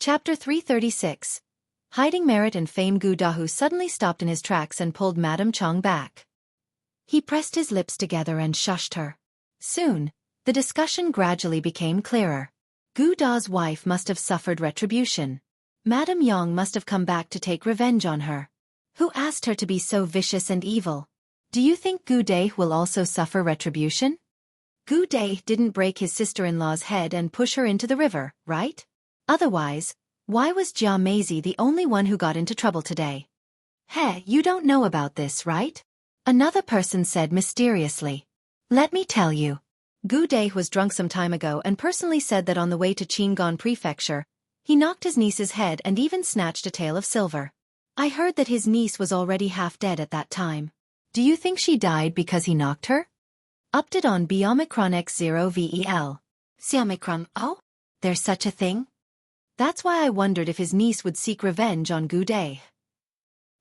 Chapter 336. Hiding merit and fame. Gu Dahu suddenly stopped in his tracks and pulled Madame Chong back. He pressed his lips together and shushed her. Soon, the discussion gradually became clearer. Gu Da's wife must have suffered retribution. Madame Yang must have come back to take revenge on her. Who asked her to be so vicious and evil? Do you think Gu Da will also suffer retribution? Gu Da didn't break his sister-in-law's head and push her into the river, right? Otherwise, why was Jia Meizi the only one who got into trouble today? Hey, you don't know about this, right? Another person said mysteriously. Let me tell you. Gu Da was drunk some time ago and personally said that on the way to Qingan Prefecture, he knocked his niece's head and even snatched a tael of silver. I heard that his niece was already half dead at that time. Do you think she died because he knocked her? Update on Omicron X0 VEL. Omicron, oh? There's such a thing? That's why I wondered if his niece would seek revenge on Gu Da.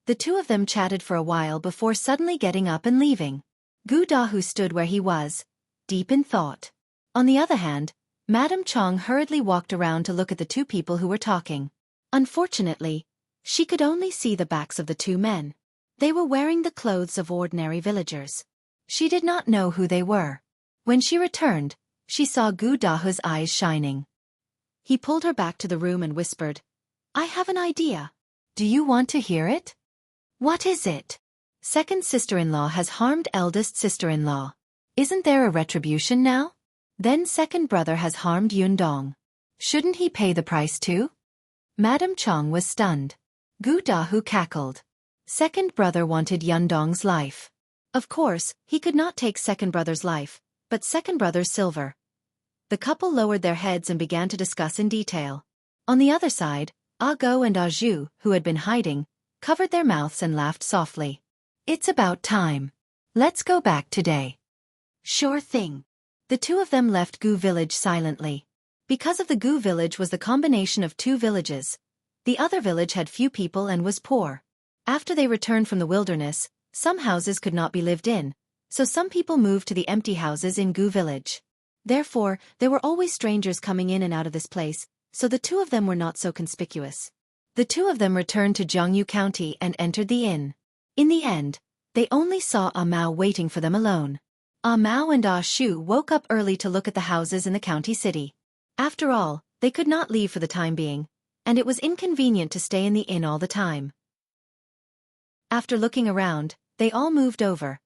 The two of them chatted for a while before suddenly getting up and leaving. Gu Dahu stood where he was, deep in thought. On the other hand, Madame Chong hurriedly walked around to look at the two people who were talking. Unfortunately, she could only see the backs of the two men. They were wearing the clothes of ordinary villagers. She did not know who they were. When she returned, she saw Gu Dahu's eyes shining. He pulled her back to the room and whispered, I have an idea. Do you want to hear it? What is it? Second sister-in-law has harmed eldest sister-in-law. Isn't there a retribution now? Then second brother has harmed Yundong. Shouldn't he pay the price too? Madame Chong was stunned. Gu Dahu cackled. Second brother wanted Yundong's life. Of course, he could not take second brother's life, but second brother's silver. The couple lowered their heads and began to discuss in detail. On the other side, Go and Zhu, who had been hiding, covered their mouths and laughed softly. It's about time. Let's go back today. Sure thing. The two of them left Gu village silently. Because of the Gu village was the combination of two villages. The other village had few people and was poor. After they returned from the wilderness, some houses could not be lived in, so some people moved to the empty houses in Gu village. Therefore, there were always strangers coming in and out of this place, so the two of them were not so conspicuous. The two of them returned to Jianghu County and entered the inn. In the end, they only saw Mao waiting for them alone. Mao and Shu woke up early to look at the houses in the county city. After all, they could not leave for the time being, and it was inconvenient to stay in the inn all the time. After looking around, they all moved over,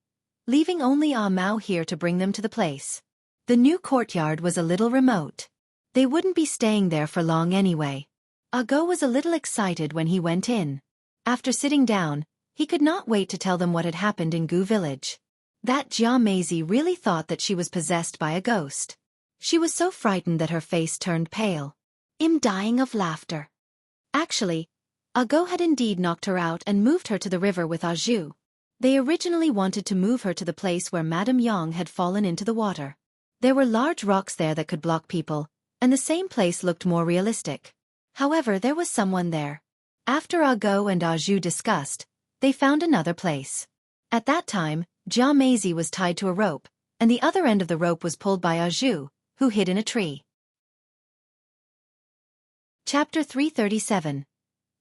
leaving only Mao here to bring them to the place. The new courtyard was a little remote. They wouldn't be staying there for long anyway. Go was a little excited when he went in. After sitting down, he could not wait to tell them what had happened in Gu village. That Jia Meizi really thought that she was possessed by a ghost. She was so frightened that her face turned pale. I'm dying of laughter. Actually, Go had indeed knocked her out and moved her to the river with Zhu. They originally wanted to move her to the place where Madame Yang had fallen into the water. There were large rocks there that could block people, and the same place looked more realistic. However, there was someone there. After Go and Zhu discussed, they found another place. At that time, Jia Meizi was tied to a rope, and the other end of the rope was pulled by Zhu, who hid in a tree. Chapter 337.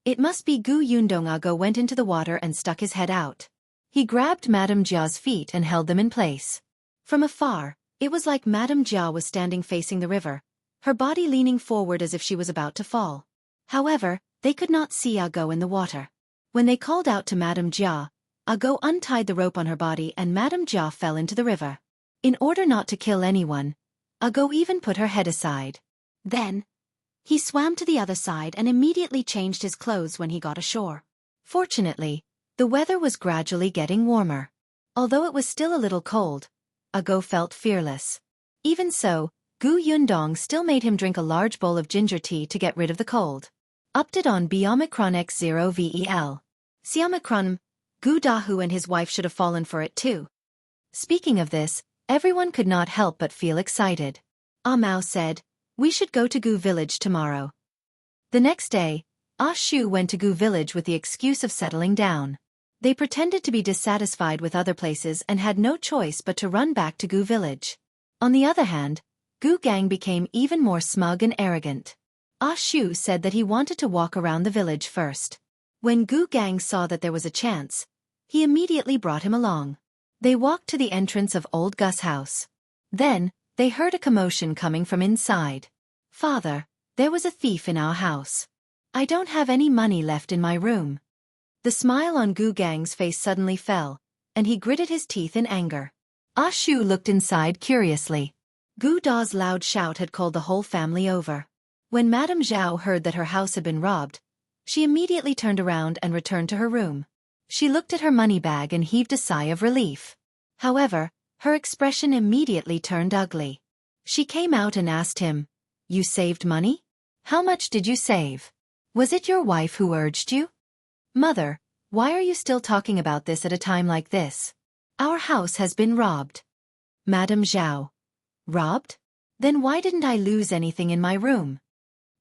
It must be Gu Yundong. Go went into the water and stuck his head out. He grabbed Madame Jia's feet and held them in place. From afar, it was like Madame Jia was standing facing the river, her body leaning forward as if she was about to fall. However, they could not see Go in the water. When they called out to Madame Jia, Go untied the rope on her body and Madame Jia fell into the river. In order not to kill anyone, Go even put her head aside. Then, he swam to the other side and immediately changed his clothes when he got ashore. Fortunately, the weather was gradually getting warmer. Although it was still a little cold, Go felt fearless. Even so, Gu Yundong still made him drink a large bowl of ginger tea to get rid of the cold. Update on Omicron X0 VEL. Omicron, Gu Dahu and his wife should have fallen for it too. Speaking of this, everyone could not help but feel excited. Mao said, we should go to Gu village tomorrow. The next day, Shu went to Gu village with the excuse of settling down. They pretended to be dissatisfied with other places and had no choice but to run back to Gu village. On the other hand, Gu Gang became even more smug and arrogant. Ah Shu said that he wanted to walk around the village first. When Gu Gang saw that there was a chance, he immediately brought him along. They walked to the entrance of old Gus' house. Then, they heard a commotion coming from inside. "Father, there was a thief in our house. I don't have any money left in my room." The smile on Gu Gang's face suddenly fell, and he gritted his teeth in anger. Ah Shu looked inside curiously. Gu Da's loud shout had called the whole family over. When Madame Zhao heard that her house had been robbed, she immediately turned around and returned to her room. She looked at her money bag and heaved a sigh of relief. However, her expression immediately turned ugly. She came out and asked him, "You saved money? How much did you save? Was it your wife who urged you?" "Mother, why are you still talking about this at a time like this? Our house has been robbed." Madame Zhao. "Robbed? Then why didn't I lose anything in my room?"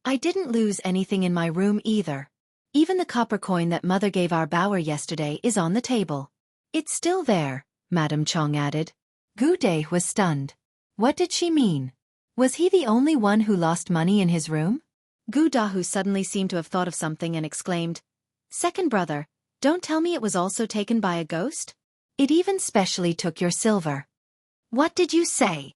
"I didn't lose anything in my room either. Even the copper coin that Mother gave our bower yesterday is on the table." "It's still there," Madame Chong added. Gu Day was stunned. What did she mean? Was he the only one who lost money in his room? Gu Dahu suddenly seemed to have thought of something and exclaimed, "Second brother, don't tell me it was also taken by a ghost? It even specially took your silver." "What did you say?"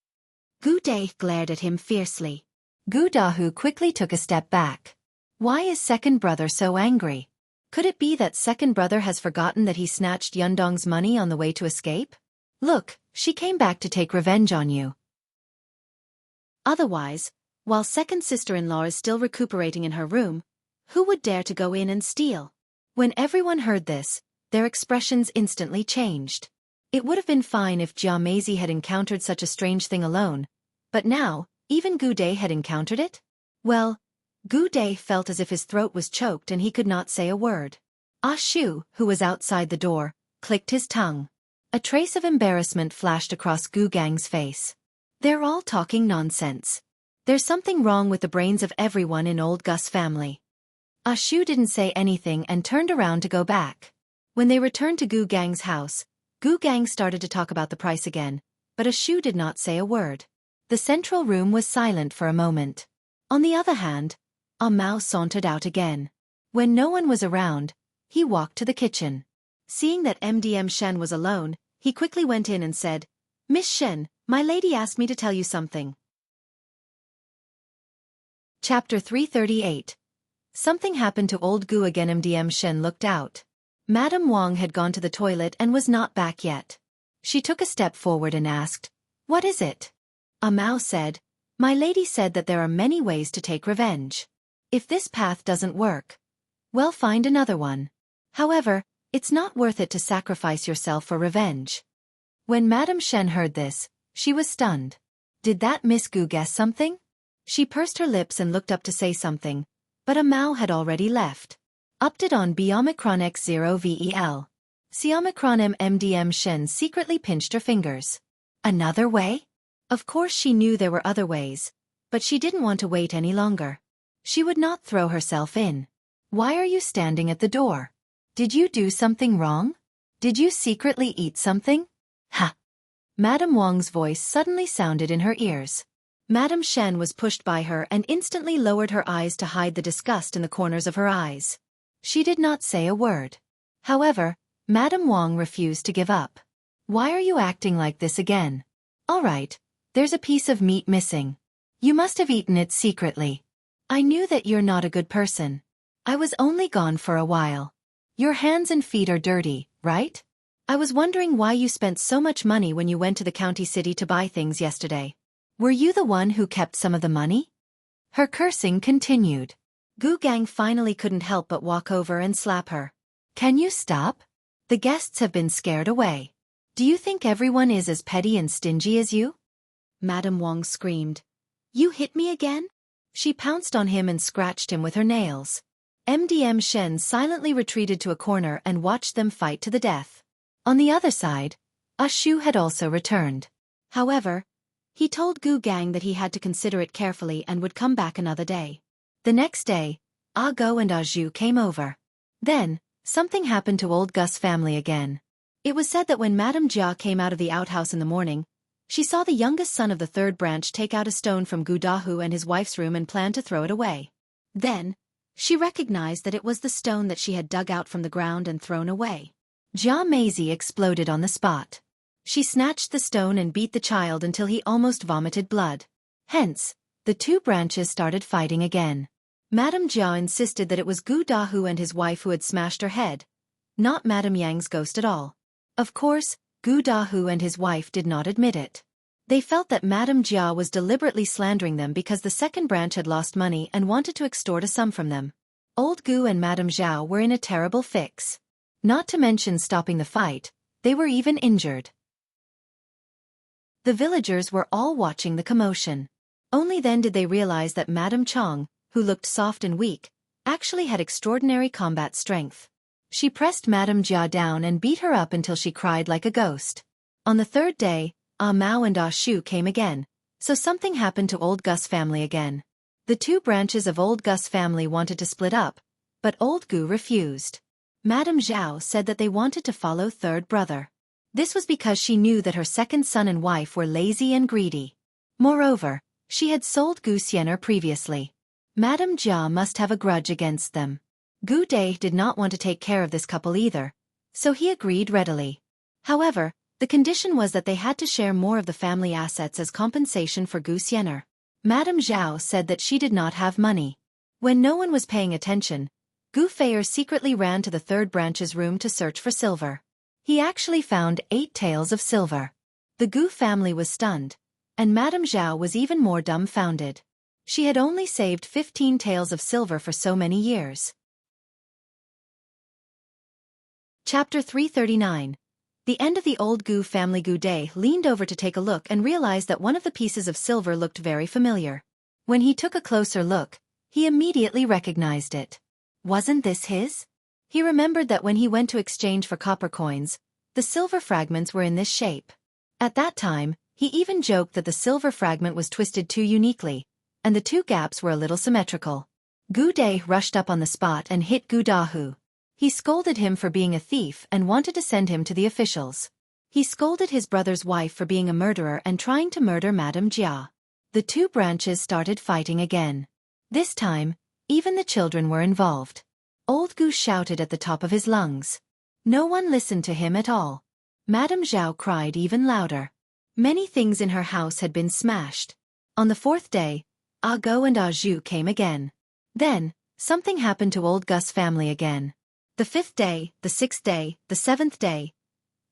Gu Day glared at him fiercely. Gu Dahu quickly took a step back. Why is second brother so angry? Could it be that second brother has forgotten that he snatched Yundong's money on the way to escape? "Look, she came back to take revenge on you." Otherwise, while second sister-in-law is still recuperating in her room, who would dare to go in and steal? When everyone heard this, their expressions instantly changed. It would have been fine if Jia Meizi had encountered such a strange thing alone, but now, even Gu Day had encountered it? Well, Gu Day felt as if his throat was choked and he could not say a word. Ah Shu, who was outside the door, clicked his tongue. A trace of embarrassment flashed across Gu Gang's face. They're all talking nonsense. There's something wrong with the brains of everyone in old Gus' family. Ah Shu didn't say anything and turned around to go back. When they returned to Gu Gang's house, Gu Gang started to talk about the price again, but Ah Shu did not say a word. The central room was silent for a moment. On the other hand, Ah Mao sauntered out again. When no one was around, he walked to the kitchen. Seeing that MDM Shen was alone, he quickly went in and said, "Miss Shen, my lady asked me to tell you something." Chapter 338. Something happened to old Gu again. MDM Shen looked out. Madame Wang had gone to the toilet and was not back yet. She took a step forward and asked, "What is it?" Ah Mao said, "My lady said that there are many ways to take revenge. If this path doesn't work, well, find another one. However, it's not worth it to sacrifice yourself for revenge." When Madame Shen heard this, she was stunned. Did that Miss Gu guess something? She pursed her lips and looked up to say something, but Ah Mao had already left. Update on B Omicron X0 VEL. C Omicron MDM Shen secretly pinched her fingers. Another way? Of course she knew there were other ways, but she didn't want to wait any longer. She would not throw herself in. "Why are you standing at the door? Did you do something wrong? Did you secretly eat something?" "Ha!" Madame Wang's voice suddenly sounded in her ears. Madame Shen was pushed by her and instantly lowered her eyes to hide the disgust in the corners of her eyes. She did not say a word. However, Madame Wang refused to give up. "Why are you acting like this again? All right, there's a piece of meat missing. You must have eaten it secretly. I knew that you're not a good person. I was only gone for a while. Your hands and feet are dirty, right? I was wondering why you spent so much money when you went to the county city to buy things yesterday. Were you the one who kept some of the money?" Her cursing continued. Gu Gang finally couldn't help but walk over and slap her. "Can you stop? The guests have been scared away. Do you think everyone is as petty and stingy as you?" Madame Wang screamed. "You hit me again?" She pounced on him and scratched him with her nails. MDM Shen silently retreated to a corner and watched them fight to the death. On the other side, Ah Shu had also returned. However, he told Gu Gang that he had to consider it carefully and would come back another day. The next day, Ah Go and Ah Zhu came over. Then, something happened to old Gus' family again. It was said that when Madame Jia came out of the outhouse in the morning, she saw the youngest son of the third branch take out a stone from Gu Dahu and his wife's room and plan to throw it away. Then, she recognized that it was the stone that she had dug out from the ground and thrown away. Jianghu exploded on the spot. She snatched the stone and beat the child until he almost vomited blood. Hence, the two branches started fighting again. Madame Jia insisted that it was Gu Dahu and his wife who had smashed her head, not Madame Yang's ghost at all. Of course, Gu Dahu and his wife did not admit it. They felt that Madame Jia was deliberately slandering them because the second branch had lost money and wanted to extort a sum from them. Old Gu and Madame Zhao were in a terrible fix. Not to mention stopping the fight, they were even injured. The villagers were all watching the commotion. Only then did they realize that Madame Chong, who looked soft and weak, actually had extraordinary combat strength. She pressed Madame Jia down and beat her up until she cried like a ghost. On the third day, Ah Mao and Ah Shu came again, so something happened to Old Gus family again. The two branches of Old Gus family wanted to split up, but Old Gu refused. Madame Zhao said that they wanted to follow third brother. This was because she knew that her second son and wife were lazy and greedy. Moreover, she had sold Gu Xian'er previously. Madame Jia must have a grudge against them. Gu Dai did not want to take care of this couple either, so he agreed readily. However, the condition was that they had to share more of the family assets as compensation for Gu Xian'er. Madame Zhao said that she did not have money. When no one was paying attention, Gu Feier secretly ran to the third branch's room to search for silver. He actually found 8 taels of silver. The Gu family was stunned, and Madame Zhao was even more dumbfounded. She had only saved 15 taels of silver for so many years. Chapter 339. The end of the old Gu family. Gu Dai leaned over to take a look and realized that one of the pieces of silver looked very familiar. When he took a closer look, he immediately recognized it. Wasn't this his? He remembered that when he went to exchange for copper coins, the silver fragments were in this shape. At that time, he even joked that the silver fragment was twisted too uniquely, and the two gaps were a little symmetrical. Gu Dai rushed up on the spot and hit Gu Dahu. He scolded him for being a thief and wanted to send him to the officials. He scolded his brother's wife for being a murderer and trying to murder Madame Jia. The two branches started fighting again. This time, even the children were involved. Old Gu shouted at the top of his lungs. No one listened to him at all. Madame Zhao cried even louder. Many things in her house had been smashed. On the fourth day, Ah Go and Ah Zhu came again. Then, something happened to Old Gus family again. The 5th day, the 6th day, the 7th day.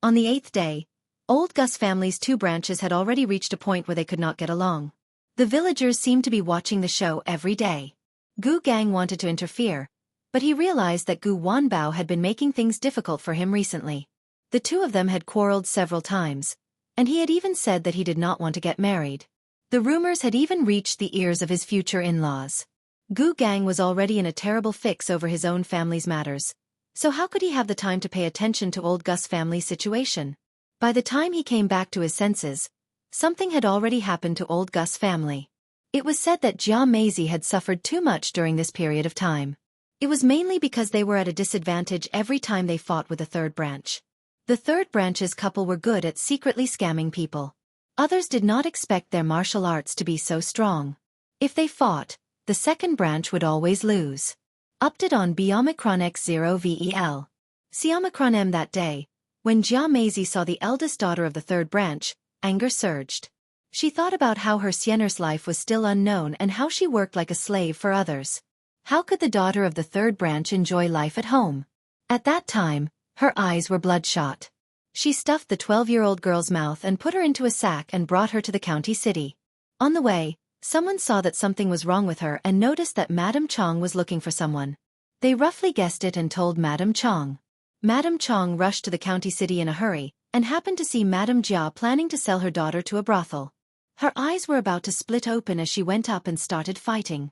On the 8th day, Old Gus family's two branches had already reached a point where they could not get along. The villagers seemed to be watching the show every day. Gu Gang wanted to interfere, but he realized that Gu Wanbao had been making things difficult for him recently. The two of them had quarreled several times, and he had even said that he did not want to get married. The rumors had even reached the ears of his future in-laws. Gu Gang was already in a terrible fix over his own family's matters, so how could he have the time to pay attention to Old Gus family's situation? By the time he came back to his senses, something had already happened to Old Gus family. It was said that Jianghu had suffered too much during this period of time. It was mainly because they were at a disadvantage every time they fought with the third branch. The third branch's couple were good at secretly scamming people. Others did not expect their martial arts to be so strong. If they fought, the second branch would always lose. Update on Omicron X0 VEL. See Omicron M. That day, when Jianghu saw the eldest daughter of the third branch, anger surged. She thought about how her Xian'er's life was still unknown and how she worked like a slave for others. How could the daughter of the third branch enjoy life at home? At that time, her eyes were bloodshot. She stuffed the 12-year-old girl's mouth and put her into a sack and brought her to the county city. On the way, someone saw that something was wrong with her and noticed that Madame Chong was looking for someone. They roughly guessed it and told Madame Chong. Madame Chong rushed to the county city in a hurry and happened to see Madame Jia planning to sell her daughter to a brothel. Her eyes were about to split open as she went up and started fighting.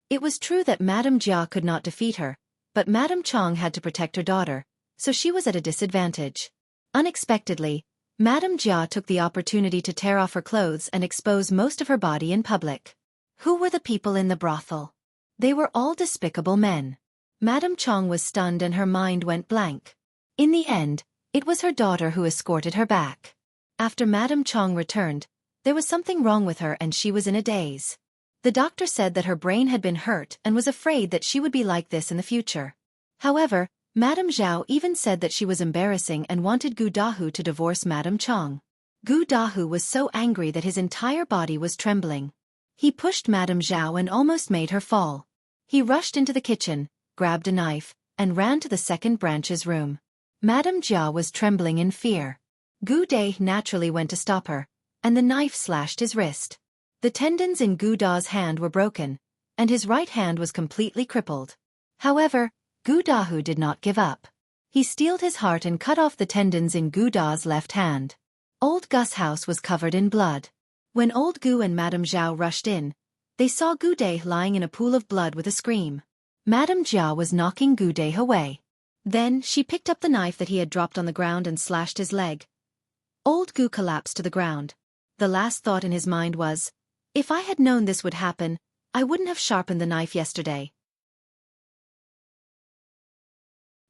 It was true that Madame Jia could not defeat her, but Madame Chong had to protect her daughter, so she was at a disadvantage. Unexpectedly, Madame Jia took the opportunity to tear off her clothes and expose most of her body in public. Who were the people in the brothel? They were all despicable men. Madame Chong was stunned and her mind went blank. In the end, it was her daughter who escorted her back. After Madame Chong returned, there was something wrong with her and she was in a daze. The doctor said that her brain had been hurt and was afraid that she would be like this in the future. However, Madame Zhao even said that she was embarrassing and wanted Gu Dahu to divorce Madame Chong. Gu Dahu was so angry that his entire body was trembling. He pushed Madame Zhao and almost made her fall. He rushed into the kitchen, grabbed a knife, and ran to the second branch's room. Madame Jia was trembling in fear. Gu Dai naturally went to stop her, and the knife slashed his wrist. The tendons in Gu Da's hand were broken, and his right hand was completely crippled. However, Gu Dahu did not give up. He steeled his heart and cut off the tendons in Gu Da's left hand. Old Gus' house was covered in blood. When old Gu and Madame Zhao rushed in, they saw Gu Dai lying in a pool of blood with a scream. Madame Jia was knocking Gu Dai away. Then she picked up the knife that he had dropped on the ground and slashed his leg. Old Gu collapsed to the ground. The last thought in his mind was, if I had known this would happen, I wouldn't have sharpened the knife yesterday.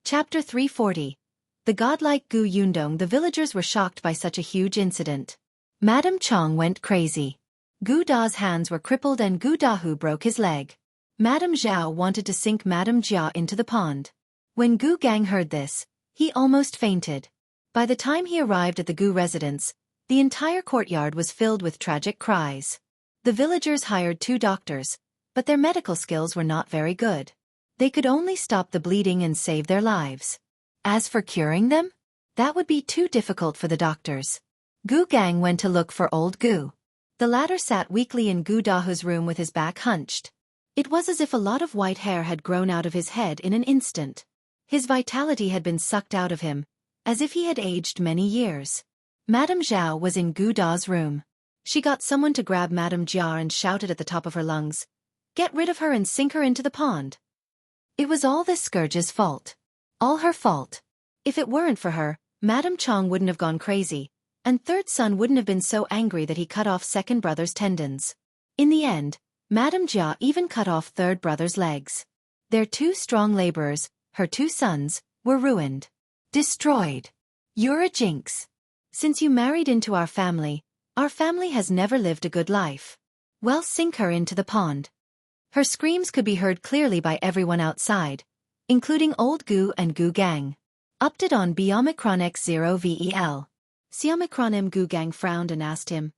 Chapter 340. The godlike Gu Yundong. The villagers were shocked by such a huge incident. Madame Chong went crazy. Gu Da's hands were crippled and Gu Dahu broke his leg. Madame Zhao wanted to sink Madame Jia into the pond. When Gu Gang heard this, he almost fainted. By the time he arrived at the Gu residence, the entire courtyard was filled with tragic cries. The villagers hired 2 doctors, but their medical skills were not very good. They could only stop the bleeding and save their lives. As for curing them, that would be too difficult for the doctors. Gu Gang went to look for old Gu. The latter sat weakly in Gu Dahu's room with his back hunched. It was as if a lot of white hair had grown out of his head in an instant. His vitality had been sucked out of him, as if he had aged many years. Madame Zhao was in Gu Da's room. She got someone to grab Madame Jia and shouted at the top of her lungs, "Get rid of her and sink her into the pond." It was all this scourge's fault. All her fault. If it weren't for her, Madame Chong wouldn't have gone crazy, and third son wouldn't have been so angry that he cut off second brother's tendons. In the end, Madame Jia even cut off third brother's legs. Their 2 strong laborers, her 2 sons, were ruined. Destroyed. You're a jinx. Since you married into our family has never lived a good life. Well, sink her into the pond. Her screams could be heard clearly by everyone outside, including old Gu and Gu Gang. Update on Biomicron X0VEL. Xiamicron M. Gu Gang frowned and asked him,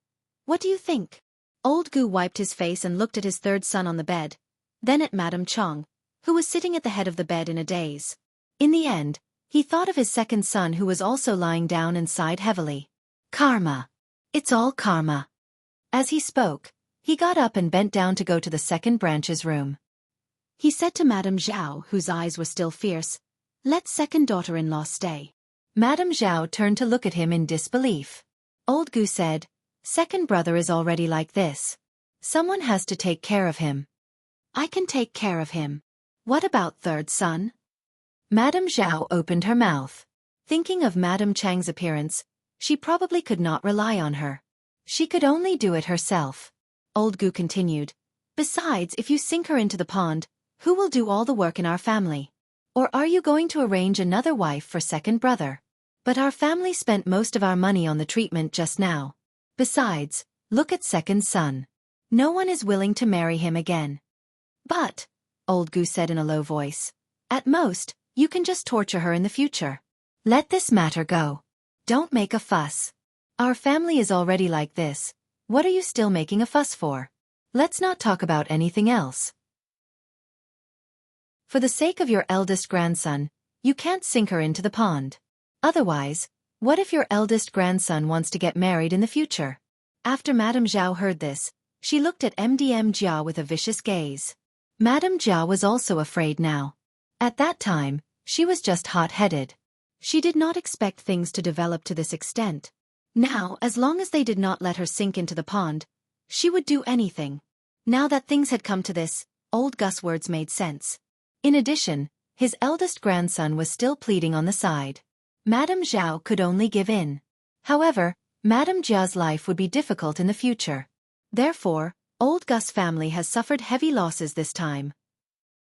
"What do you think?" Old Gu wiped his face and looked at his third son on the bed, then at Madame Chong, who was sitting at the head of the bed in a daze. In the end, he thought of his second son who was also lying down and sighed heavily. Karma. It's all karma. As he spoke, he got up and bent down to go to the second branch's room. He said to Madame Zhao, whose eyes were still fierce, "Let second daughter-in-law stay." Madame Zhao turned to look at him in disbelief. Old Gu said, "Second brother is already like this. Someone has to take care of him." "I can take care of him. What about third son?" Madame Zhao opened her mouth. Thinking of Madame Chang's appearance, she probably could not rely on her. She could only do it herself. Old Gu continued, "Besides, if you sink her into the pond, who will do all the work in our family? Or are you going to arrange another wife for second brother? But our family spent most of our money on the treatment just now. Besides, look at second son. No one is willing to marry him again." "But," old Gu said in a low voice, "at most, you can just torture her in the future. Let this matter go. Don't make a fuss. Our family is already like this. What are you still making a fuss for? Let's not talk about anything else. For the sake of your eldest grandson, you can't sink her into the pond. Otherwise, what if your eldest grandson wants to get married in the future?" After Madame Zhao heard this, she looked at MDM Jia with a vicious gaze. Madame Jia was also afraid now. At that time, she was just hot-headed. She did not expect things to develop to this extent. Now, as long as they did not let her sink into the pond, she would do anything. Now that things had come to this, old Gus' words made sense. In addition, his eldest grandson was still pleading on the side. Madame Zhao could only give in. However, Madame Jia's life would be difficult in the future. Therefore, old Gus' family has suffered heavy losses this time.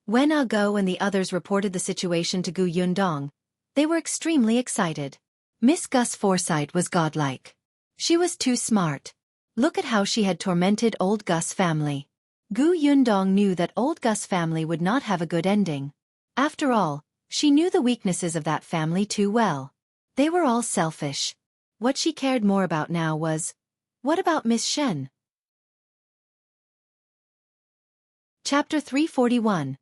When Ah Go and the others reported the situation to Gu Yundong, they were extremely excited. Miss Gus' foresight was godlike. She was too smart. Look at how she had tormented old Gus' family. Gu Yundong knew that old Gus family would not have a good ending. After all, she knew the weaknesses of that family too well. They were all selfish. What she cared more about now was, what about Miss Shen? Chapter 341.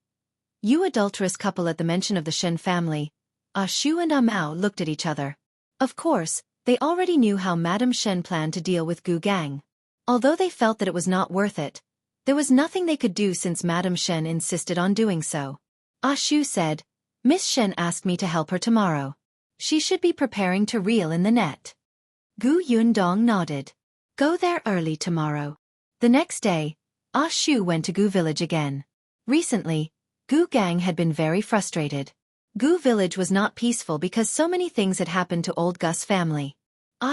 Adulterous couple. At the mention of the Shen family, Shu and Mao looked at each other. Of course, they already knew how Madame Shen planned to deal with Gu Gang. Although they felt that it was not worth it, there was nothing they could do since Madame Shen insisted on doing so. Shu said, Miss Shen asked me to help her tomorrow. She should be preparing to reel in the net. Gu Yundong nodded. Go there early tomorrow. The next day, Shu went to Gu village again. Recently, Gu Gang had been very frustrated. Gu village was not peaceful because so many things had happened to old Gus family.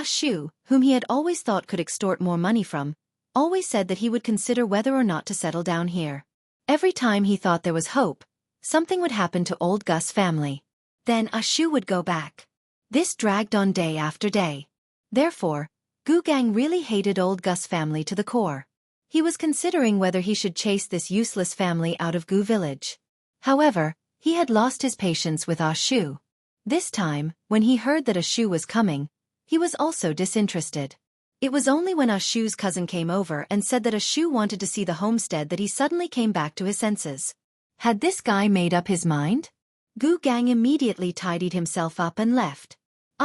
Shu, whom he had always thought could extort more money from, always said that he would consider whether or not to settle down here. Every time he thought there was hope, something would happen to old Gus family. Then Shu would go back. This dragged on day after day. Therefore, Gu Gang really hated old Gus family to the core. He was considering whether he should chase this useless family out of Gu village. However, he had lost his patience with Shu. This time, when he heard that Shu was coming, he was also disinterested. It was only when Shu's cousin came over and said that Shu wanted to see the homestead that he suddenly came back to his senses. Had this guy made up his mind? Gu Gang immediately tidied himself up and left.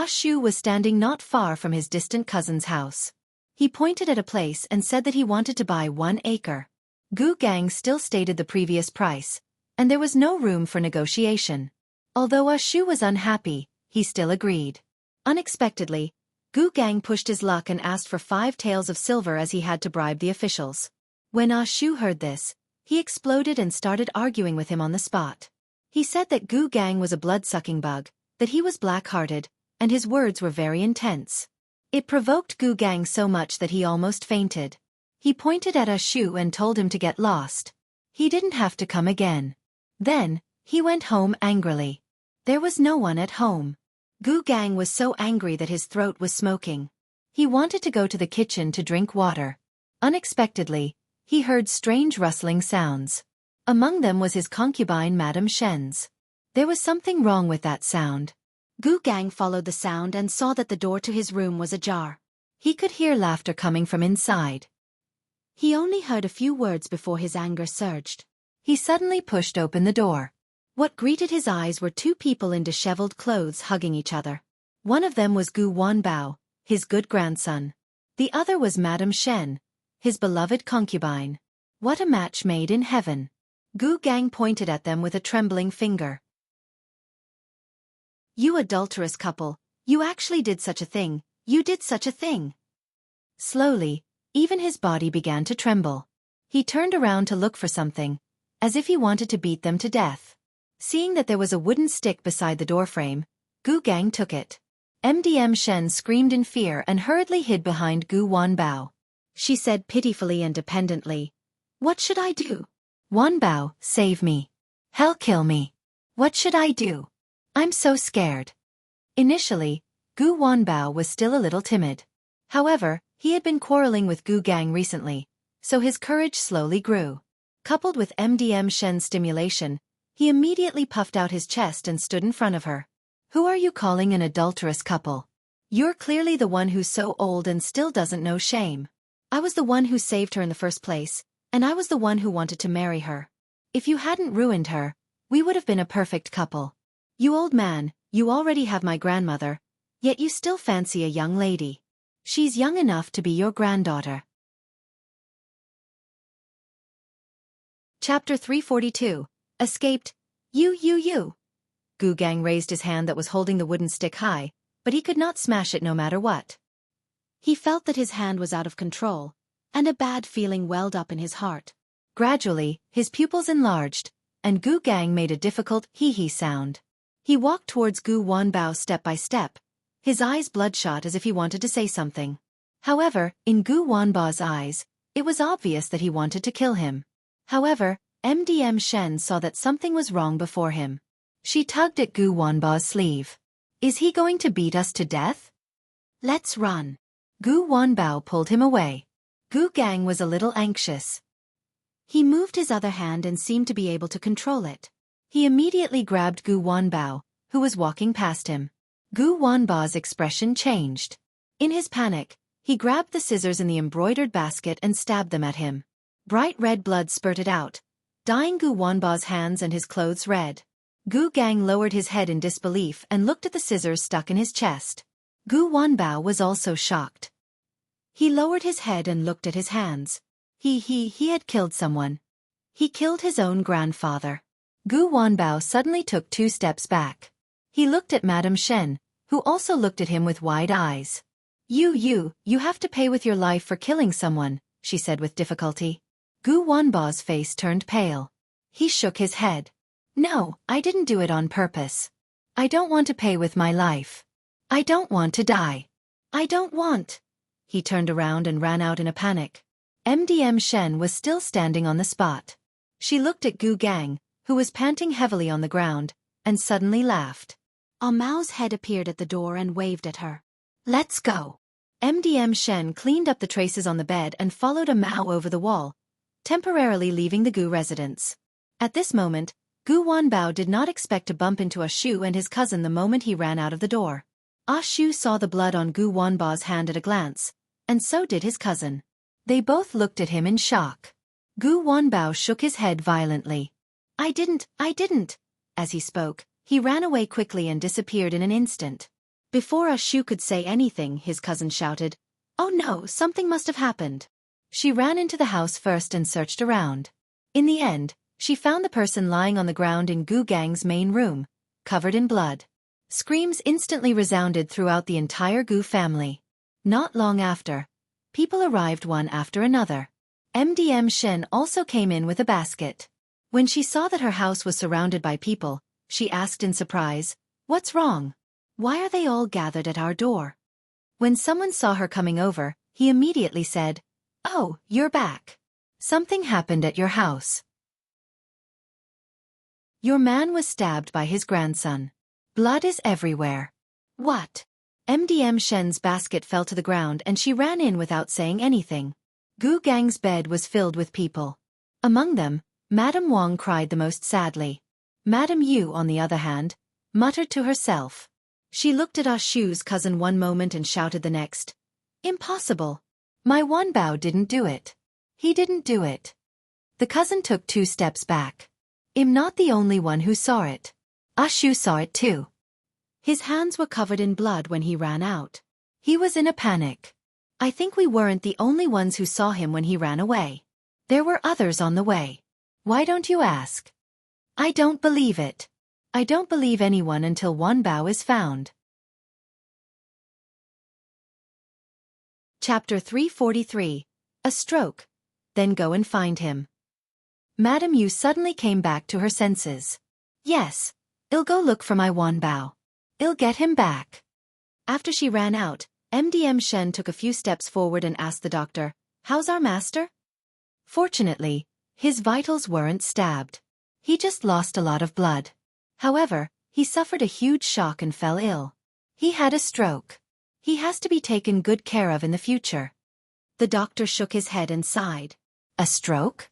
Shu was standing not far from his distant cousin's house. He pointed at a place and said that he wanted to buy 1 acre. Gu Gang still stated the previous price, and there was no room for negotiation. Although Shu was unhappy, he still agreed. Unexpectedly, Gu Gang pushed his luck and asked for 5 taels of silver as he had to bribe the officials. When Shu heard this, he exploded and started arguing with him on the spot. He said that Gu Gang was a blood-sucking bug, that he was black-hearted, and his words were very intense. It provoked Gu Gang so much that he almost fainted. He pointed at Shu and told him to get lost. He didn't have to come again. Then, he went home angrily. There was no one at home. Gu Gang was so angry that his throat was smoking. He wanted to go to the kitchen to drink water. Unexpectedly, he heard strange rustling sounds. Among them was his concubine Madame Shen's. There was something wrong with that sound. Gu Gang followed the sound and saw that the door to his room was ajar. He could hear laughter coming from inside. He only heard a few words before his anger surged. He suddenly pushed open the door. What greeted his eyes were 2 people in disheveled clothes hugging each other. One of them was Gu Wanbao, his good grandson. The other was Madame Shen, his beloved concubine. What a match made in heaven. Gu Gang pointed at them with a trembling finger. You adulterous couple, you actually did such a thing, you did such a thing. Slowly, even his body began to tremble. He turned around to look for something, as if he wanted to beat them to death. Seeing that there was a wooden stick beside the doorframe, Gu Gang took it. Madame Shen screamed in fear and hurriedly hid behind Gu Wanbao. She said pitifully and dependently, What should I do? Wanbao, save me. Hell, kill me. What should I do? I'm so scared. Initially, Gu Wanbao was still a little timid. However, he had been quarreling with Gu Gang recently, so his courage slowly grew. Coupled with Madame Shen's stimulation, he immediately puffed out his chest and stood in front of her. Who are you calling an adulterous couple? You're clearly the one who's so old and still doesn't know shame. I was the one who saved her in the first place, and I was the one who wanted to marry her. If you hadn't ruined her, we would have been a perfect couple. You old man, you already have my grandmother, yet you still fancy a young lady. She's young enough to be your granddaughter. Chapter 342. Escaped. You. Gu Gang raised his hand that was holding the wooden stick high, but he could not smash it no matter what. He felt that his hand was out of control, and a bad feeling welled up in his heart. Gradually, his pupils enlarged, and Gu Gang made a difficult hee-hee sound. He walked towards Gu Wanbao step by step, his eyes bloodshot as if he wanted to say something. However, in Gu Wanbao's eyes, it was obvious that he wanted to kill him. However, Madame Shen saw that something was wrong before him. She tugged at Gu Wanbao's sleeve. Is he going to beat us to death? Let's run. Gu Wanbao pulled him away. Gu Gang was a little anxious. He moved his other hand and seemed to be able to control it. He immediately grabbed Gu Wanbao, who was walking past him. Gu Wanbao's expression changed. In his panic, he grabbed the scissors in the embroidered basket and stabbed them at him. Bright red blood spurted out, dyeing Gu Wanbao's hands and his clothes red. Gu Gang lowered his head in disbelief and looked at the scissors stuck in his chest. Gu Wanbao was also shocked. He lowered his head and looked at his hands. He had killed someone. He killed his own grandfather. Gu Wanbao suddenly took 2 steps back. He looked at Madame Shen, who also looked at him with wide eyes. You have to pay with your life for killing someone, she said with difficulty. Gu Wanbao's face turned pale. He shook his head. No, I didn't do it on purpose. I don't want to pay with my life. I don't want to die. I don't want. He turned around and ran out in a panic. MDM Shen was still standing on the spot. She looked at Gu Gang, who was panting heavily on the ground, and suddenly laughed. Mao's head appeared at the door and waved at her. Let's go. MDM Shen cleaned up the traces on the bed and followed Mao over the wall, temporarily leaving the Gu residence. At this moment, Gu Wanbao did not expect to bump into Shu and his cousin the moment he ran out of the door. Shu saw the blood on Gu Wanbao's hand at a glance, and so did his cousin. They both looked at him in shock. Gu Wanbao shook his head violently. I didn't. As he spoke, he ran away quickly and disappeared in an instant. Before Shu could say anything, his cousin shouted, Oh no, something must have happened. She ran into the house first and searched around. In the end, she found the person lying on the ground in Gu Gang's main room, covered in blood. Screams instantly resounded throughout the entire Gu family. Not long after, people arrived one after another. MDM Shen also came in with a basket. When she saw that her house was surrounded by people, she asked in surprise, What's wrong? Why are they all gathered at our door? When someone saw her coming over, he immediately said, Oh, you're back. Something happened at your house. Your man was stabbed by his grandson. Blood is everywhere. What? MDM Shen's basket fell to the ground and she ran in without saying anything. Gu Gang's bed was filled with people. Among them, Madame Wang cried the most sadly. Madame Yu, on the other hand, muttered to herself. She looked at Shu's cousin one moment and shouted the next. Impossible. My Wanbao didn't do it. He didn't do it. The cousin took 2 steps back. I'm not the only one who saw it. Shu saw it too. His hands were covered in blood when he ran out. He was in a panic. I think we weren't the only ones who saw him when he ran away. There were others on the way. Why don't you ask? I don't believe it. I don't believe anyone until Wanbao is found. Chapter 343. A stroke. Then go and find him. Madame Yu suddenly came back to her senses. Yes. I'll go look for my Wanbao. I'll get him back. After she ran out, MDM Shen took a few steps forward and asked the doctor, How's our master? Fortunately, his vitals weren't stabbed. He just lost a lot of blood. However, he suffered a huge shock and fell ill. He had a stroke. He has to be taken good care of in the future. The doctor shook his head and sighed. A stroke?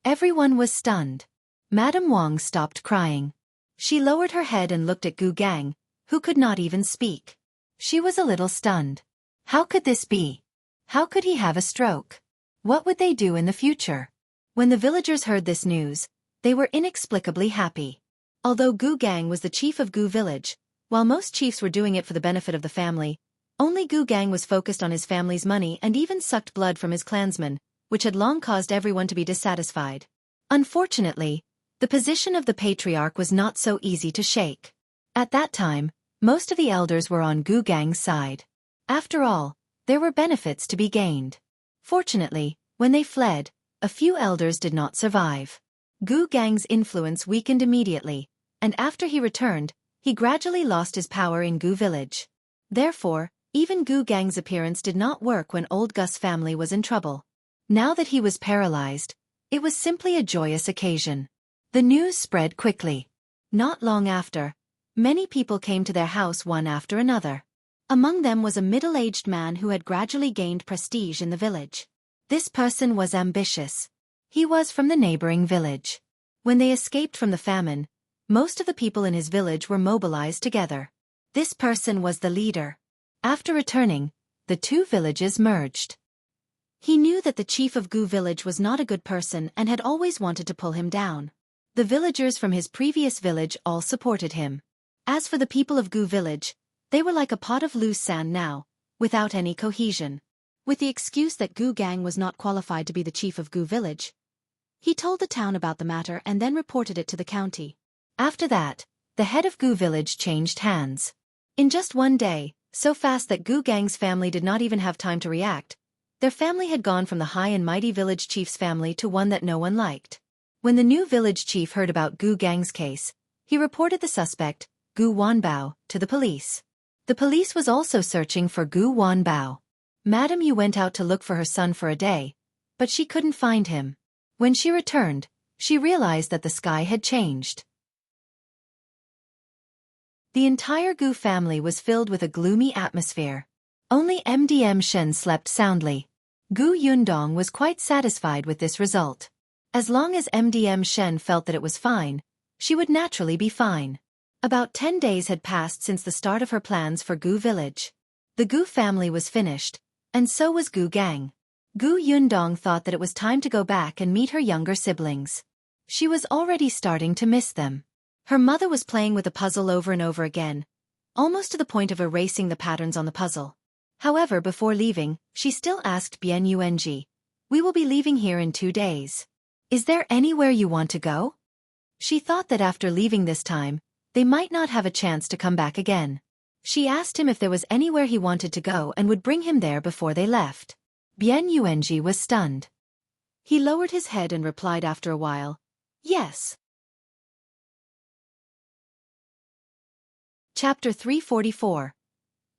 Everyone was stunned. Madame Wang stopped crying. She lowered her head and looked at Gu Gang, who could not even speak. She was a little stunned. How could this be? How could he have a stroke? What would they do in the future? When the villagers heard this news, they were inexplicably happy. Although Gu Gang was the chief of Gu village, while most chiefs were doing it for the benefit of the family, only Gu Gang was focused on his family's money and even sucked blood from his clansmen, which had long caused everyone to be dissatisfied. Unfortunately, the position of the patriarch was not so easy to shake. At that time, most of the elders were on Gu Gang's side. After all, there were benefits to be gained. Fortunately, when they fled, a few elders did not survive. Gu Gang's influence weakened immediately, and after he returned, he gradually lost his power in Gu village. Therefore, even Gu Gang's appearance did not work when old Gus' family was in trouble. Now that he was paralyzed, it was simply a joyous occasion. The news spread quickly. Not long after, many people came to their house one after another. Among them was a middle-aged man who had gradually gained prestige in the village. This person was ambitious. He was from the neighboring village. When they escaped from the famine, most of the people in his village were mobilized together. This person was the leader. After returning, the two villages merged. He knew that the chief of Gu village was not a good person and had always wanted to pull him down. The villagers from his previous village all supported him. As for the people of Gu village, they were like a pot of loose sand now, without any cohesion. With the excuse that Gu Gang was not qualified to be the chief of Gu village, he told the town about the matter and then reported it to the county. After that, the head of Gu village changed hands. In just one day, so fast that Gu Gang's family did not even have time to react, their family had gone from the high and mighty village chief's family to one that no one liked. When the new village chief heard about Gu Gang's case, he reported the suspect, Gu Wanbao, to the police. The police was also searching for Gu Wanbao. Madame Yu went out to look for her son for a day, but she couldn't find him. When she returned, she realized that the sky had changed. The entire Gu family was filled with a gloomy atmosphere. Only MDM Shen slept soundly. Gu Yundong was quite satisfied with this result. As long as MDM Shen felt that it was fine, she would naturally be fine. About 10 days had passed since the start of her plans for Gu village. The Gu family was finished, and so was Gu Gang. Gu Yundong thought that it was time to go back and meet her younger siblings. She was already starting to miss them. Her mother was playing with the puzzle over and over again, almost to the point of erasing the patterns on the puzzle. However, before leaving, she still asked Bian Yuanji, "We will be leaving here in 2 days. Is there anywhere you want to go?" She thought that after leaving this time, they might not have a chance to come back again. She asked him if there was anywhere he wanted to go and would bring him there before they left. Bian Yuanji was stunned. He lowered his head and replied after a while, "Yes." Chapter 344.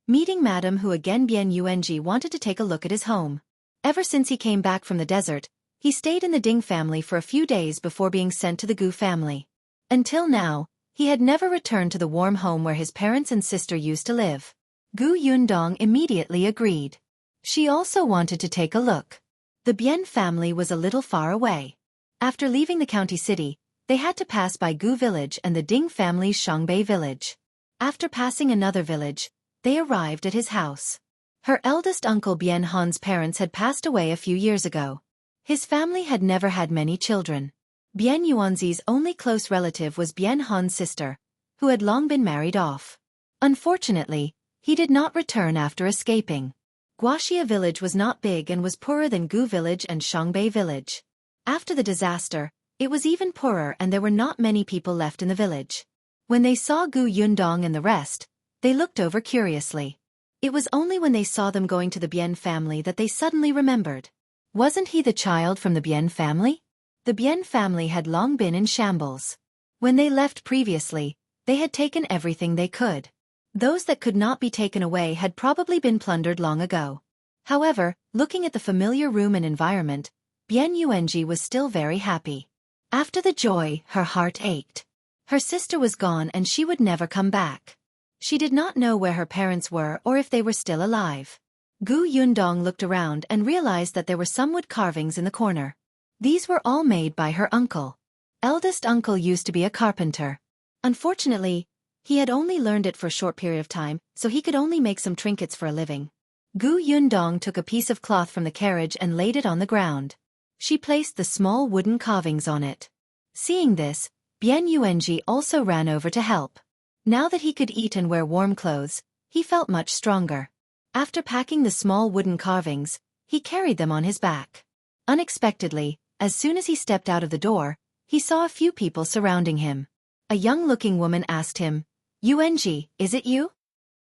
Meeting Madame Hu again. Bian Yuanji wanted to take a look at his home. Ever since he came back from the desert, he stayed in the Ding family for a few days before being sent to the Gu family. Until now, he had never returned to the warm home where his parents and sister used to live. Gu Yundong immediately agreed. She also wanted to take a look. The Bian family was a little far away. After leaving the county city, they had to pass by Gu village and the Ding family's Shangbei village. After passing another village, they arrived at his house. Her eldest uncle Bian Han's parents had passed away a few years ago. His family had never had many children. Bian Yuanzi's only close relative was Bian Han's sister, who had long been married off. Unfortunately, he did not return after escaping. Wuxia village was not big and was poorer than Gu village and Shangbei village. After the disaster, it was even poorer and there were not many people left in the village. When they saw Gu Yundong and the rest, they looked over curiously. It was only when they saw them going to the Bian family that they suddenly remembered. Wasn't he the child from the Bian family? The Bian family had long been in shambles. When they left previously, they had taken everything they could. Those that could not be taken away had probably been plundered long ago. However, looking at the familiar room and environment, Bian Yuanji was still very happy. After the joy, her heart ached. Her sister was gone and she would never come back. She did not know where her parents were or if they were still alive. Gu Yundong looked around and realized that there were some wood carvings in the corner. These were all made by her uncle. Eldest uncle used to be a carpenter. Unfortunately, he had only learned it for a short period of time, so he could only make some trinkets for a living. Gu Yundong took a piece of cloth from the carriage and laid it on the ground. She placed the small wooden carvings on it. Seeing this, Bian Yuanji also ran over to help. Now that he could eat and wear warm clothes, he felt much stronger. After packing the small wooden carvings, he carried them on his back. Unexpectedly, as soon as he stepped out of the door, he saw a few people surrounding him. A young-looking woman asked him, "Yuanji, is it you?"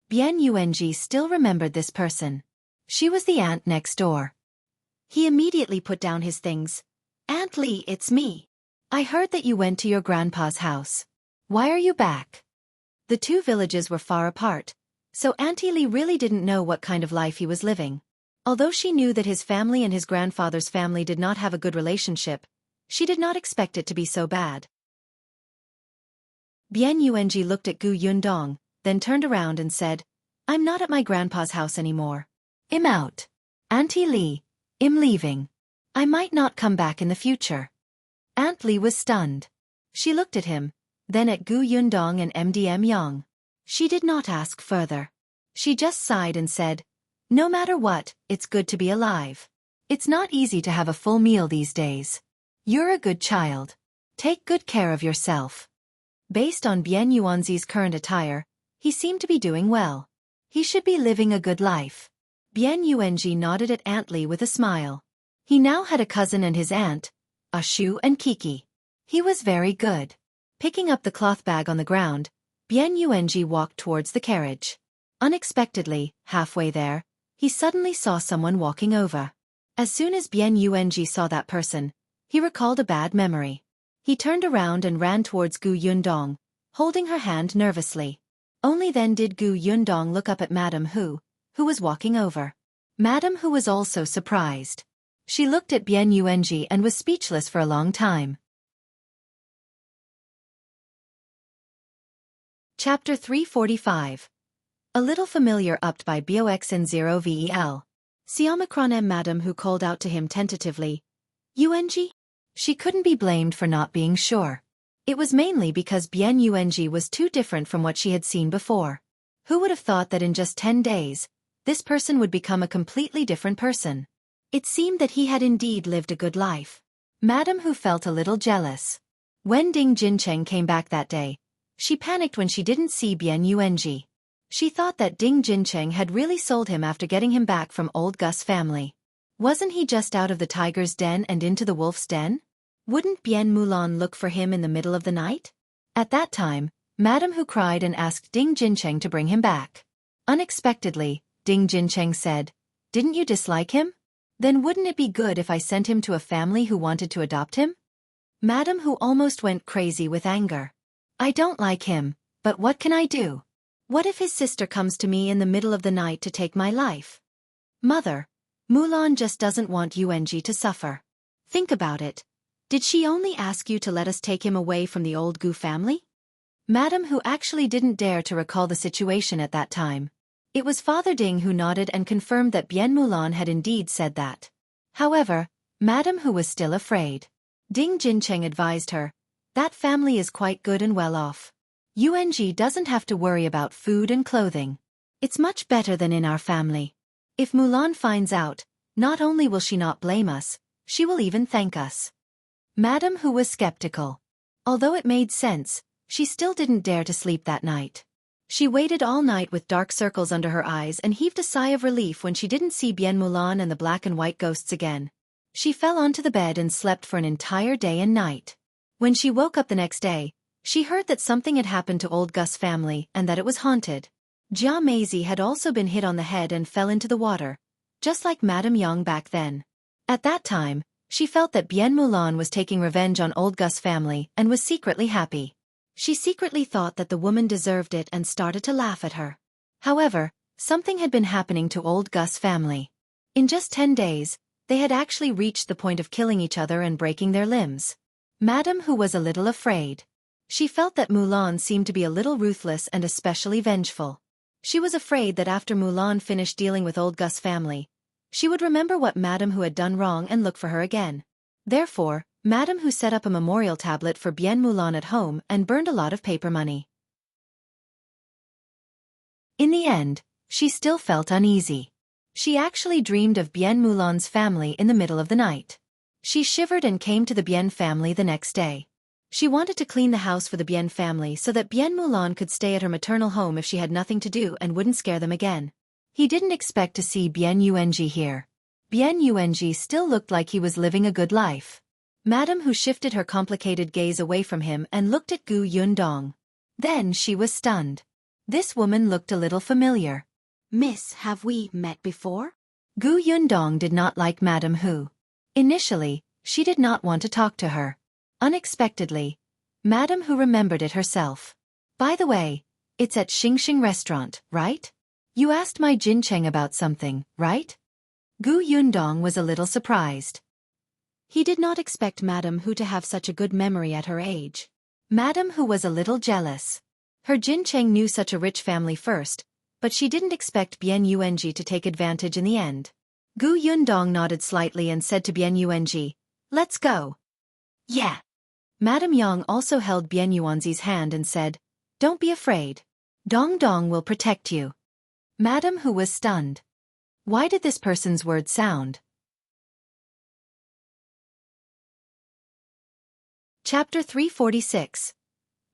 Bian Yuanji still remembered this person. She was the aunt next door. He immediately put down his things. "Aunt Li, it's me. I heard that you went to your grandpa's house. Why are you back?" The two villages were far apart, so Auntie Li really didn't know what kind of life he was living. Although she knew that his family and his grandfather's family did not have a good relationship, she did not expect it to be so bad. Bian Yuanji looked at Gu Yundong, then turned around and said, "I'm not at my grandpa's house anymore. I'm out. Auntie Li, I'm leaving." I might not come back in the future. Aunt Li was stunned. She looked at him, then at Gu Yundong and MDM Yang. She did not ask further. She just sighed and said, "No matter what, it's good to be alive. It's not easy to have a full meal these days. You're a good child. Take good care of yourself." Based on Bian Yuanzi's current attire, he seemed to be doing well. He should be living a good life. Bian Yuanji nodded at Aunt Li with a smile. He now had a cousin and his aunt, Ashu and Kiki. He was very good. Picking up the cloth bag on the ground, Bian Yuanji walked towards the carriage. Unexpectedly, halfway there, he suddenly saw someone walking over. As soon as Bian Yuanji saw that person, he recalled a bad memory. He turned around and ran towards Gu Yundong, holding her hand nervously. Only then did Gu Yundong look up at Madame Hu was walking over. Madame Hu was also surprised. She looked at Bian Yuanji and was speechless for a long time. Chapter 345. A little familiar upped by BOXN0VEL. Xiaomicron M. Madame Hu called out to him tentatively, "Yuanji?" She couldn't be blamed for not being sure. It was mainly because Bian Yuanji was too different from what she had seen before. Who would have thought that in just 10 days, this person would become a completely different person? It seemed that he had indeed lived a good life. Madame Hu felt a little jealous. When Ding Jincheng came back that day, she panicked when she didn't see Bian Yuanji. She thought that Ding Jincheng had really sold him after getting him back from old Gus family. Wasn't he just out of the tiger's den and into the wolf's den? Wouldn't Bian Mulan look for him in the middle of the night? At that time, Madame Hu cried and asked Ding Jincheng to bring him back. Unexpectedly, Ding Jincheng said, "Didn't you dislike him? Then wouldn't it be good if I sent him to a family who wanted to adopt him?" Madame Hu almost went crazy with anger. "I don't like him, but what can I do? What if his sister comes to me in the middle of the night to take my life? Mother, Mulan just doesn't want Yuanji to suffer. Think about it. Did she only ask you to let us take him away from the old Gu family?" Madame Hu actually didn't dare to recall the situation at that time. It was Father Ding who nodded and confirmed that Bian Mulan had indeed said that. However, Madame Hu was still afraid. Ding Jincheng advised her, "That family is quite good and well off. Yuanji doesn't have to worry about food and clothing. It's much better than in our family. If Mulan finds out, not only will she not blame us, she will even thank us." Madame Hu was skeptical. Although it made sense, she still didn't dare to sleep that night. She waited all night with dark circles under her eyes and heaved a sigh of relief when she didn't see Bian Mulan and the black and white ghosts again. She fell onto the bed and slept for an entire day and night. When she woke up the next day, she heard that something had happened to old Gus' family and that it was haunted. Jia Meizi had also been hit on the head and fell into the water, just like Madame Yang back then. At that time, she felt that Bian Mulan was taking revenge on old Gus' family and was secretly happy. She secretly thought that the woman deserved it and started to laugh at her. However, something had been happening to old Gus' family. In just 10 days, they had actually reached the point of killing each other and breaking their limbs. Madame Hu was a little afraid. She felt that Mulan seemed to be a little ruthless and especially vengeful. She was afraid that after Mulan finished dealing with old Gus' family, she would remember what Madame Hu had done wrong and look for her again. Therefore, Madame Hu set up a memorial tablet for Bian Mulan at home and burned a lot of paper money. In the end, she still felt uneasy. She actually dreamed of Bian Mulan's family in the middle of the night. She shivered and came to the Bian family the next day. She wanted to clean the house for the Bian family so that Bian Mulan could stay at her maternal home if she had nothing to do and wouldn't scare them again. He didn't expect to see Bian Yuanji here. Bian Yuanji still looked like he was living a good life. Madame Hu shifted her complicated gaze away from him and looked at Gu Yundong. Then she was stunned. This woman looked a little familiar. "Miss, have we met before?" Gu Yundong did not like Madame Hu. Initially, she did not want to talk to her. Unexpectedly, Madame Hu remembered it herself. "By the way, it's at Xingxing restaurant, right? You asked my Jincheng about something, right?" Gu Yundong was a little surprised. He did not expect Madame Hu to have such a good memory at her age. Madame Hu was a little jealous. Her Jincheng knew such a rich family first, but she didn't expect Bian Yuanji to take advantage in the end. Gu Yundong nodded slightly and said to Bian Yuanji, "Let's go." Yeah. Madame Yang also held Bian Yuanzi's hand and said, "Don't be afraid. Dong Dong will protect you." Madame Hu was stunned. Why did this person's words sound? Chapter 346.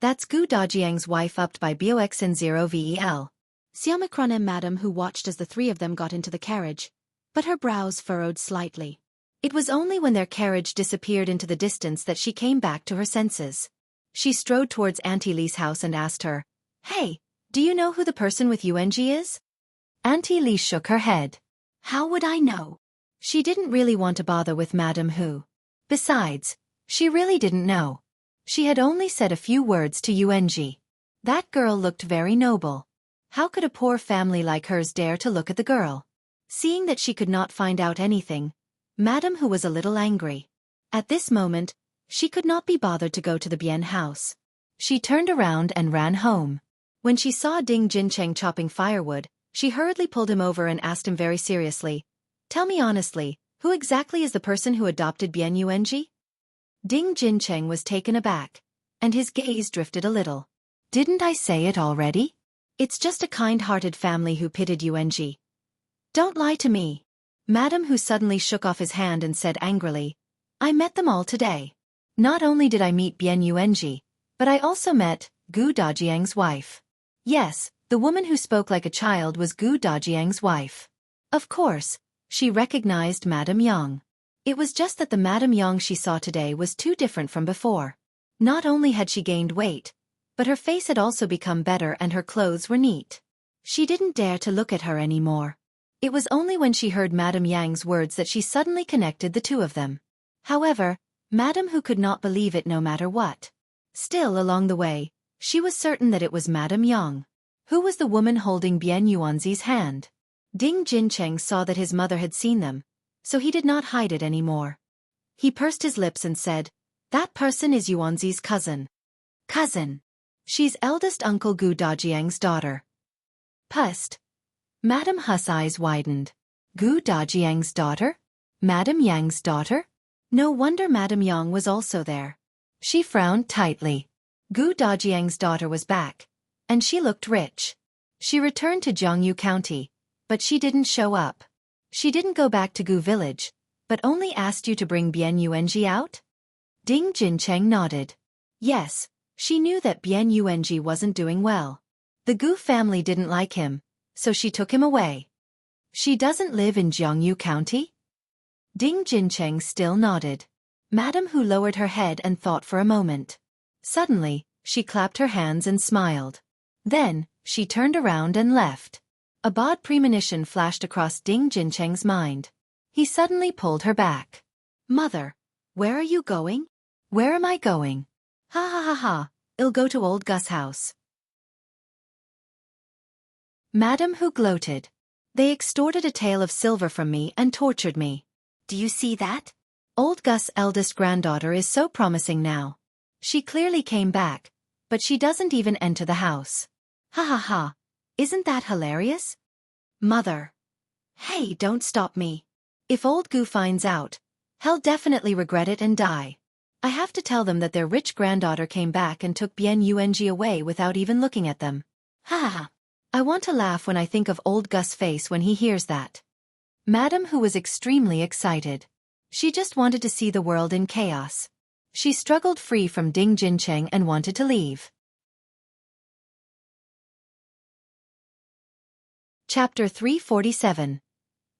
That's Gu Dajiang's wife upped by Box and 0VEL. Xiaomicron and Madame Hu watched as the three of them got into the carriage, but her brows furrowed slightly. It was only when their carriage disappeared into the distance that she came back to her senses. She strode towards Auntie Li's house and asked her, "Hey, do you know who the person with UNG is?" Auntie Li shook her head. How would I know? She didn't really want to bother with Madame Hu. Besides, she really didn't know. She had only said a few words to UNG. That girl looked very noble. How could a poor family like hers dare to look at the girl? Seeing that she could not find out anything, Madame Hu was a little angry. At this moment, she could not be bothered to go to the Bian house. She turned around and ran home. When she saw Ding Jincheng chopping firewood, she hurriedly pulled him over and asked him very seriously, "Tell me honestly, who exactly is the person who adopted Bian Yuanji?" Ding Jincheng was taken aback, and his gaze drifted a little. "Didn't I say it already? It's just a kind-hearted family who pitted UNG. Don't lie to me." Madame Hu suddenly shook off his hand and said angrily, "I met them all today. Not only did I meet Bian Yuanji, but I also met Gu Dajiang's wife." Yes, the woman who spoke like a child was Gu Dajiang's wife. Of course, she recognized Madame Yang. It was just that the Madame Yang she saw today was too different from before. Not only had she gained weight, but her face had also become better and her clothes were neat. She didn't dare to look at her anymore. It was only when she heard Madame Yang's words that she suddenly connected the two of them. However, Madame Hu could not believe it no matter what. Still along the way, she was certain that it was Madame Yang. Who was the woman holding Bian Yuanzi's hand? Ding Jincheng saw that his mother had seen them, so he did not hide it anymore. He pursed his lips and said, "That person is Yuanzi's cousin." "Cousin? She's eldest Uncle Gu Dajiang's daughter." Pust. Madame Hu's eyes widened. Gu Dajiang's daughter? Madame Yang's daughter? No wonder Madame Yang was also there. She frowned tightly. Gu Dajiang's daughter was back, and she looked rich. She returned to Jianghu County, but she didn't show up. She didn't go back to Gu Village, but only asked you to bring Bian Yuanji out? Ding Jincheng nodded. Yes, she knew that Bian Yuanji wasn't doing well. The Gu family didn't like him, so she took him away. She doesn't live in Jianghu County? Ding Jincheng still nodded. Madame Hu lowered her head and thought for a moment. Suddenly, she clapped her hands and smiled. Then, she turned around and left. A bad premonition flashed across Ding Jincheng's mind. He suddenly pulled her back. "Mother, where are you going?" "Where am I going? Ha ha ha ha, I'll go to old Gus' house." Madame Hu gloated. "They extorted a tale of silver from me and tortured me. Do you see that? Old Gus' eldest granddaughter is so promising now. She clearly came back, but she doesn't even enter the house. Ha ha ha, isn't that hilarious?" "Mother." "Hey, don't stop me. If old Gu finds out, he'll definitely regret it and die. I have to tell them that their rich granddaughter came back and took Bian Yuanji away without even looking at them. Ha ha ha. I want to laugh when I think of old Gus' face when he hears that." Madame Hu was extremely excited. She just wanted to see the world in chaos. She struggled free from Ding Jincheng and wanted to leave. Chapter 347.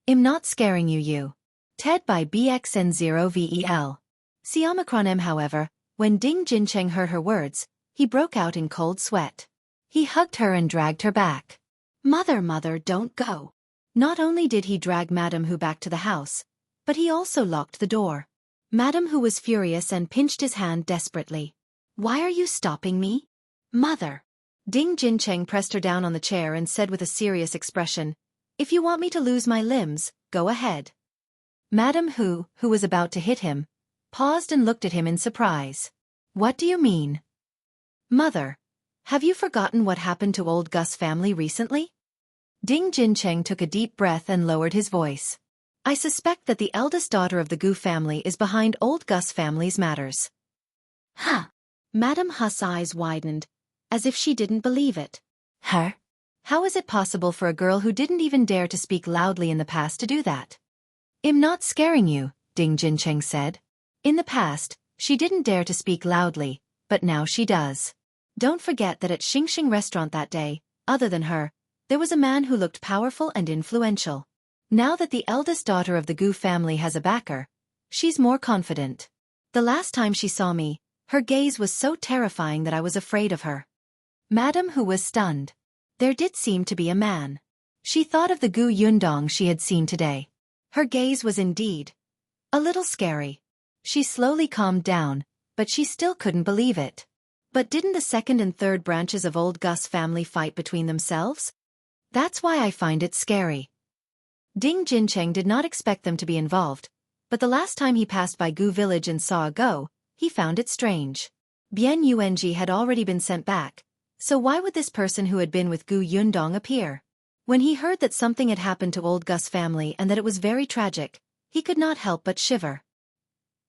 I'm not scaring you. TED by BXN0VEL. Xiaomicron, however, when Ding Jincheng heard her words, he broke out in cold sweat. He hugged her and dragged her back. Mother, don't go." Not only did he drag Madame Hu back to the house, but he also locked the door. Madame Hu was furious and pinched his hand desperately. "Why are you stopping me?" "Mother." Ding Jincheng pressed her down on the chair and said with a serious expression, "If you want me to lose my limbs, go ahead." Madame Hu, who was about to hit him, paused and looked at him in surprise. "What do you mean?" "Mother, have you forgotten what happened to old Gus' family recently?" Ding Jincheng took a deep breath and lowered his voice. I suspect that the eldest daughter of the Gu family is behind old Gus family's matters. Huh. Madame Hu's eyes widened, as if she didn't believe it. Her? How is it possible for a girl who didn't even dare to speak loudly in the past to do that? I'm not scaring you, Ding Jincheng said. In the past, she didn't dare to speak loudly, but now she does. Don't forget that at Xingxing restaurant that day, other than her, there was a man who looked powerful and influential. Now that the eldest daughter of the Gu family has a backer, she's more confident. The last time she saw me, her gaze was so terrifying that I was afraid of her. Madame Hu was stunned. There did seem to be a man. She thought of the Gu Yundong she had seen today. Her gaze was indeed a little scary. She slowly calmed down, but she still couldn't believe it. But didn't the second and third branches of old Gus family fight between themselves? That's why I find it scary. Ding Jincheng did not expect them to be involved, but the last time he passed by Gu village and saw a go, he found it strange. Bian Yuanji had already been sent back, so why would this person who had been with Gu Yundong appear? When he heard that something had happened to old Gus family and that it was very tragic, he could not help but shiver.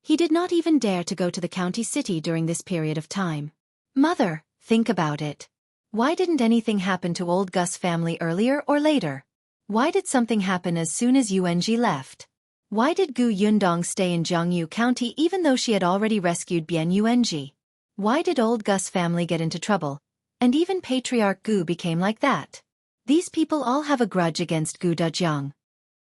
He did not even dare to go to the county city during this period of time. Mother, think about it. Why didn't anything happen to old Gus family earlier or later? Why did something happen as soon as Yuanji left? Why did Gu Yundong stay in Jianghu County even though she had already rescued Bian Yuanji? Why did old Gus family get into trouble? And even Patriarch Gu became like that. These people all have a grudge against Gu Dajiang.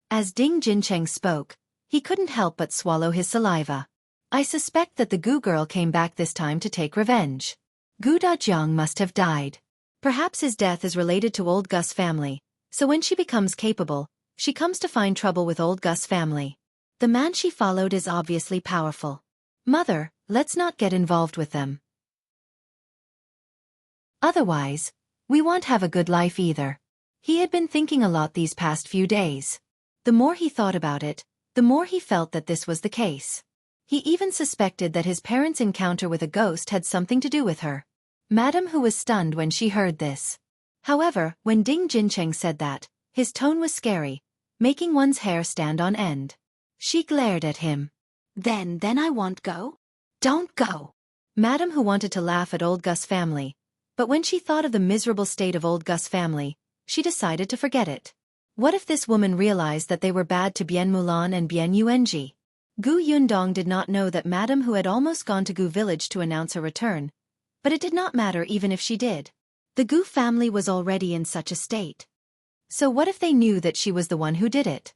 As Ding Jincheng spoke, he couldn't help but swallow his saliva. I suspect that the Gu girl came back this time to take revenge. Gu Dajiang must have died. Perhaps his death is related to old Gus family, so when she becomes capable, she comes to find trouble with old Gus family. The man she followed is obviously powerful. Mother, let's not get involved with them. Otherwise, we won't have a good life either. He had been thinking a lot these past few days. The more he thought about it, the more he felt that this was the case. He even suspected that his parents' encounter with a ghost had something to do with her. Madame Hu was stunned when she heard this. However, when Ding Jincheng said that, his tone was scary, making one's hair stand on end. She glared at him. Then I won't go. Don't go. Madame Hu wanted to laugh at old Gus family, but when she thought of the miserable state of old Gus family, she decided to forget it. What if this woman realized that they were bad to Bian Mulan and Bian Yuanji? Gu Yundong did not know that Madame Hu had almost gone to Gu village to announce her return, but it did not matter even if she did. The Gu family was already in such a state. So what if they knew that she was the one who did it?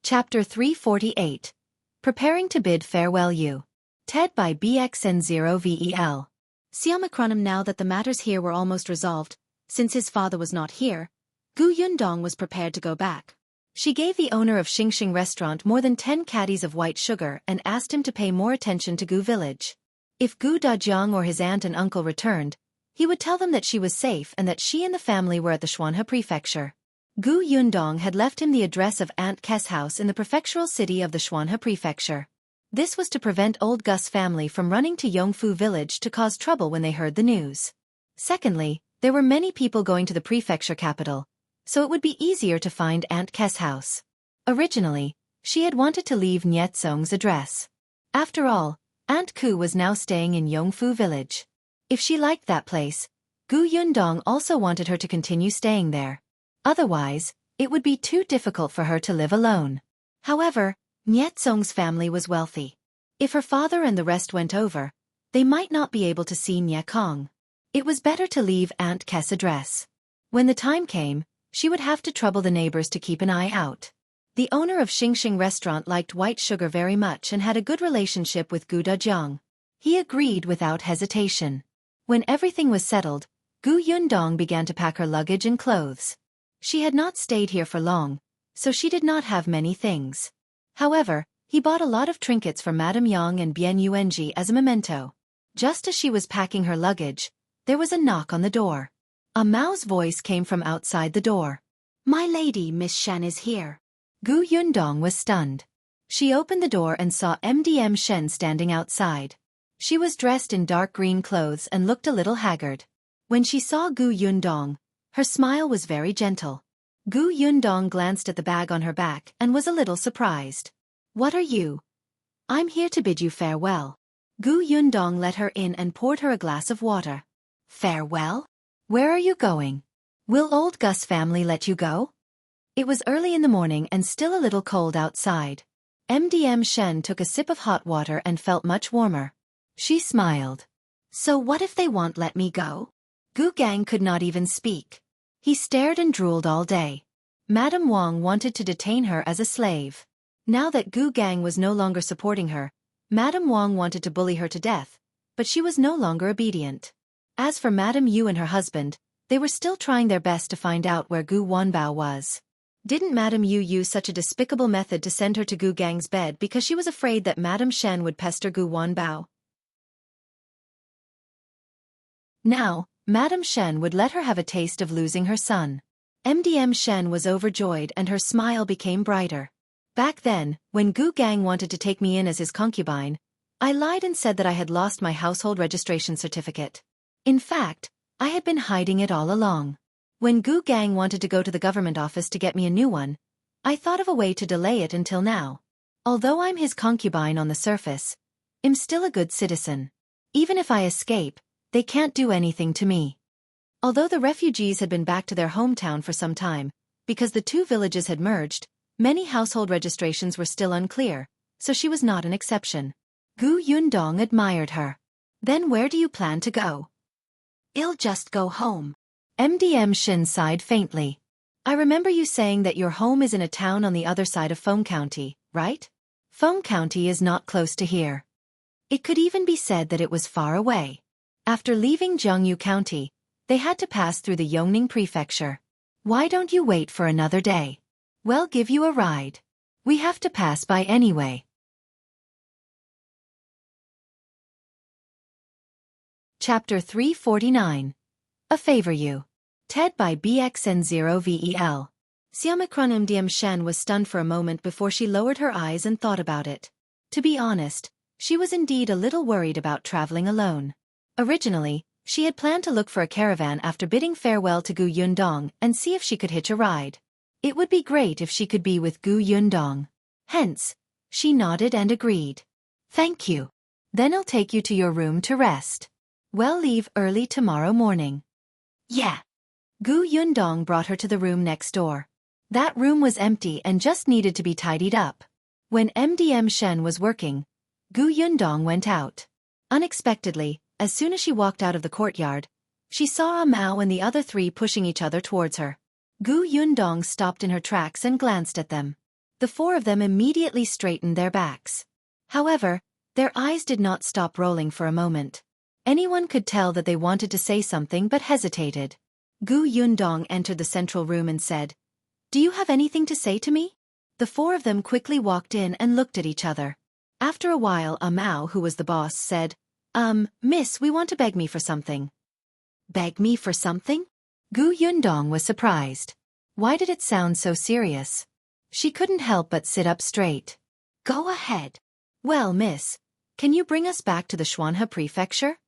Chapter 348. Preparing to Bid Farewell You. TED by BXN0VEL. Siamacronym. Now that the matters here were almost resolved, since his father was not here, Gu Yundong was prepared to go back. She gave the owner of Xingxing restaurant more than 10 caddies of white sugar and asked him to pay more attention to Gu village. If Gu Dajiang or his aunt and uncle returned, he would tell them that she was safe and that she and the family were at the Xuanhe prefecture. Gu Yundong had left him the address of Aunt Kes' house in the prefectural city of the Xuanhe prefecture. This was to prevent old Gus family from running to Yongfu village to cause trouble when they heard the news. Secondly, there were many people going to the prefecture capital, so it would be easier to find Aunt Kes' house. Originally, she had wanted to leave Niezong's address. After all, Aunt Ku was now staying in Yongfu village. If she liked that place, Gu Yundong also wanted her to continue staying there. Otherwise, it would be too difficult for her to live alone. However, Niezong's family was wealthy. If her father and the rest went over, they might not be able to see Niekong. It was better to leave Aunt Kes' address. When the time came, she would have to trouble the neighbors to keep an eye out. The owner of Xingxing restaurant liked white sugar very much and had a good relationship with Gu Dajiang. He agreed without hesitation. When everything was settled, Gu Yundong began to pack her luggage and clothes. She had not stayed here for long, so she did not have many things. However, he bought a lot of trinkets for Madame Yang and Bian Yuanji as a memento. Just as she was packing her luggage, there was a knock on the door. A Mao's voice came from outside the door. My lady, Miss Shen is here. Gu Yundong was stunned. She opened the door and saw MDM Shen standing outside. She was dressed in dark green clothes and looked a little haggard. When she saw Gu Yundong, Her smile was very gentle. Gu Yundong glanced at the bag on her back and was a little surprised. "What are you?" "I'm here to bid you farewell." Gu Yundong let her in and poured her a glass of water. "Farewell? Where are you going? Will old Gus family let you go?" It was early in the morning and still a little cold outside. MDM Shen took a sip of hot water and felt much warmer. She smiled. "So what if they won't let me go?" Gu Gang could not even speak. He stared and drooled all day. Madame Wang wanted to detain her as a slave. Now that Gu Gang was no longer supporting her, Madame Wang wanted to bully her to death, but she was no longer obedient. As for Madame Yu and her husband, they were still trying their best to find out where Gu Wanbao was. Didn't Madame Yu use such a despicable method to send her to Gu Gang's bed because she was afraid that Madame Shen would pester Gu Wanbao? Now, Madame Shen would let her have a taste of losing her son. MDM Shen was overjoyed and her smile became brighter. "Back then, when Gu Gang wanted to take me in as his concubine, I lied and said that I had lost my household registration certificate. In fact, I had been hiding it all along. When Gu Gang wanted to go to the government office to get me a new one, I thought of a way to delay it until now. Although I'm his concubine on the surface, I'm still a good citizen. Even if I escape, they can't do anything to me." Although the refugees had been back to their hometown for some time, because the two villages had merged, many household registrations were still unclear, so she was not an exception. Gu Yundong admired her. "Then where do you plan to go?" "I'll just go home." MDM Shin sighed faintly. "I remember you saying that your home is in a town on the other side of Feng County, right? Feng County is not close to here. It could even be said that it was far away." After leaving Jianghu County, they had to pass through the Yongning Prefecture. "Why don't you wait for another day? We'll give you a ride. We have to pass by anyway." Chapter 349. A Favor You. TED by BXN0VEL. Xiaomicron MDM Shen was stunned for a moment before she lowered her eyes and thought about it. To be honest, she was indeed a little worried about traveling alone. Originally, she had planned to look for a caravan after bidding farewell to Gu Yundong and see if she could hitch a ride. It would be great if she could be with Gu Yundong. Hence, she nodded and agreed. "Thank you. Then I'll take you to your room to rest. We'll leave early tomorrow morning." "Yeah." Gu Yundong brought her to the room next door. That room was empty and just needed to be tidied up. When MDM Shen was working, Gu Yundong went out. Unexpectedly, as soon as she walked out of the courtyard, she saw a Mao and the other three pushing each other towards her. Gu Yundong stopped in her tracks and glanced at them. The four of them immediately straightened their backs. However, their eyes did not stop rolling for a moment. Anyone could tell that they wanted to say something but hesitated. Gu Yundong entered the central room and said, "Do you have anything to say to me?" The four of them quickly walked in and looked at each other. After a while, a Mao, who was the boss, said, Miss, we want to beg me for something." "Beg me for something?" Gu Yundong was surprised. Why did it sound so serious? She couldn't help but sit up straight. "Go ahead." "Well, miss, can you bring us back to the Xuanhe Prefecture?"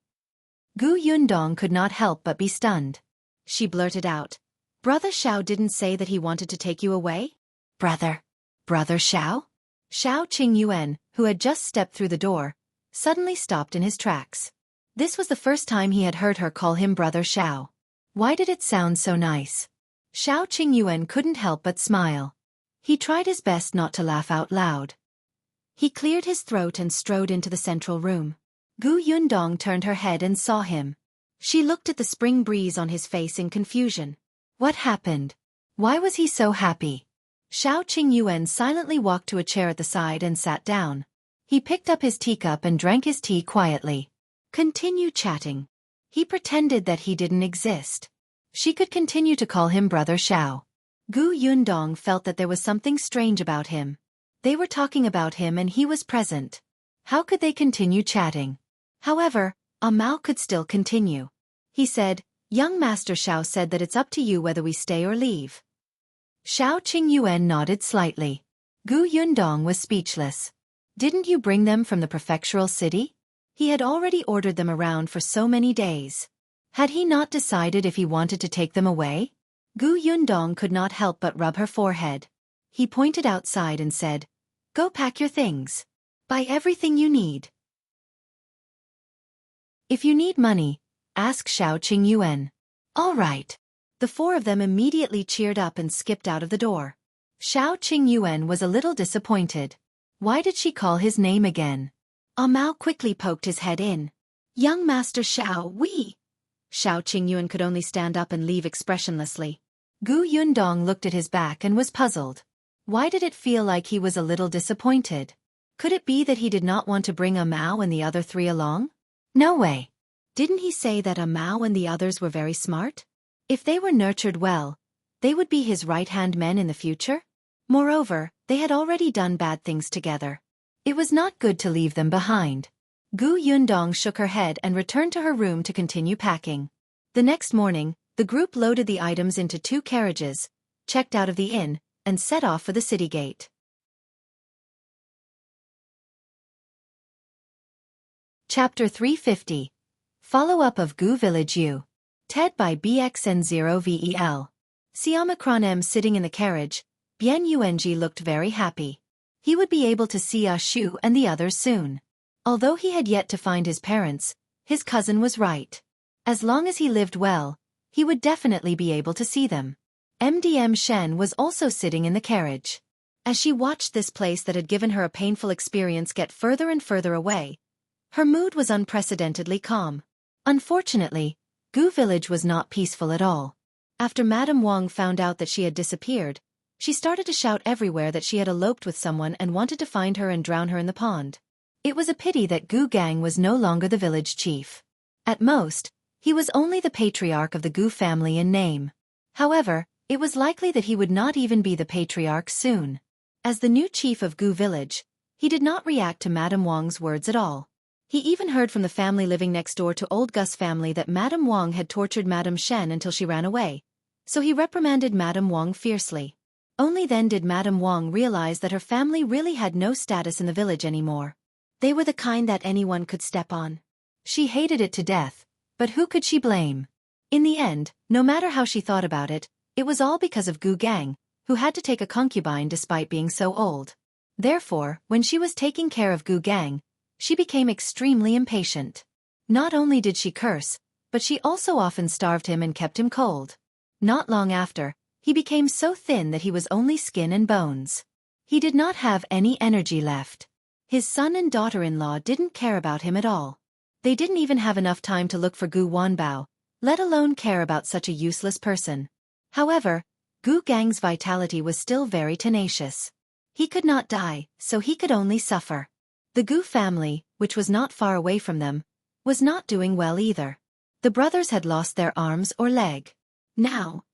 Gu Yundong could not help but be stunned. She blurted out, "Brother Xiao didn't say that he wanted to take you away?" Brother Xiao?" Xiao Qingyuan, who had just stepped through the door, suddenly stopped in his tracks. This was the first time he had heard her call him Brother Xiao. Why did it sound so nice? Xiao Qingyuan couldn't help but smile. He tried his best not to laugh out loud. He cleared his throat and strode into the central room. Gu Yundong turned her head and saw him. She looked at the spring breeze on his face in confusion. What happened? Why was he so happy? Xiao Qingyuan silently walked to a chair at the side and sat down. He picked up his teacup and drank his tea quietly. Continue chatting. He pretended that he didn't exist. She could continue to call him Brother Xiao. Gu Yundong felt that there was something strange about him. They were talking about him and he was present. How could they continue chatting? However, a Mao could still continue. He said, "Young Master Xiao said that it's up to you whether we stay or leave." Xiao Qingyuan nodded slightly. Gu Yundong was speechless. "Didn't you bring them from the prefectural city?" He had already ordered them around for so many days. Had he not decided if he wanted to take them away? Gu Yundong could not help but rub her forehead. He pointed outside and said, "Go pack your things. Buy everything you need. If you need money, ask Xiao Qingyuan." "All right." The four of them immediately cheered up and skipped out of the door. Xiao Qingyuan was a little disappointed. Why did she call his name again? Mao quickly poked his head in. "Young Master Xiao, we..." Xiao Qingyuan could only stand up and leave expressionlessly. Gu Yundong looked at his back and was puzzled. Why did it feel like he was a little disappointed? Could it be that he did not want to bring Mao and the other three along? No way. Didn't he say that Mao and the others were very smart? If they were nurtured well, they would be his right-hand men in the future? Moreover, they had already done bad things together. It was not good to leave them behind. Gu Yundong shook her head and returned to her room to continue packing. The next morning, the group loaded the items into 2 carriages, checked out of the inn, and set off for the city gate. Chapter 350. Follow-up of Gu Village U. TED by BXN0VEL. Siamacron M sitting in the carriage, Bian Yuanji looked very happy. He would be able to see Shu and the others soon. Although he had yet to find his parents, his cousin was right. As long as he lived well, he would definitely be able to see them. MDM Shen was also sitting in the carriage. As she watched this place that had given her a painful experience get further and further away, her mood was unprecedentedly calm. Unfortunately, Gu Village was not peaceful at all. After Madame Wang found out that she had disappeared, she started to shout everywhere that she had eloped with someone and wanted to find her and drown her in the pond. It was a pity that Gu Gang was no longer the village chief. At most, he was only the patriarch of the Gu family in name. However, it was likely that he would not even be the patriarch soon. As the new chief of Gu Village, he did not react to Madame Wang's words at all. He even heard from the family living next door to old Gus family that Madame Wang had tortured Madame Shen until she ran away, so he reprimanded Madame Wang fiercely. Only then did Madame Wang realize that her family really had no status in the village anymore. They were the kind that anyone could step on. She hated it to death, but who could she blame? In the end, no matter how she thought about it, it was all because of Gu Gang, who had to take a concubine despite being so old. Therefore, when she was taking care of Gu Gang, she became extremely impatient. Not only did she curse, but she also often starved him and kept him cold. Not long after, he became so thin that he was only skin and bones. He did not have any energy left. His son and daughter-in-law didn't care about him at all. They didn't even have enough time to look for Gu Wanbao, let alone care about such a useless person. However, Gu Gang's vitality was still very tenacious. He could not die, so he could only suffer. The Gu family, which was not far away from them, was not doing well either. The brothers had lost their arms or leg. Now,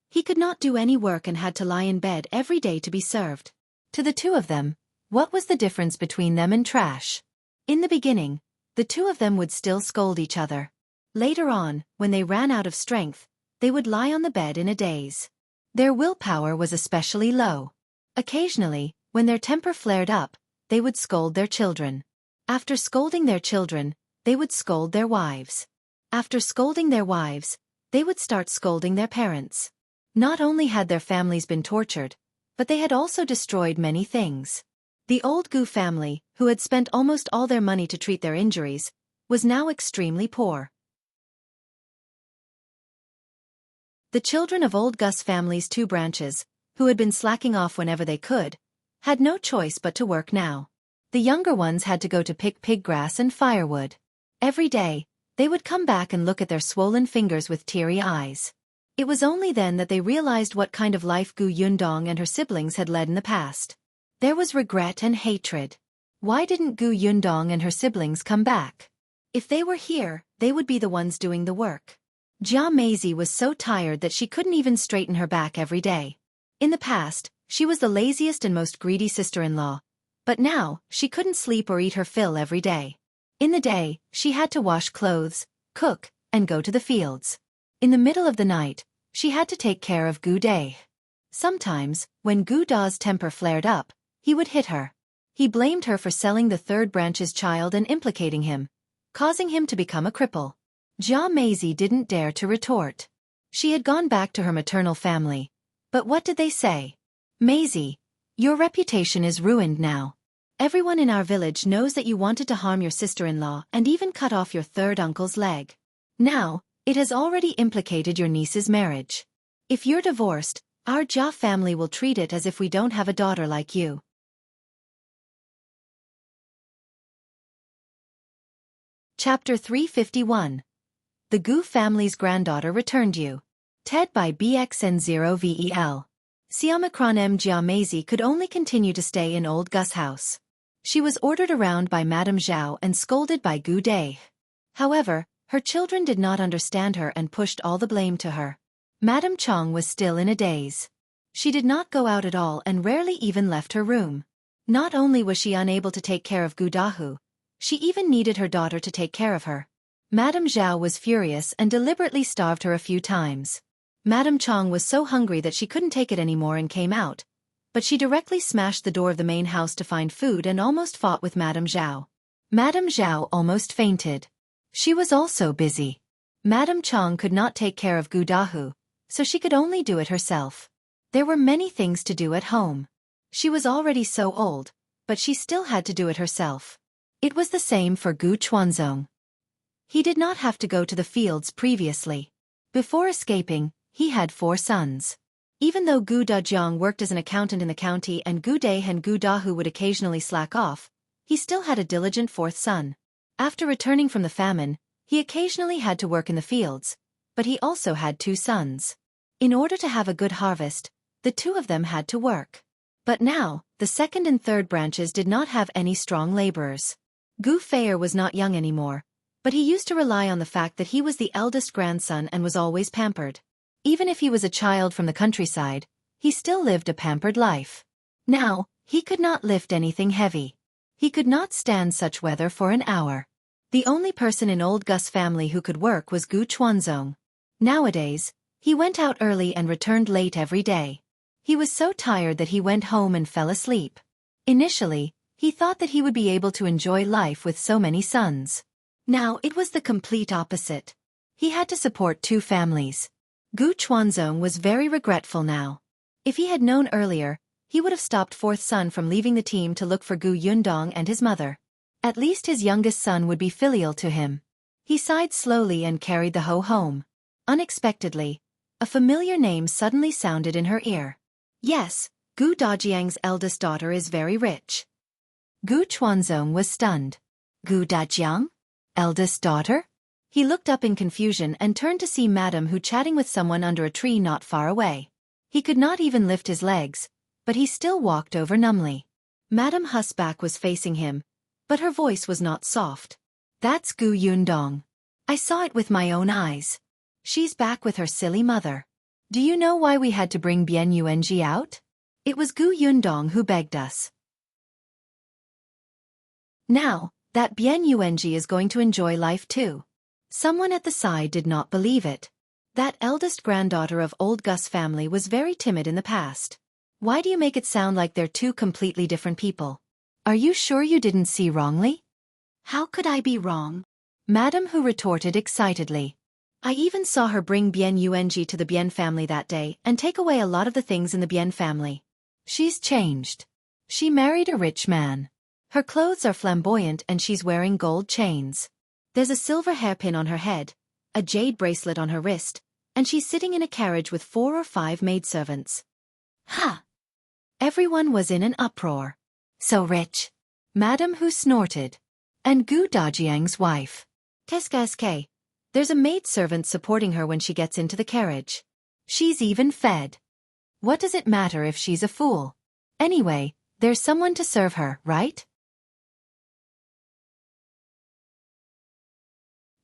he could not do any work and had to lie in bed every day to be served. To the two of them, what was the difference between them and trash? In the beginning, the two of them would still scold each other. Later on, when they ran out of strength, they would lie on the bed in a daze. Their willpower was especially low. Occasionally, when their temper flared up, they would scold their children. After scolding their children, they would scold their wives. After scolding their wives, they would start scolding their parents. Not only had their families been tortured, but they had also destroyed many things. The old Gu family, who had spent almost all their money to treat their injuries, was now extremely poor. The children of old Gus family's 2 branches, who had been slacking off whenever they could, had no choice but to work now. The younger ones had to go to pick pig grass and firewood. Every day, they would come back and look at their swollen fingers with teary eyes. It was only then that they realized what kind of life Gu Yundong and her siblings had led in the past. There was regret and hatred. Why didn't Gu Yundong and her siblings come back? If they were here, they would be the ones doing the work. Jia Meizi was so tired that she couldn't even straighten her back every day. In the past, she was the laziest and most greedy sister-in-law, but now, she couldn't sleep or eat her fill every day. In the day, she had to wash clothes, cook, and go to the fields. In the middle of the night, she had to take care of Gu Day. Sometimes, when Gu Da's temper flared up, he would hit her. He blamed her for selling the 3rd branch's child and implicating him, causing him to become a cripple. Jia Meizi didn't dare to retort. She had gone back to her maternal family. But what did they say? Maisie, your reputation is ruined now. Everyone in our village knows that you wanted to harm your sister-in-law and even cut off your third uncle's leg. Now, it has already implicated your niece's marriage. If you're divorced, our Jia family will treat it as if we don't have a daughter like you. Chapter 351. The Gu family's granddaughter returned you. TED by BXN0VEL. Xiaomicron Jia Maisie could only continue to stay in old Gus' house. She was ordered around by Madame Zhao and scolded by Gu Day. However, her children did not understand her and pushed all the blame to her. Madame Chong was still in a daze. She did not go out at all and rarely even left her room. Not only was she unable to take care of Gu Dahu, she even needed her daughter to take care of her. Madame Zhao was furious and deliberately starved her a few times. Madame Chong was so hungry that she couldn't take it anymore and came out, but she directly smashed the door of the main house to find food and almost fought with Madame Zhao. Madame Zhao almost fainted. She was also busy. Madame Chong could not take care of Gu Dahu, so she could only do it herself. There were many things to do at home. She was already so old, but she still had to do it herself. It was the same for Gu Chuanzong. He did not have to go to the fields previously. Before escaping, he had 4 sons. Even though Gu Dajiang worked as an accountant in the county and Gu Day and Gu Dahu would occasionally slack off, he still had a diligent 4th son. After returning from the famine, he occasionally had to work in the fields, but he also had 2 sons. In order to have a good harvest, the 2 of them had to work. But now, the 2nd and 3rd branches did not have any strong laborers. Gu Feier was not young anymore, but he used to rely on the fact that he was the eldest grandson and was always pampered. Even if he was a child from the countryside, he still lived a pampered life. Now, he could not lift anything heavy. He could not stand such weather for an hour. The only person in old Gus' family who could work was Gu Chuanzong. Nowadays, he went out early and returned late every day. He was so tired that he went home and fell asleep. Initially, he thought that he would be able to enjoy life with so many sons. Now it was the complete opposite. He had to support 2 families. Gu Chuanzong was very regretful now. If he had known earlier, he would have stopped 4th son from leaving the team to look for Gu Yundong and his mother. At least his youngest son would be filial to him. He sighed slowly and carried the hoe home. Unexpectedly, a familiar name suddenly sounded in her ear. Yes, Gu Dajiang's eldest daughter is very rich. Gu Chuanzong was stunned. Gu Dajiang? Eldest daughter? He looked up in confusion and turned to see Madame Hu chatting with someone under a tree not far away. He could not even lift his legs, but he still walked over numbly. Madame Hu's back was facing him, but her voice was not soft. That's Gu Yundong. I saw it with my own eyes. She's back with her silly mother. Do you know why we had to bring Bian Yuanji out? It was Gu Yundong who begged us. Now, that Bian Yuanji is going to enjoy life too. Someone at the side did not believe it. That eldest granddaughter of old Gus' family was very timid in the past. Why do you make it sound like they're 2 completely different people? Are you sure you didn't see wrongly? How could I be wrong? Madame Hu retorted excitedly. I even saw her bring Bian Yuanji to the Bian family that day and take away a lot of the things in the Bian family. She's changed. She married a rich man. Her clothes are flamboyant and she's wearing gold chains. There's a silver hairpin on her head, a jade bracelet on her wrist, and she's sitting in a carriage with 4 or 5 maidservants. Ha! Everyone was in an uproar. So rich. Madame Hu snorted. And Gu Dajiang's wife. Keskaske. There's a maidservant supporting her when she gets into the carriage. She's even fed. What does it matter if she's a fool? Anyway, there's someone to serve her, right?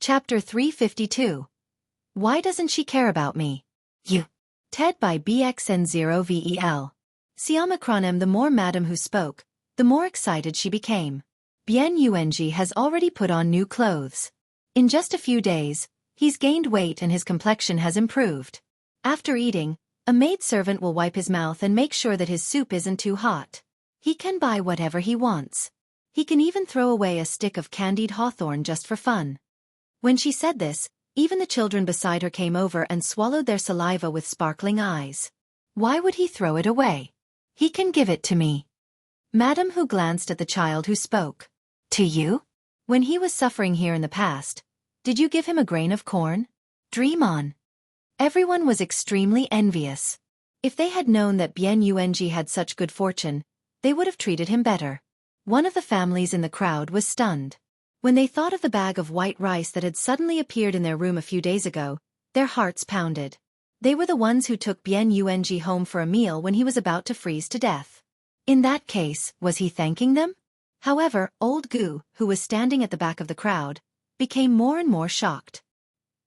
Chapter 352. Why doesn't she care about me? You. TED by BXN0VEL. Xiaomicron the more Madame Hu spoke, the more excited she became. Bian Yuanji has already put on new clothes. In just a few days, he's gained weight and his complexion has improved. After eating, a maidservant will wipe his mouth and make sure that his soup isn't too hot. He can buy whatever he wants. He can even throw away a stick of candied hawthorn just for fun. When she said this, Even the children beside her came over and swallowed their saliva with sparkling eyes. Why would he throw it away? He can give it to me. Madame Hu glanced at the child who spoke. To you? When he was suffering here in the past, did you give him a grain of corn? Dream on. Everyone was extremely envious. If they had known that Bian Yuanji had such good fortune, they would have treated him better. One of the families in the crowd was stunned. When they thought of the bag of white rice that had suddenly appeared in their room a few days ago, their hearts pounded. They were the ones who took Bian Yuanji home for a meal when he was about to freeze to death. In that case, was he thanking them? However, old Gu, who was standing at the back of the crowd, became more and more shocked.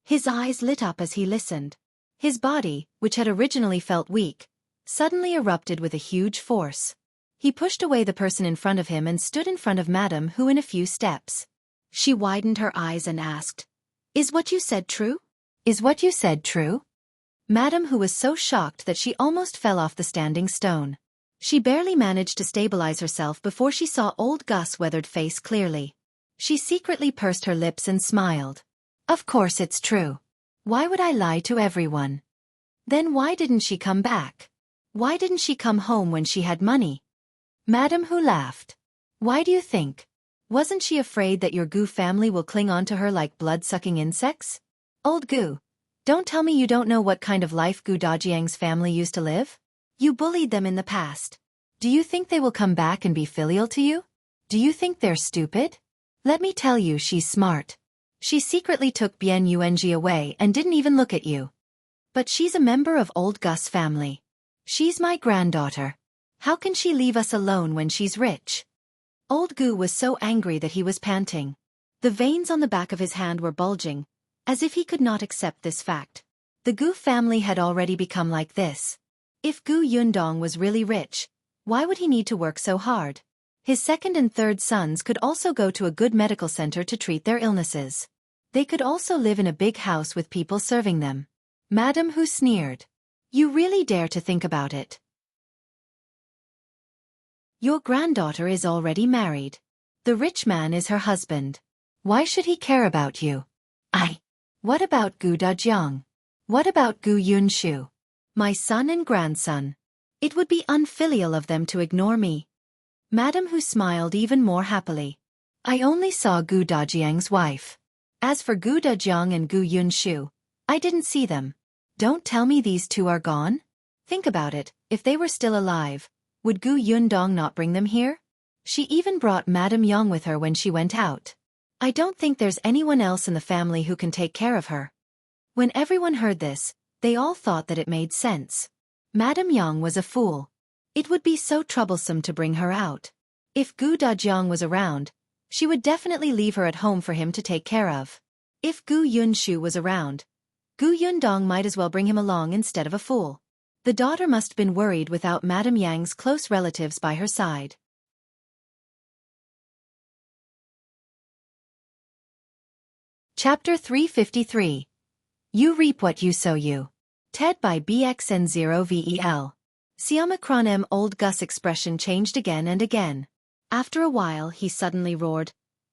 His eyes lit up as he listened. His body, which had originally felt weak, suddenly erupted with a huge force. He pushed away the person in front of him and stood in front of Madame Hu in a few steps. She widened her eyes and asked, "Is what you said true? Is what you said true?" Madame Hu was so shocked that she almost fell off the standing stone. She barely managed to stabilize herself before she saw old Gus' weathered face clearly. She secretly pursed her lips and smiled. Of course it's true. Why would I lie to everyone? Then why didn't she come back? Why didn't she come home when she had money? Madame Hu laughed. Why do you think? Wasn't she afraid that your Gu family will cling on to her like blood-sucking insects? Old Gu, don't tell me you don't know what kind of life Gu Dajiang's family used to live? You bullied them in the past. Do you think they will come back and be filial to you? Do you think they're stupid? Let me tell you, she's smart. She secretly took Bian Yuanji away and didn't even look at you. But she's a member of old Gus' family. She's my granddaughter. How can she leave us alone when she's rich? Old Gu was so angry that he was panting. The veins on the back of his hand were bulging, as if he could not accept this fact. The Gu family had already become like this. If Gu Yundong was really rich, why would he need to work so hard? His second and third sons could also go to a good medical center to treat their illnesses. They could also live in a big house with people serving them. Madame Hu sneered. You really dare to think about it? Your granddaughter is already married. The rich man is her husband. Why should he care about you? What about Gu Dajiang? What about Gu Yunshu? My son and grandson. It would be unfilial of them to ignore me. Madame Hu smiled even more happily. I only saw Gu Dajiang's wife. As for Gu Dajiang and Gu Yunshu, I didn't see them. Don't tell me these two are gone? Think about it, if they were still alive, would Gu Yundong not bring them here? She even brought Madame Yang with her when she went out. I don't think there's anyone else in the family who can take care of her. When everyone heard this, they all thought that it made sense. Madame Yang was a fool. It would be so troublesome to bring her out. If Gu Dajiang was around, she would definitely leave her at home for him to take care of. If Gu Yunshu was around, Gu Yundong might as well bring him along instead of a fool. The daughter must have been worried without Madame Yang's close relatives by her side. Chapter 353. You reap what you sow you. TED by BXN0VEL. Xiaomicron old Gus' expression changed again and again. After a while he suddenly roared,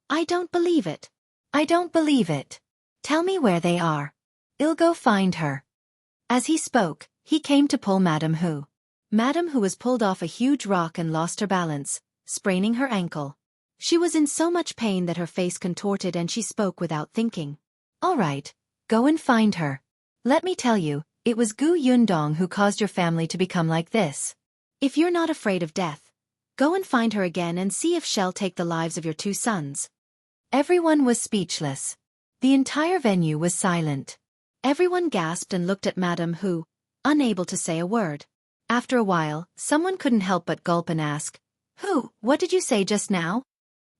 I don't believe it. I don't believe it. Tell me where they are. I'll go find her. As he spoke, he came to pull Madame Hu. Madame Hu was pulled off a huge rock and lost her balance, spraining her ankle. She was in so much pain that her face contorted and she spoke without thinking. All right, go and find her. Let me tell you, it was Gu Yundong who caused your family to become like this. If you're not afraid of death, go and find her again and see if she'll take the lives of your two sons. Everyone was speechless. The entire venue was silent. Everyone gasped and looked at Madame Hu, unable to say a word. After a while, someone couldn't help but gulp and ask, Who, what did you say just now?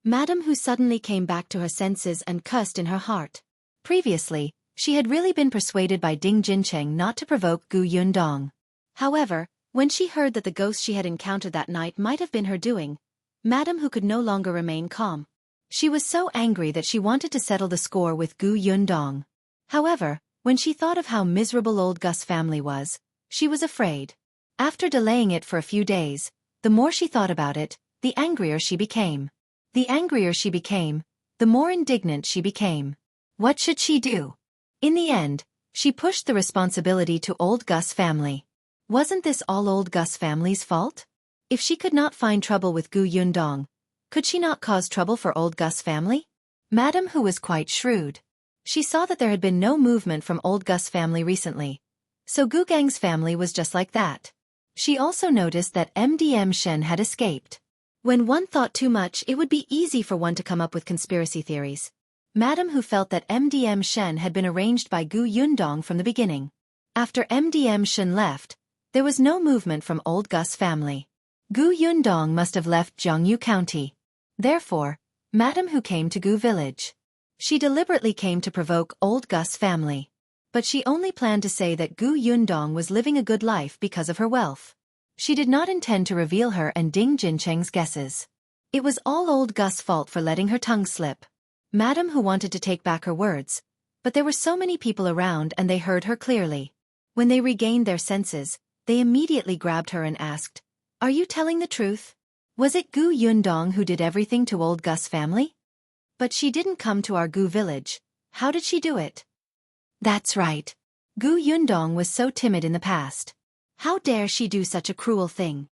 Madame Hu suddenly came back to her senses and cursed in her heart. Previously, she had really been persuaded by Ding Jincheng not to provoke Gu Yundong. However, when she heard that the ghost she had encountered that night might have been her doing, Madame Hu could no longer remain calm. She was so angry that she wanted to settle the score with Gu Yundong. However, when she thought of how miserable old Gus' family was, she was afraid. After delaying it for a few days, the more she thought about it, the angrier she became. The angrier she became, the more indignant she became. What should she do? In the end, she pushed the responsibility to old Gus family. Wasn't this all old Gus family's fault? If she could not find trouble with Gu Yundong, could she not cause trouble for old Gus family? Madam Hu was quite shrewd. She saw that there had been no movement from old Gus family recently. So Gu Gang's family was just like that. She also noticed that MDM Shen had escaped. When one thought too much, it would be easy for one to come up with conspiracy theories. Madam Hu felt that MDM Shen had been arranged by Gu Yundong from the beginning. After MDM Shen left, there was no movement from old Gus family. Gu Yundong must have left Jianghu County. Therefore, Madam Hu came to Gu Village. She deliberately came to provoke old Gus family. But she only planned to say that Gu Yundong was living a good life because of her wealth. She did not intend to reveal her and Ding Jincheng's guesses. It was all old Gus' fault for letting her tongue slip. Madam Hu wanted to take back her words, but there were so many people around and they heard her clearly. When they regained their senses, they immediately grabbed her and asked, "Are you telling the truth? Was it Gu Yundong who did everything to old Gus family?" "But she didn't come to our Gu village. How did she do it?" "That's right. Gu Yundong was so timid in the past. How dare she do such a cruel thing?"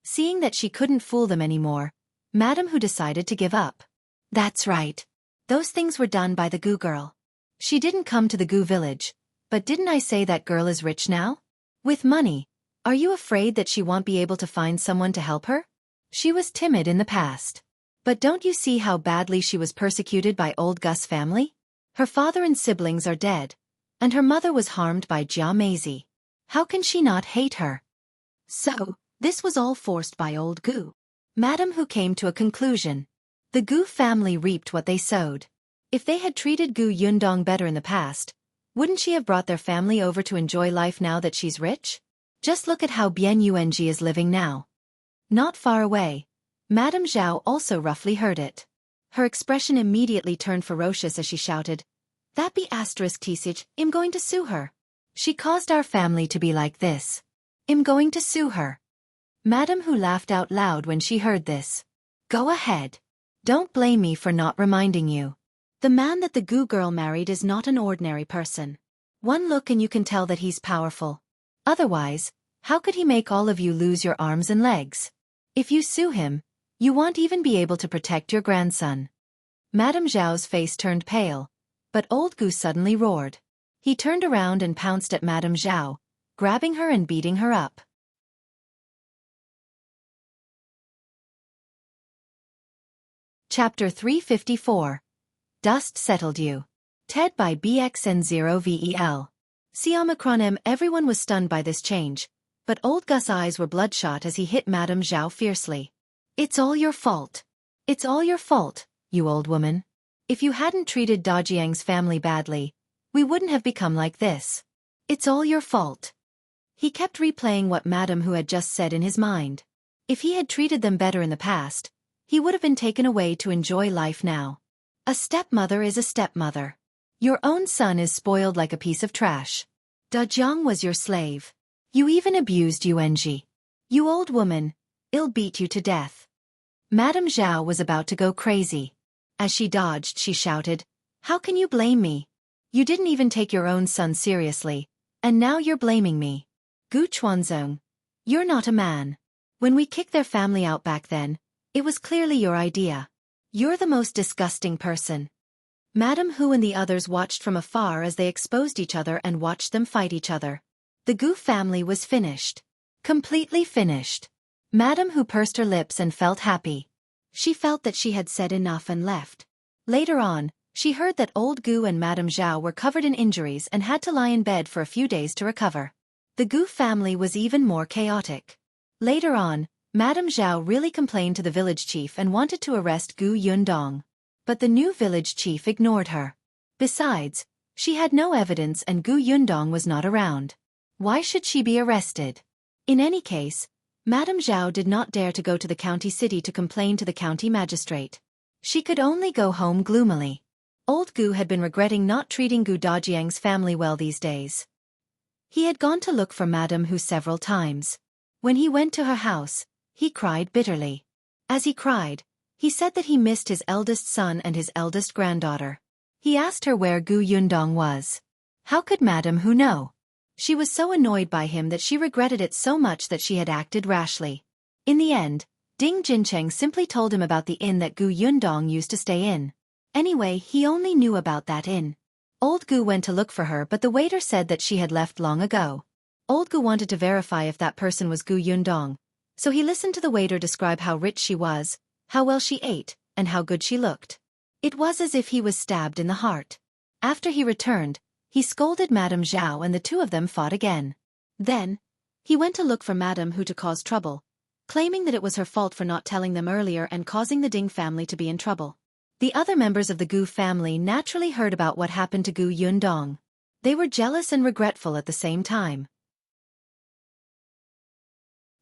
Seeing that she couldn't fool them anymore, Madam Hu decided to give up. "That's right. Those things were done by the Gu girl. She didn't come to the Gu village, but didn't I say that girl is rich now? With money. Are you afraid that she won't be able to find someone to help her? She was timid in the past. But don't you see how badly she was persecuted by old Gus family? Her father and siblings are dead, and her mother was harmed by Jia Meizi. How can she not hate her?" So, this was all forced by old Gu. Madam Hu came to a conclusion. The Gu family reaped what they sowed. If they had treated Gu Yundong better in the past, wouldn't she have brought their family over to enjoy life now that she's rich? Just look at how Bian Yuanji is living now. Not far away, Madame Zhao also roughly heard it. Her expression immediately turned ferocious as she shouted, "That be asterisk T6, I'm going to sue her. She caused our family to be like this. I'm going to sue her." Madam Hu laughed out loud when she heard this. "Go ahead. Don't blame me for not reminding you. The man that the Gu girl married is not an ordinary person. One look and you can tell that he's powerful. Otherwise, how could he make all of you lose your arms and legs? If you sue him, you won't even be able to protect your grandson." Madame Zhao's face turned pale, but old Gu suddenly roared. He turned around and pounced at Madame Zhao, grabbing her and beating her up. Chapter 354. Dust Settled You. TED by BXN0VEL. Omicron. Everyone was stunned by this change, but old Gus' eyes were bloodshot as he hit Madame Zhao fiercely. "It's all your fault. It's all your fault, you old woman. If you hadn't treated Dajiang's family badly, we wouldn't have become like this. It's all your fault." He kept replaying what Madame Hu had just said in his mind. If he had treated them better in the past, he would have been taken away to enjoy life now. A stepmother is a stepmother. Your own son is spoiled like a piece of trash. Dajiang was your slave. You even abused Yuanji. You old woman, I'll beat you to death. Madame Zhao was about to go crazy. As she dodged, she shouted, "How can you blame me? You didn't even take your own son seriously, and now you're blaming me. Gu Chuanzong, you're not a man. When we kicked their family out back then, it was clearly your idea. You're the most disgusting person." Madame Hu and the others watched from afar as they exposed each other and watched them fight each other. The Gu family was finished. Completely finished. Madame Hu pursed her lips and felt happy. She felt that she had said enough and left. Later on, she heard that old Gu and Madame Zhao were covered in injuries and had to lie in bed for a few days to recover. The Gu family was even more chaotic. Later on, Madame Zhao really complained to the village chief and wanted to arrest Gu Yundong. But the new village chief ignored her. Besides, she had no evidence and Gu Yundong was not around. Why should she be arrested? In any case, Madame Zhao did not dare to go to the county city to complain to the county magistrate. She could only go home gloomily. Old Gu had been regretting not treating Gu Dajiang's family well these days. He had gone to look for Madame Hu several times. When he went to her house, he cried bitterly. As he cried, he said that he missed his eldest son and his eldest granddaughter. He asked her where Gu Yundong was. How could Madame Hu know? She was so annoyed by him that she regretted it so much that she had acted rashly. In the end, Ding Jincheng simply told him about the inn that Gu Yundong used to stay in. Anyway, he only knew about that inn. Old Gu went to look for her, but the waiter said that she had left long ago. Old Gu wanted to verify if that person was Gu Yundong, so he listened to the waiter describe how rich she was, how well she ate, and how good she looked. It was as if he was stabbed in the heart. After he returned, he scolded Madame Zhao and the two of them fought again. Then, he went to look for Madame Hu to cause trouble, claiming that it was her fault for not telling them earlier and causing the Ding family to be in trouble. The other members of the Gu family naturally heard about what happened to Gu Yundong. They were jealous and regretful at the same time.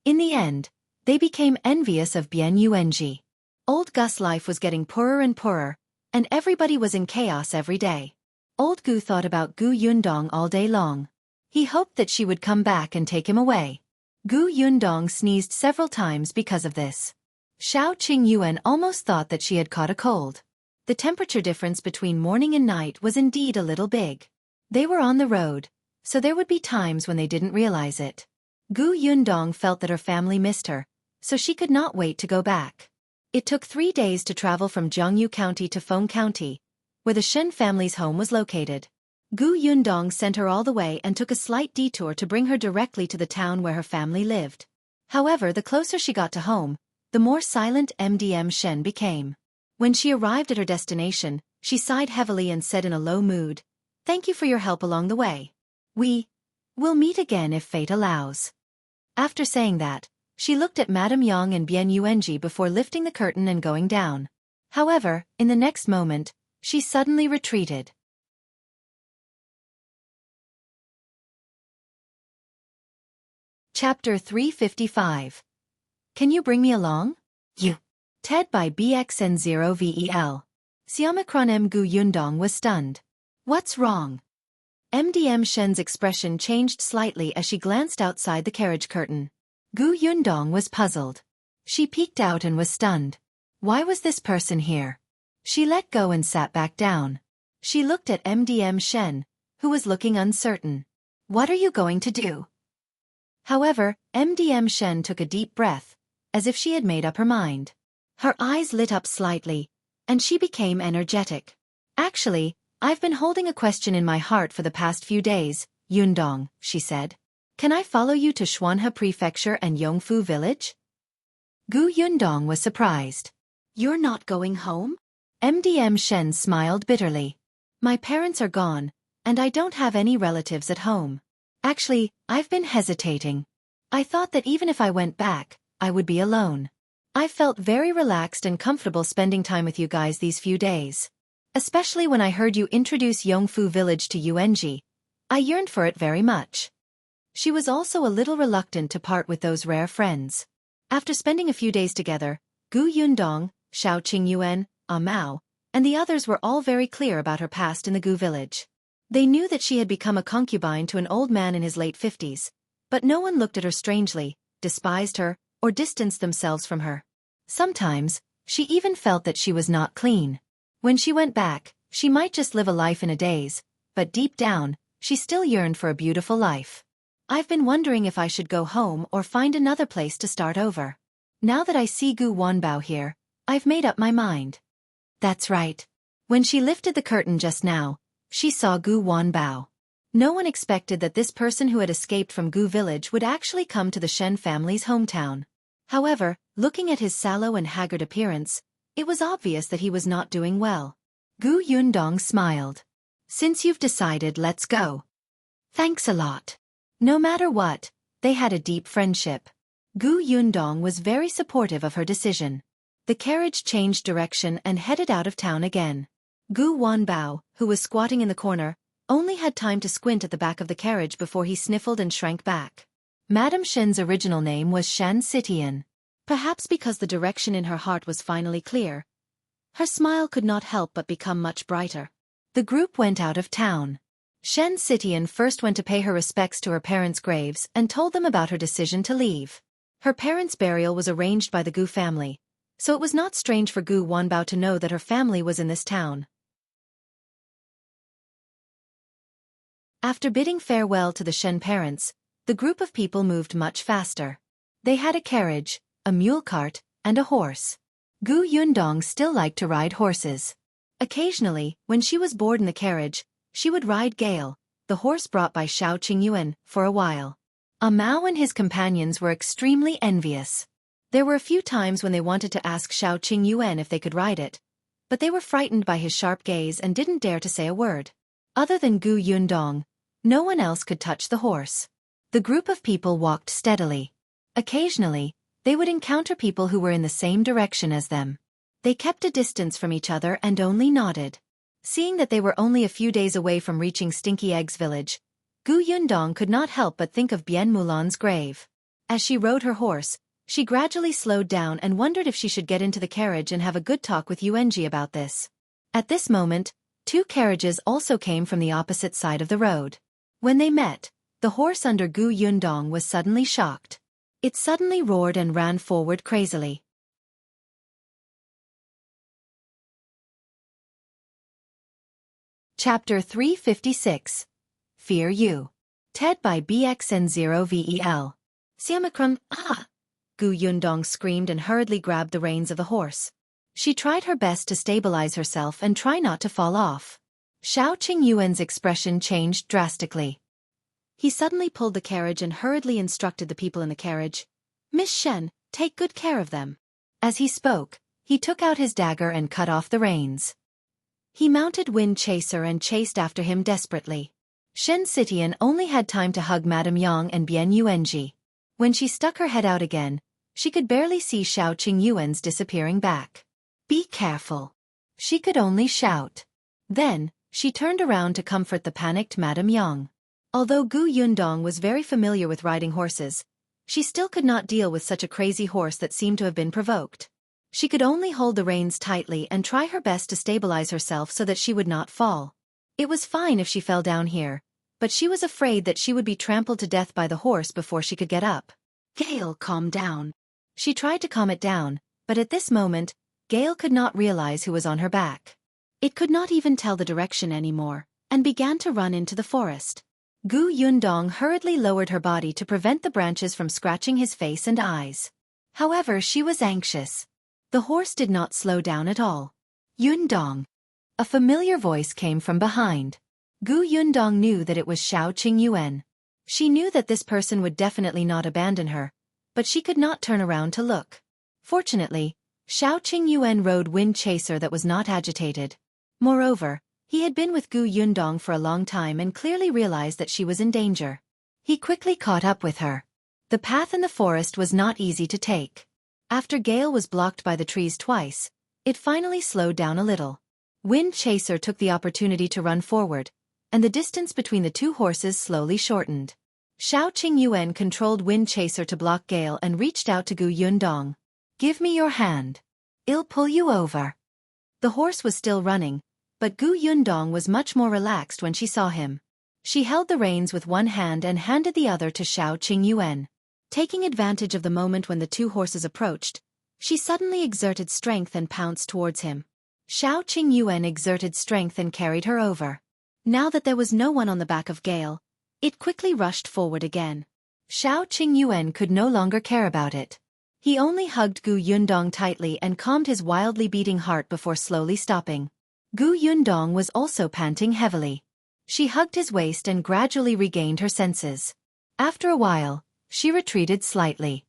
In the end, they became envious of Bian Yuanji. Old Gu's life was getting poorer and poorer, and everybody was in chaos every day. Old Gu thought about Gu Yundong all day long. He hoped that she would come back and take him away. Gu Yundong sneezed several times because of this. Xiao Qingyuan almost thought that she had caught a cold. The temperature difference between morning and night was indeed a little big. They were on the road, so there would be times when they didn't realize it. Gu Yundong felt that her family missed her, so she could not wait to go back. It took 3 days to travel from Jianghu County to Feng County, where the Shen family's home was located. Gu Yundong sent her all the way and took a slight detour to bring her directly to the town where her family lived. However, the closer she got to home, the more silent MDM Shen became. When she arrived at her destination, she sighed heavily and said in a low mood, "Thank you for your help along the way. We'll meet again if fate allows." After saying that, she looked at Madame Yang and Bian Yuanji before lifting the curtain and going down. However, in the next moment, she suddenly retreated. Chapter 355. Can you bring me along? You. TED by BXN0VEL. Xiaomicron M. Gu Yundong was stunned. What's wrong? MDM Shen's expression changed slightly as she glanced outside the carriage curtain. Gu Yundong was puzzled. She peeked out and was stunned. Why was this person here? She let go and sat back down. She looked at MDM Shen, who was looking uncertain. What are you going to do? However, MDM Shen took a deep breath, as if she had made up her mind. Her eyes lit up slightly, and she became energetic. Actually, I've been holding a question in my heart for the past few days, Yundong, she said. Can I follow you to Xuanhe Prefecture and Yongfu village? Gu Yundong was surprised. You're not going home? MDM Shen smiled bitterly. My parents are gone, and I don't have any relatives at home. Actually, I've been hesitating. I thought that even if I went back, I would be alone. I felt very relaxed and comfortable spending time with you guys these few days. Especially when I heard you introduce Yongfu village to Yuanji. I yearned for it very much. She was also a little reluctant to part with those rare friends. After spending a few days together, Gu Yundong, Xiao Qingyuan, Mao, and the others were all very clear about her past in the Gu village. They knew that she had become a concubine to an old man in his late 50s, but no one looked at her strangely, despised her, or distanced themselves from her. Sometimes, she even felt that she was not clean. When she went back, she might just live a life in a daze, but deep down, she still yearned for a beautiful life. I've been wondering if I should go home or find another place to start over. Now that I see Gu Wanbao here, I've made up my mind. That's right. When she lifted the curtain just now, she saw Gu Wanbao. No one expected that this person who had escaped from Gu village would actually come to the Shen family's hometown. However, looking at his sallow and haggard appearance, it was obvious that he was not doing well. Gu Yundong smiled. Since you've decided, let's go. Thanks a lot. No matter what, they had a deep friendship. Gu Yundong was very supportive of her decision. The carriage changed direction and headed out of town again. Gu Wanbao, who was squatting in the corner, only had time to squint at the back of the carriage before he sniffled and shrank back. Madame Shen's original name was Xianxia. Perhaps because the direction in her heart was finally clear, her smile could not help but become much brighter. The group went out of town. Xianxia first went to pay her respects to her parents' graves and told them about her decision to leave. Her parents' burial was arranged by the Gu family, so it was not strange for Gu Wanbao to know that her family was in this town. After bidding farewell to the Shen parents, the group of people moved much faster. They had a carriage, a mule cart, and a horse. Gu Yundong still liked to ride horses. Occasionally, when she was bored in the carriage, she would ride Gale, the horse brought by Xiao Qingyuan, for a while. Mao and his companions were extremely envious. There were a few times when they wanted to ask Xiao Qingyuan if they could ride it, but they were frightened by his sharp gaze and didn't dare to say a word. Other than Gu Yundong, no one else could touch the horse. The group of people walked steadily. Occasionally, they would encounter people who were in the same direction as them. They kept a distance from each other and only nodded. Seeing that they were only a few days away from reaching Stinky Egg's village, Gu Yundong could not help but think of Bian Mulan's grave. As she rode her horse, she gradually slowed down and wondered if she should get into the carriage and have a good talk with Yuanji about this. At this moment, 2 carriages also came from the opposite side of the road. When they met, the horse under Gu Yundong was suddenly shocked. It suddenly roared and ran forward crazily. Chapter 356. Fear You. TED by BXN0VEL. Siamakrum, ah! Gu Yundong screamed and hurriedly grabbed the reins of the horse. She tried her best to stabilize herself and try not to fall off. Xiao Qingyuan's expression changed drastically. He suddenly pulled the carriage and hurriedly instructed the people in the carriage, "Miss Shen, take good care of them." As he spoke, he took out his dagger and cut off the reins. He mounted Wind Chaser and chased after him desperately. Shen Sitian only had time to hug Madame Yang and Bian Yuanji. When she stuck her head out again, she could barely see Xiao Qingyuan's disappearing back. "Be careful." She could only shout. Then, she turned around to comfort the panicked Madame Yang. Although Gu Yundong was very familiar with riding horses, she still could not deal with such a crazy horse that seemed to have been provoked. She could only hold the reins tightly and try her best to stabilize herself so that she would not fall. It was fine if she fell down here, but she was afraid that she would be trampled to death by the horse before she could get up. "Gale, calm down." She tried to calm it down, but at this moment, Gale could not realize who was on her back. It could not even tell the direction anymore, and began to run into the forest. Gu Yundong hurriedly lowered her body to prevent the branches from scratching his face and eyes. However, she was anxious. The horse did not slow down at all. "Yundong." A familiar voice came from behind. Gu Yundong knew that it was Xiao Qingyuan. She knew that this person would definitely not abandon her, but she could not turn around to look. Fortunately, Xiao Qingyuan rode Wind Chaser that was not agitated. Moreover, he had been with Gu Yundong for a long time and clearly realized that she was in danger. He quickly caught up with her. The path in the forest was not easy to take. After Gale was blocked by the trees twice, it finally slowed down a little. Wind Chaser took the opportunity to run forward, and the distance between the 2 horses slowly shortened. Xiao Qingyuan controlled Wind Chaser to block Gale and reached out to Gu Yundong. "Give me your hand. I'll pull you over." The horse was still running, but Gu Yundong was much more relaxed when she saw him. She held the reins with one hand and handed the other to Xiao Qingyuan. Taking advantage of the moment when the 2 horses approached, she suddenly exerted strength and pounced towards him. Xiao Qingyuan exerted strength and carried her over. Now that there was no one on the back of Gale, it quickly rushed forward again. Xiao Qingyuan could no longer care about it. He only hugged Gu Yundong tightly and calmed his wildly beating heart before slowly stopping. Gu Yundong was also panting heavily. She hugged his waist and gradually regained her senses. After a while, she retreated slightly.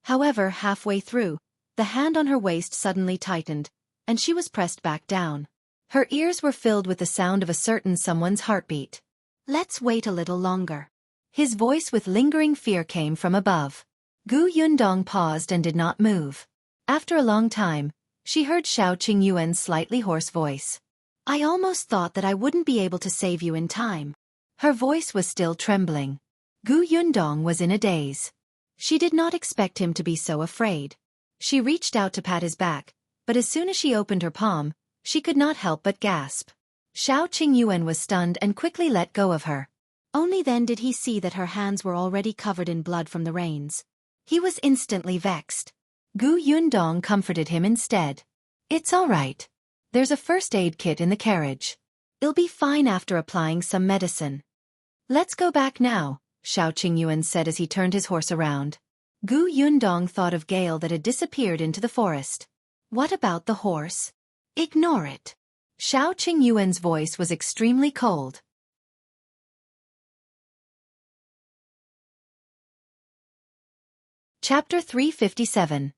However, halfway through, the hand on her waist suddenly tightened, and she was pressed back down. Her ears were filled with the sound of a certain someone's heartbeat. "Let's wait a little longer." His voice with lingering fear came from above. Gu Yundong paused and did not move. After a long time, she heard Xiao Qingyuan's slightly hoarse voice. "I almost thought that I wouldn't be able to save you in time." Her voice was still trembling. Gu Yundong was in a daze. She did not expect him to be so afraid. She reached out to pat his back, but as soon as she opened her palm, she could not help but gasp. Xiao Qingyuan was stunned and quickly let go of her. Only then did he see that her hands were already covered in blood from the reins. He was instantly vexed. Gu Yundong comforted him instead. "It's all right. There's a first aid kit in the carriage. It'll be fine after applying some medicine. Let's go back now, Xiao Qingyuan said as he turned his horse around. Gu Yundong thought of Gale that had disappeared into the forest. What about the horse? Ignore it. Xiao Qingyuan's voice was extremely cold. Chapter 357.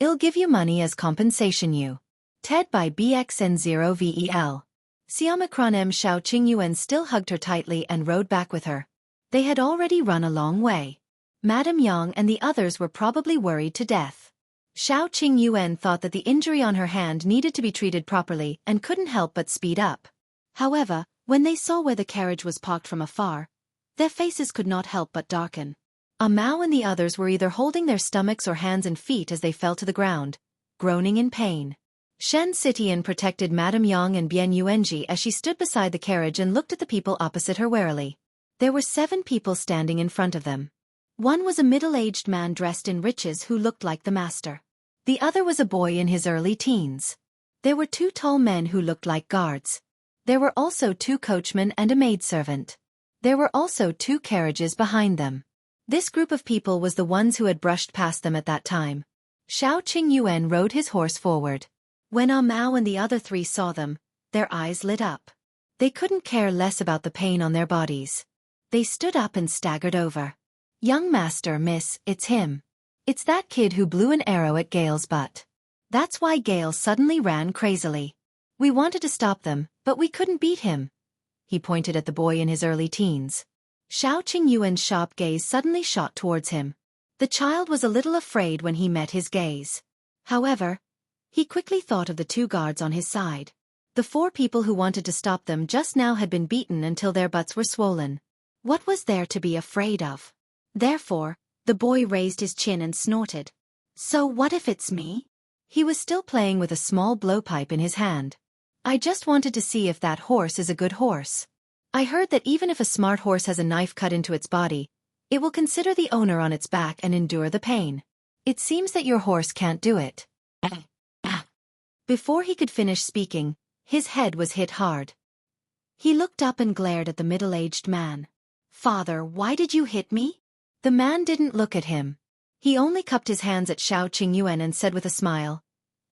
I'll give you money as compensation you. TED by BXN0VEL. Xiaomicron M. Xiao Qingyuan still hugged her tightly and rode back with her. They had already run a long way. Madame Yang and the others were probably worried to death. Xiao Qingyuan thought that the injury on her hand needed to be treated properly and couldn't help but speed up. However, when they saw where the carriage was parked from afar, their faces could not help but darken. Mao and the others were either holding their stomachs or hands and feet as they fell to the ground, groaning in pain. Shen Sitian protected Madame Yang and Bian Yuanji as she stood beside the carriage and looked at the people opposite her warily. There were 7 people standing in front of them. One was a middle-aged man dressed in riches who looked like the master. The other was a boy in his early teens. There were 2 tall men who looked like guards. There were also 2 coachmen and a maidservant. There were also 2 carriages behind them. This group of people was the ones who had brushed past them at that time. Xiao Qingyuan rode his horse forward. When Mao and the other 3 saw them, their eyes lit up. They couldn't care less about the pain on their bodies. They stood up and staggered over. Young master, miss, it's him. It's that kid who blew an arrow at Gale's butt. That's why Gale suddenly ran crazily. We wanted to stop them, but we couldn't beat him. He pointed at the boy in his early teens. Xiao Qingyuan's sharp gaze suddenly shot towards him. The child was a little afraid when he met his gaze. However, he quickly thought of the 2 guards on his side. The 4 people who wanted to stop them just now had been beaten until their butts were swollen. What was there to be afraid of? Therefore, the boy raised his chin and snorted. So what if it's me? He was still playing with a small blowpipe in his hand. I just wanted to see if that horse is a good horse. I heard that even if a smart horse has a knife cut into its body, it will consider the owner on its back and endure the pain. It seems that your horse can't do it. Before he could finish speaking, his head was hit hard. He looked up and glared at the middle-aged man. Father, why did you hit me? The man didn't look at him. He only cupped his hands at Xiao Qingyuan and said with a smile,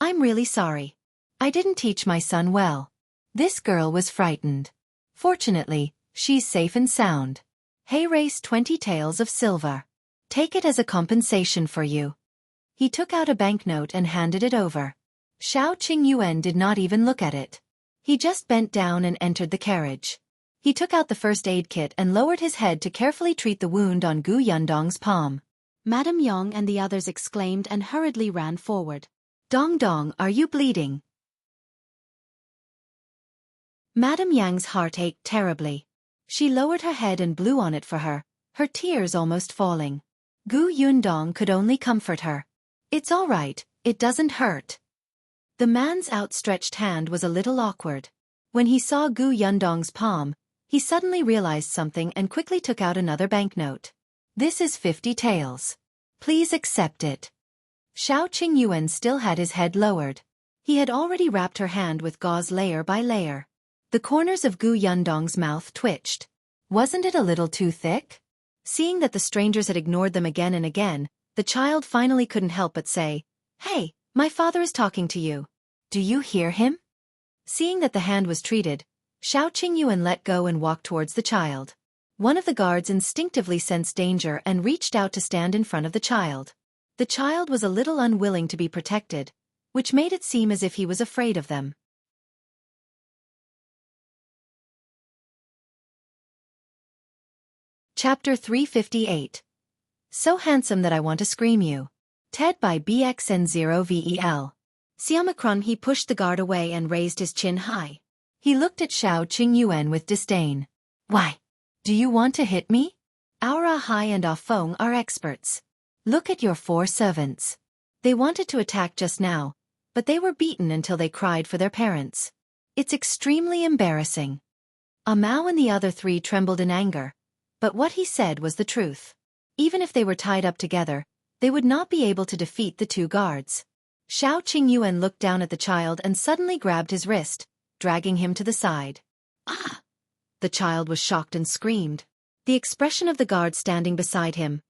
I'm really sorry. I didn't teach my son well. This girl was frightened. Fortunately, she's safe and sound. Hey, race 20 taels of silver. Take it as a compensation for you. He took out a banknote and handed it over. Xiao Qingyuan did not even look at it. He just bent down and entered the carriage. He took out the first aid kit and lowered his head to carefully treat the wound on Gu Yundong's palm. Madame Yang and the others exclaimed and hurriedly ran forward. Dong Dong, are you bleeding? Madame Yang's heart ached terribly. She lowered her head and blew on it for her tears almost falling. Gu Yundong could only comfort her. It's all right, it doesn't hurt. The man's outstretched hand was a little awkward. When he saw Gu Yundong's palm, he suddenly realized something and quickly took out another banknote. This is 50 taels. Please accept it. Xiao Qingyuan still had his head lowered. He had already wrapped her hand with gauze layer by layer. The corners of Gu Yundong's mouth twitched. Wasn't it a little too thick? Seeing that the strangers had ignored them again and again, the child finally couldn't help but say, Hey, my father is talking to you. Do you hear him? Seeing that the hand was treated, Xiao Qingyuan let go and walked towards the child. One of the guards instinctively sensed danger and reached out to stand in front of the child. The child was a little unwilling to be protected, which made it seem as if he was afraid of them. Chapter 358. So handsome that I want to scream you. TED by BXN0VEL. Xiaomicron he pushed the guard away and raised his chin high. He looked at Xiao Qingyuan with disdain. Why? Do you want to hit me? Our Ahai and Ah Feng are experts. Look at your 4 servants. They wanted to attack just now, but they were beaten until they cried for their parents. It's extremely embarrassing. Mao and the other 3 trembled in anger, but what he said was the truth. Even if they were tied up together, they would not be able to defeat the 2 guards. Xiao Qingyuan looked down at the child and suddenly grabbed his wrist, dragging him to the side. Ah! The child was shocked and screamed. The expression of the guard standing beside him,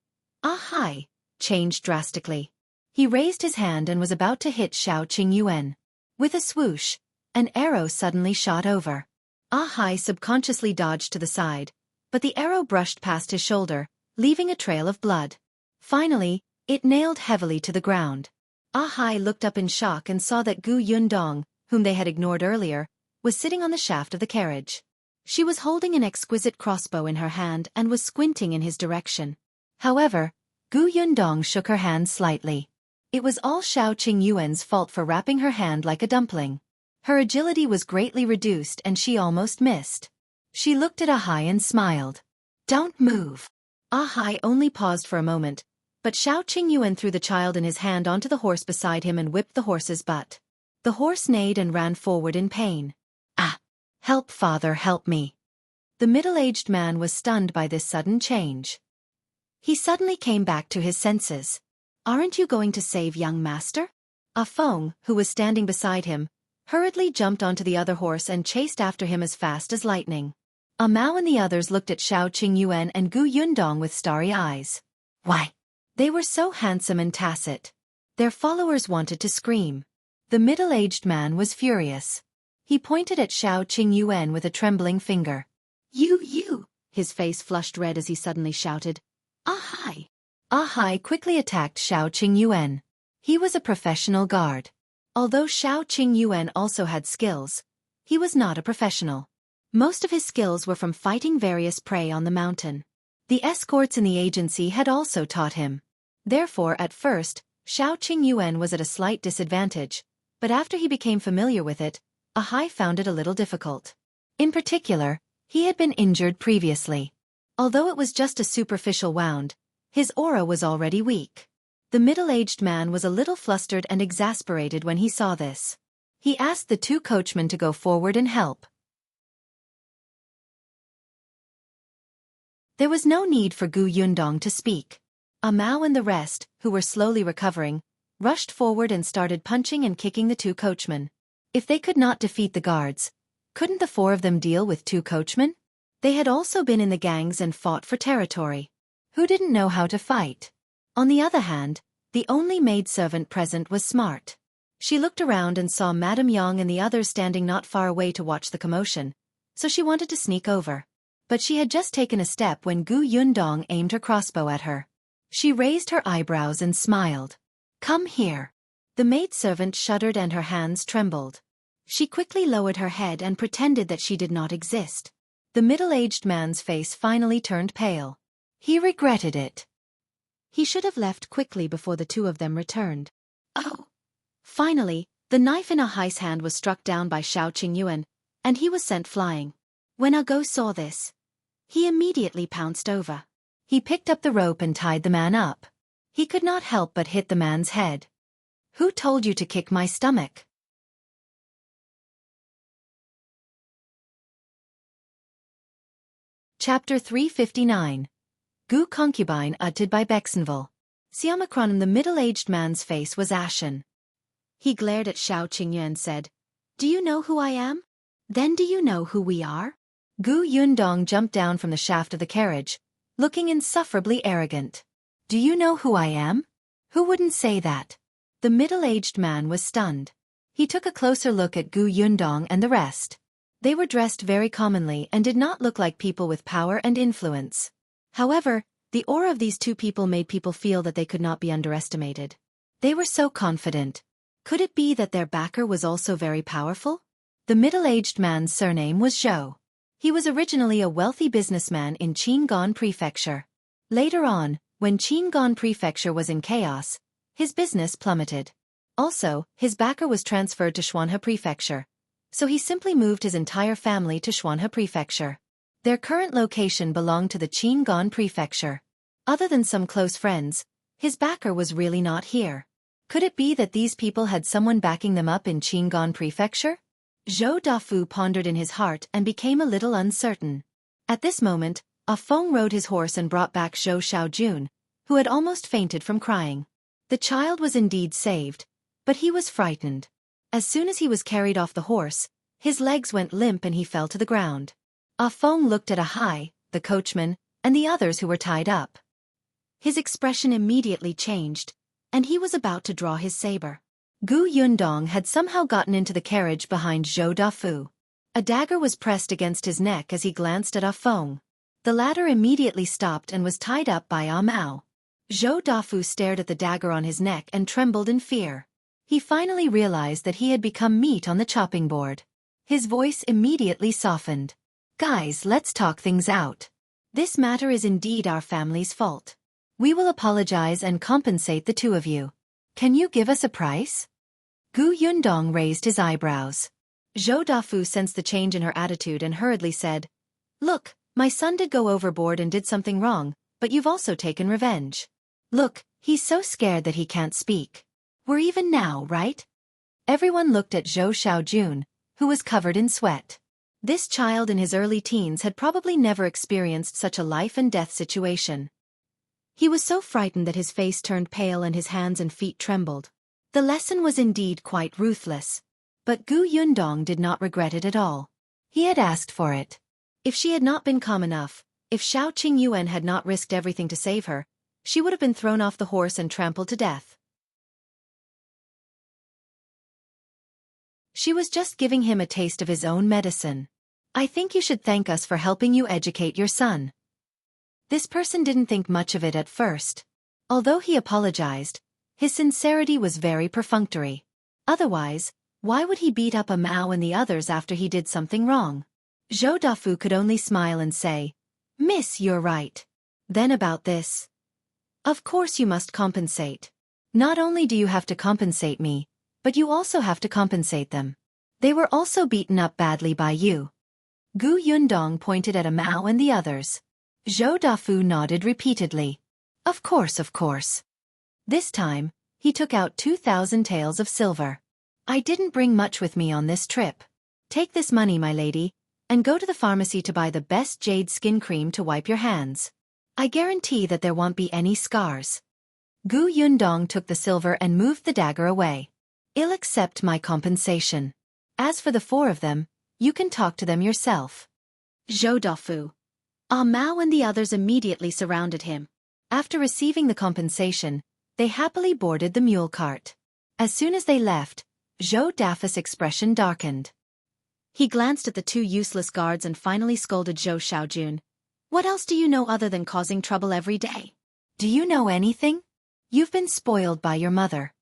"Ah-hai," changed drastically. He raised his hand and was about to hit Xiao Qingyuan. With a swoosh, an arrow suddenly shot over. Ah-hai subconsciously dodged to the side, but the arrow brushed past his shoulder, leaving a trail of blood. Finally, it nailed heavily to the ground. Ah-hai looked up in shock and saw that Gu Yundong, whom they had ignored earlier, was sitting on the shaft of the carriage. She was holding an exquisite crossbow in her hand and was squinting in his direction. However, Gu Yundong shook her hand slightly. It was all Xiao Qingyuan's fault for wrapping her hand like a dumpling. Her agility was greatly reduced and she almost missed. She looked at Ah-hai and smiled. "Don't move." Ah-hai only paused for a moment, but Xiao Qingyuan threw the child and his hand onto the horse beside him and whipped the horse's butt. The horse neighed and ran forward in pain. "Ah! Help, father, help me." The middle-aged man was stunned by this sudden change. He suddenly came back to his senses. "Aren't you going to save young master?" Ah Feng, who was standing beside him, hurriedly jumped onto the other horse and chased after him as fast as lightning. Ah Mao and the others looked at Xiao Qingyuan and Gu Yundong with starry eyes. Why? They were so handsome and tacit. Their followers wanted to scream. The middle-aged man was furious. He pointed at Xiao Qingyuan with a trembling finger. You! His face flushed red as he suddenly shouted. "Ah-hai!" Ah-hai quickly attacked Xiao Qingyuan. He was a professional guard. Although Xiao Qingyuan also had skills, he was not a professional. Most of his skills were from fighting various prey on the mountain. The escorts in the agency had also taught him. Therefore, at first, Xiao Qingyuan was at a slight disadvantage, but after he became familiar with it, Ah-hai found it a little difficult. In particular, he had been injured previously. Although it was just a superficial wound, his aura was already weak. The middle-aged man was a little flustered and exasperated when he saw this. He asked the two coachmen to go forward and help. There was no need for Gu Yundong to speak. Ah Mao and the rest, who were slowly recovering, rushed forward and started punching and kicking the two coachmen. If they could not defeat the guards, couldn't the four of them deal with two coachmen? They had also been in the gangs and fought for territory. Who didn't know how to fight? On the other hand, the only maidservant present was smart. She looked around and saw Madame Yang and the others standing not far away to watch the commotion, so she wanted to sneak over. But she had just taken a step when Gu Yundong aimed her crossbow at her. She raised her eyebrows and smiled. "Come here." The maidservant shuddered and her hands trembled. She quickly lowered her head and pretended that she did not exist. The middle-aged man's face finally turned pale. He regretted it. He should have left quickly before the two of them returned. Oh! Finally, the knife in Ah-hai's hand was struck down by Xiao Qingyuan, and he was sent flying. When Ah Go saw this, he immediately pounced over. He picked up the rope and tied the man up. He could not help but hit the man's head. "Who told you to kick my stomach?" Chapter 359. Gu Concubine uttered by Bexenville. Siamacron, the middle-aged man's face was ashen. He glared at Xiao Qingyuan and said, "Do you know who I am? Then do you know who we are?" Gu Yundong jumped down from the shaft of the carriage, looking insufferably arrogant. "Do you know who I am? Who wouldn't say that?" The middle-aged man was stunned. He took a closer look at Gu Yundong and the rest. They were dressed very commonly and did not look like people with power and influence. However, the aura of these two people made people feel that they could not be underestimated. They were so confident. Could it be that their backer was also very powerful? The middle-aged man's surname was Zhou. He was originally a wealthy businessman in Qingan Prefecture. Later on, when Qingan Prefecture was in chaos, his business plummeted. Also, his backer was transferred to Xuanhe Prefecture, so he simply moved his entire family to Xuanhe Prefecture. Their current location belonged to the Qingan Prefecture. Other than some close friends, his backer was really not here. Could it be that these people had someone backing them up in Qingan Prefecture? Zhou Dafu pondered in his heart and became a little uncertain. At this moment, Ah Feng rode his horse and brought back Zhou Xiaojun, who had almost fainted from crying. The child was indeed saved, But he was frightened. As soon as he was carried off the horse, his legs went limp and he fell to the ground. Ah Feng looked at Ahai, the coachman, and the others who were tied up. His expression immediately changed, and he was about to draw his saber. Gu Yundong had somehow gotten into the carriage behind Zhou Dafu. A dagger was pressed against his neck as he glanced at Ah Feng. The latter immediately stopped and was tied up by Ah Mao. Zhou Dafu stared at the dagger on his neck and trembled in fear. He finally realized that he had become meat on the chopping board. His voice immediately softened. Guys, let's talk things out. This matter is indeed our family's fault. We will apologize and compensate the two of you. Can you give us a price? Gu Yundong raised his eyebrows. Zhou Dafu sensed the change in her attitude and hurriedly said, Look, my son did go overboard and did something wrong, but you've also taken revenge. Look, he's so scared that he can't speak. We're even now, right? Everyone looked at Zhou Xiaojun, who was covered in sweat. This child in his early teens had probably never experienced such a life-and-death situation. He was so frightened that his face turned pale and his hands and feet trembled. The lesson was indeed quite ruthless. But Gu Yundong did not regret it at all. He had asked for it. If she had not been calm enough, if Xiao Qingyuan had not risked everything to save her, she would have been thrown off the horse and trampled to death. She was just giving him a taste of his own medicine. I think you should thank us for helping you educate your son. This person didn't think much of it at first. Although he apologized, his sincerity was very perfunctory. Otherwise, why would he beat up Mao and the others after he did something wrong? Zhou Dafu could only smile and say, Miss, you're right. Then about this. Of course you must compensate. Not only do you have to compensate me, but you also have to compensate them. They were also beaten up badly by you. Gu Yundong pointed at Mao and the others. Zhou Dafu nodded repeatedly. Of course, of course. This time, he took out 2,000 taels of silver. I didn't bring much with me on this trip. Take this money, my lady, and go to the pharmacy to buy the best jade skin cream to wipe your hands. I guarantee that there won't be any scars. Gu Yundong took the silver and moved the dagger away. I'll accept my compensation. As for the four of them, you can talk to them yourself. Zhou Dafu. Ah Mao and the others immediately surrounded him. After receiving the compensation, they happily boarded the mule cart. As soon as they left, Zhou Dafu's expression darkened. He glanced at the two useless guards and finally scolded Zhou Xiaojun. What else do you know other than causing trouble every day? Do you know anything? You've been spoiled by your mother.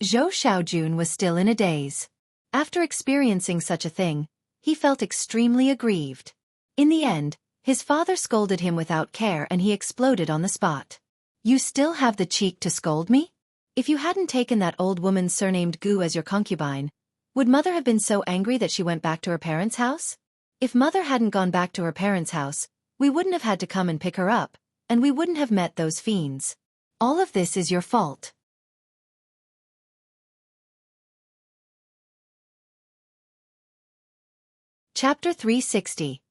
Zhou Xiaojun was still in a daze. After experiencing such a thing, he felt extremely aggrieved. In the end, his father scolded him without care and he exploded on the spot. You still have the cheek to scold me? If you hadn't taken that old woman surnamed Gu as your concubine, would mother have been so angry that she went back to her parents' house? If mother hadn't gone back to her parents' house, we wouldn't have had to come and pick her up, and we wouldn't have met those fiends. All of this is your fault. Chapter 360.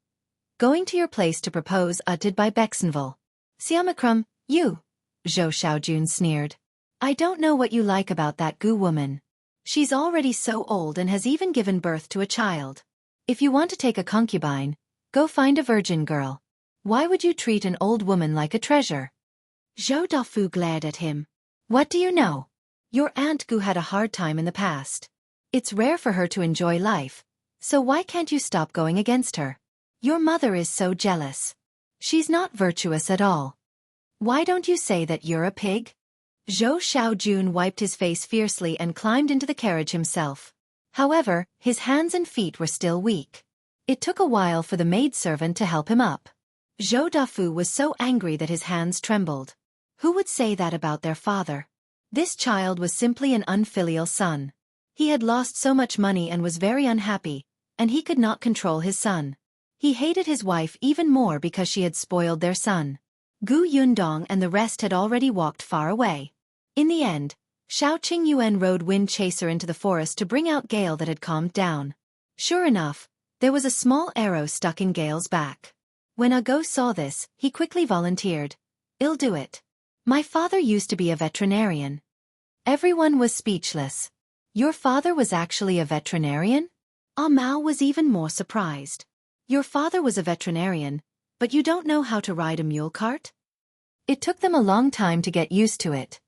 Going to your place to propose did by Bexenville. Siamacrum, you, Zhou Xiaojun sneered. I don't know what you like about that Gu woman. She's already so old and has even given birth to a child. If you want to take a concubine, go find a virgin girl. Why would you treat an old woman like a treasure? Zhou Dafu glared at him. What do you know? Your Aunt Gu had a hard time in the past. It's rare for her to enjoy life, so why can't you stop going against her? Your mother is so jealous. She's not virtuous at all. Why don't you say that you're a pig? Zhou Xiaojun wiped his face fiercely and climbed into the carriage himself. However, his hands and feet were still weak. It took a while for the maidservant to help him up. Zhou Dafu was so angry that his hands trembled. Who would say that about their father? This child was simply an unfilial son. He had lost so much money and was very unhappy, and he could not control his son. He hated his wife even more because she had spoiled their son. Gu Yundong and the rest had already walked far away. In the end, Xiao Qingyuan rode Wind Chaser into the forest to bring out Gale that had calmed down. Sure enough, there was a small arrow stuck in Gale's back. When Go saw this, he quickly volunteered. I'll do it. My father used to be a veterinarian. Everyone was speechless. Your father was actually a veterinarian? Mao was even more surprised. Your father was a veterinarian, but you don't know how to ride a mule cart? It took them a long time to get used to it.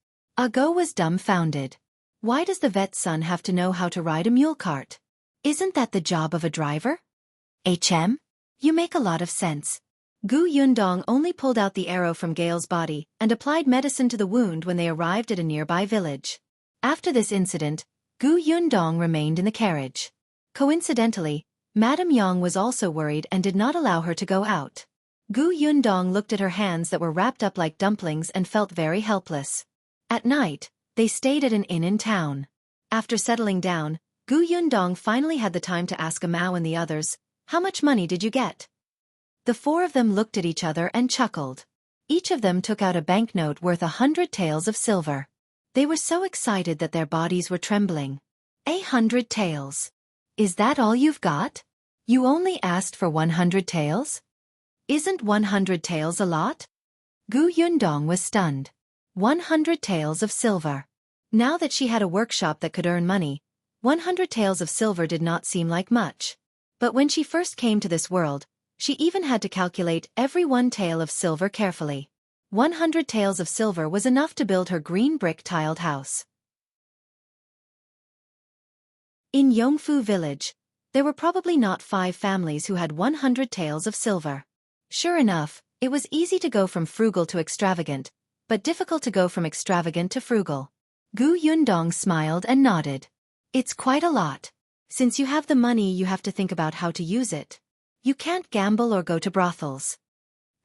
Go was dumbfounded. Why does the vet's son have to know how to ride a mule cart? Isn't that the job of a driver? You make a lot of sense. Gu Yundong only pulled out the arrow from Gale's body and applied medicine to the wound when they arrived at a nearby village. After this incident, Gu Yundong remained in the carriage. Coincidentally, Madame Yang was also worried and did not allow her to go out. Gu Yundong looked at her hands that were wrapped up like dumplings and felt very helpless. At night, they stayed at an inn in town. After settling down, Gu Yundong finally had the time to ask Mao and the others, "How much money did you get?" The four of them looked at each other and chuckled. Each of them took out a banknote worth 100 taels of silver. They were so excited that their bodies were trembling. 100 taels. Is that all you've got? You only asked for 100 taels? Isn't 100 taels a lot? Gu Yundong was stunned. 100 taels of silver. Now that she had a workshop that could earn money, 100 taels of silver did not seem like much. But when she first came to this world, she even had to calculate every one tael of silver carefully. 100 taels of silver was enough to build her green brick-tiled house. In Yongfu village, there were probably not 5 families who had 100 taels of silver. Sure enough, it was easy to go from frugal to extravagant, but difficult to go from extravagant to frugal. Gu Yundong smiled and nodded. It's quite a lot. Since you have the money, you have to think about how to use it. You can't gamble or go to brothels.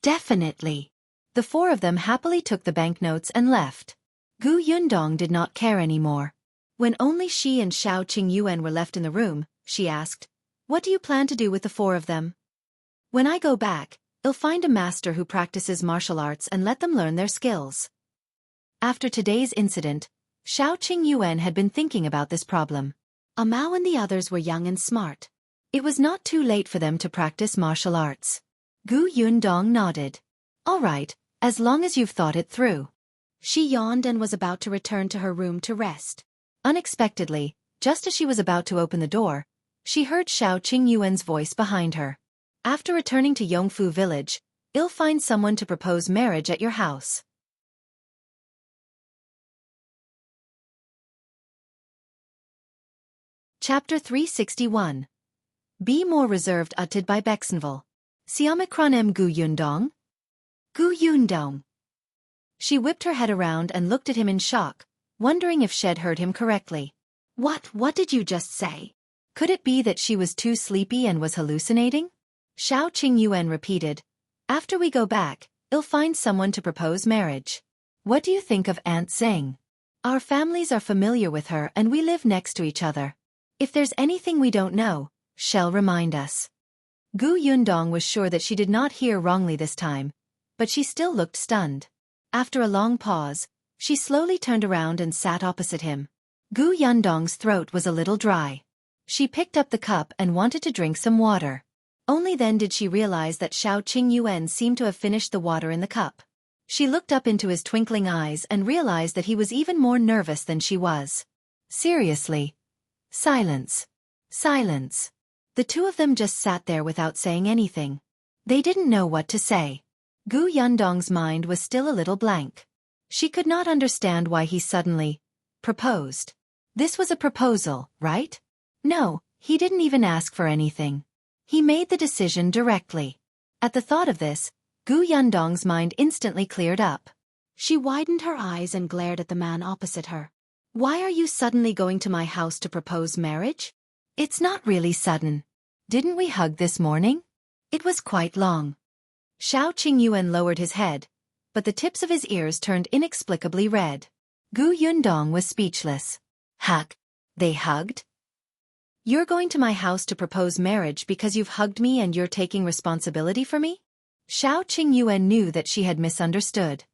Definitely. The four of them happily took the banknotes and left. Gu Yundong did not care anymore. When only she and Xiao Qingyuan were left in the room, she asked, "What do you plan to do with the four of them?" "When I go back, I'll find a master who practices martial arts and let them learn their skills." After today's incident, Xiao Qingyuan had been thinking about this problem. Mao and the others were young and smart. It was not too late for them to practice martial arts. Gu Yundong nodded. "All right, as long as you've thought it through." She yawned and was about to return to her room to rest. Unexpectedly, just as she was about to open the door, she heard Xiao Qingyuan's voice behind her. "After returning to Yongfu village, I'll find someone to propose marriage at your house." Chapter 361. Be more reserved. Uttered by Bexenville. Siomicron M. Gu Yundong? Gu Yundong. She whipped her head around and looked at him in shock, wondering if Shed heard him correctly. What did you just say? Could it be that she was too sleepy and was hallucinating? Xiao Qingyuan repeated. "After we go back, I'll find someone to propose marriage. What do you think of Aunt Zheng? Our families are familiar with her and we live next to each other. If there's anything we don't know, she'll remind us." Gu Yundong was sure that she did not hear wrongly this time, but she still looked stunned. After a long pause, she slowly turned around and sat opposite him. Gu Yundong's throat was a little dry. She picked up the cup and wanted to drink some water. Only then did she realize that Xiao Qingyuan seemed to have finished the water in the cup. She looked up into his twinkling eyes and realized that he was even more nervous than she was. Seriously. Silence. Silence. The two of them just sat there without saying anything. They didn't know what to say. Gu Yundong's mind was still a little blank. She could not understand why he suddenly proposed. This was a proposal, right? No, he didn't even ask for anything. He made the decision directly. At the thought of this, Gu Yundong's mind instantly cleared up. She widened her eyes and glared at the man opposite her. "Why are you suddenly going to my house to propose marriage? It's not really sudden. Didn't we hug this morning? It was quite long." Xiao Qingyuan lowered his head, but the tips of his ears turned inexplicably red. Gu Yundong was speechless. Hug? They hugged? "You're going to my house to propose marriage because you've hugged me and you're taking responsibility for me?" Xiao Qingyuan knew that she had misunderstood.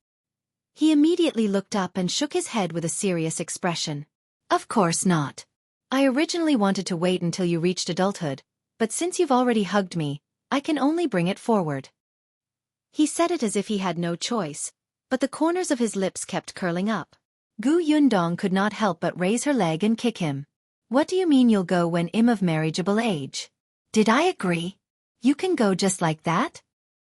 He immediately looked up and shook his head with a serious expression. "Of course not. I originally wanted to wait until you reached adulthood, but since you've already hugged me, I can only bring it forward." He said it as if he had no choice, but the corners of his lips kept curling up. Gu Yundong could not help but raise her leg and kick him. What do you mean you'll go when I'm of marriageable age? Did I agree? You can go just like that?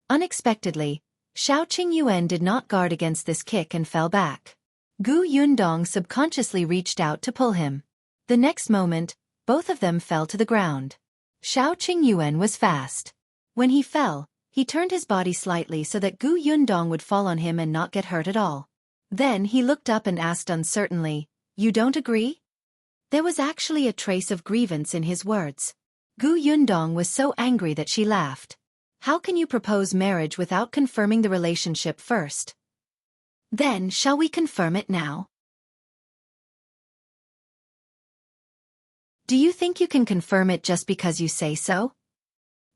Unexpectedly, Xiao did not guard against this kick and fell back. Gu Yundong subconsciously reached out to pull him. The next moment, both of them fell to the ground. Xiao was fast. When he fell, he turned his body slightly so that Gu Yundong would fall on him and not get hurt at all. Then he looked up and asked uncertainly, "You don't agree?" There was actually a trace of grievance in his words. Gu Yundong was so angry that she laughed. How can you propose marriage without confirming the relationship first? Then shall we confirm it now? Do you think you can confirm it just because you say so?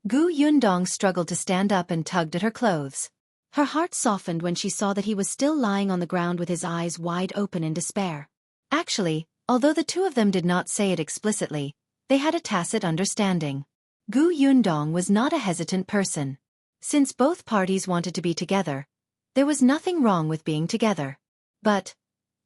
Gu Yundong struggled to stand up and tugged at her clothes. Her heart softened when she saw that he was still lying on the ground with his eyes wide open in despair. Actually, although the two of them did not say it explicitly, they had a tacit understanding. Gu Yundong was not a hesitant person. Since both parties wanted to be together, there was nothing wrong with being together. But,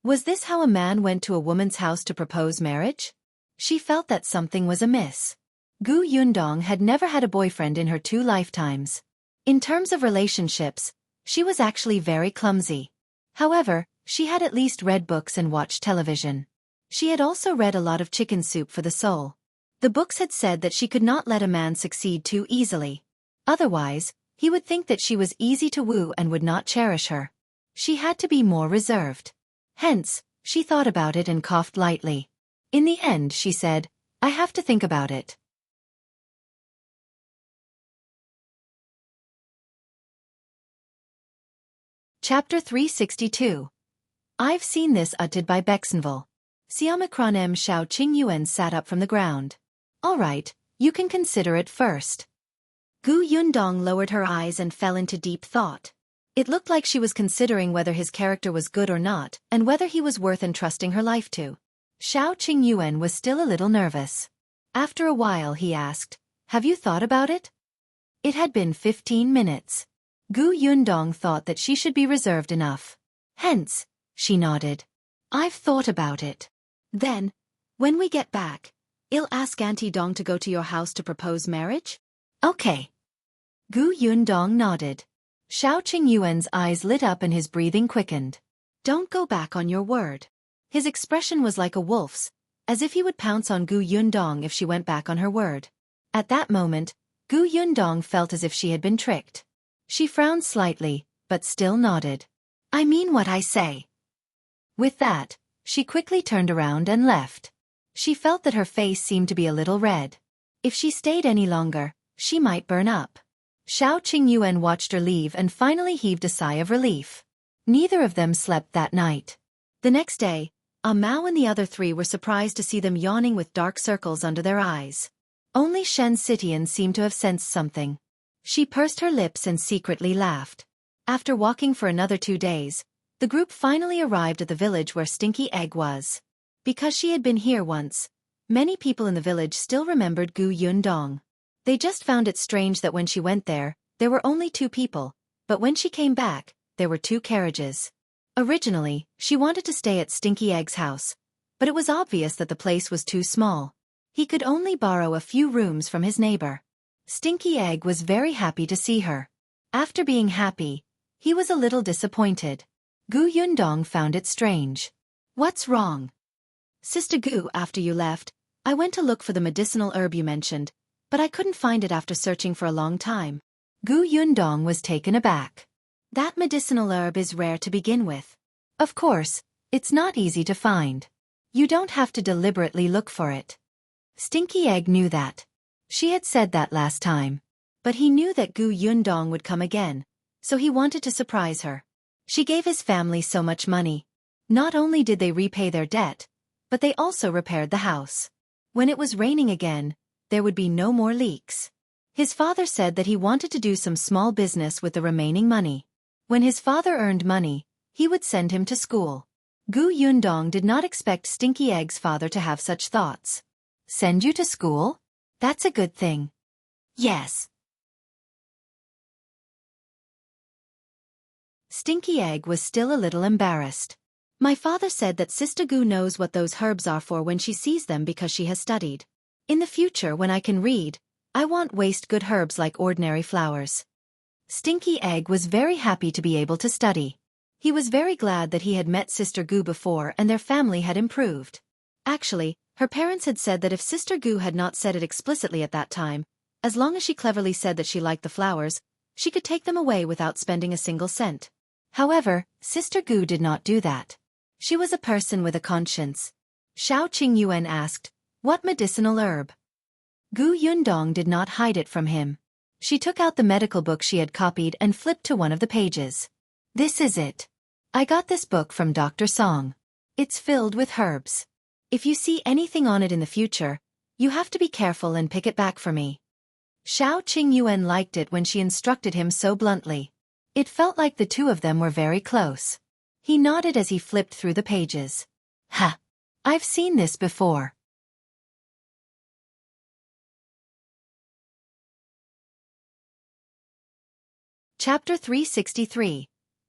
was this how a man went to a woman's house to propose marriage? She felt that something was amiss. Gu Yundong had never had a boyfriend in her 2 lifetimes. In terms of relationships, she was actually very clumsy. However, she had at least read books and watched television. She had also read a lot of Chicken Soup for the Soul. The books had said that she could not let a man succeed too easily. Otherwise, he would think that she was easy to woo and would not cherish her. She had to be more reserved. Hence, she thought about it and coughed lightly. In the end, she said, "I have to think about it." Chapter 362. I've seen this uttered by Bexenville. Siamikron M. Xiao Qingyuan sat up from the ground. All right, you can consider it first. Gu Yundong lowered her eyes and fell into deep thought. It looked like she was considering whether his character was good or not, and whether he was worth entrusting her life to. Xiao Qingyuan was still a little nervous. After a while he asked, "Have you thought about it?" It had been 15 minutes. Gu Yundong thought that she should be reserved enough. Hence, she nodded. "I've thought about it. Then, when we get back, I'll ask Auntie Dong to go to your house to propose marriage?" "Okay." Gu Yundong nodded. Xiao Qingyuan's eyes lit up and his breathing quickened. "Don't go back on your word." His expression was like a wolf's, as if he would pounce on Gu Yundong if she went back on her word. At that moment, Gu Yundong felt as if she had been tricked. She frowned slightly, but still nodded. "I mean what I say." With that, she quickly turned around and left. She felt that her face seemed to be a little red. If she stayed any longer, she might burn up. Xiao Qingyuan watched her leave and finally heaved a sigh of relief. Neither of them slept that night. The next day, Mao and the other 3 were surprised to see them yawning with dark circles under their eyes. Only Shen Sitian seemed to have sensed something. She pursed her lips and secretly laughed. After walking for another 2 days, the group finally arrived at the village where Stinky Egg was. Because she had been here once, many people in the village still remembered Gu Yundong. They just found it strange that when she went there were only 2 people, but when she came back, there were 2 carriages. Originally, she wanted to stay at Stinky Egg's house, but it was obvious that the place was too small. He could only borrow a few rooms from his neighbor. Stinky Egg was very happy to see her. After being happy, he was a little disappointed. Gu Yundong found it strange. "What's wrong?" "Sister Gu, after you left, I went to look for the medicinal herb you mentioned, but I couldn't find it after searching for a long time." Gu Yundong was taken aback. "That medicinal herb is rare to begin with. Of course, it's not easy to find. You don't have to deliberately look for it." Stinky Egg knew that. She had said that last time. But he knew that Gu Yundong would come again, so he wanted to surprise her. She gave his family so much money. Not only did they repay their debt, but they also repaired the house. When it was raining again, there would be no more leaks. His father said that he wanted to do some small business with the remaining money. When his father earned money, he would send him to school. Gu Yundong did not expect Stinky Egg's father to have such thoughts. "Send you to school? That's a good thing." "Yes." Stinky Egg was still a little embarrassed. My father said that Sister Gu knows what those herbs are for when she sees them because she has studied. In the future when I can read, I won't waste good herbs like ordinary flowers. Stinky Egg was very happy to be able to study. He was very glad that he had met Sister Gu before and their family had improved. Actually, her parents had said that if Sister Gu had not said it explicitly at that time, as long as she cleverly said that she liked the flowers, she could take them away without spending a single cent. However, Sister Gu did not do that. She was a person with a conscience. Xiao Qingyuan asked, "What medicinal herb?" Gu Yundong did not hide it from him. She took out the medical book she had copied and flipped to one of the pages. "This is it. I got this book from Dr. Song. It's filled with herbs. If you see anything on it in the future, you have to be careful and pick it back for me." Xiao Qingyuan liked it when she instructed him so bluntly. It felt like the two of them were very close. He nodded as he flipped through the pages. "Ha! I've seen this before." Chapter 363.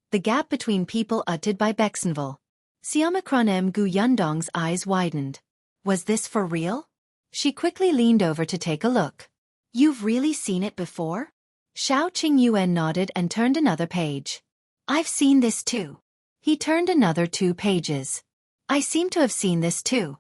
The Gap Between People Uttered by Bexenville. Siamacron Gu Yundong's eyes widened. Was this for real? She quickly leaned over to take a look. "You've really seen it before?" Xiao Qingyuan nodded and turned another page. "I've seen this too." He turned another 2 pages. "I seem to have seen this too."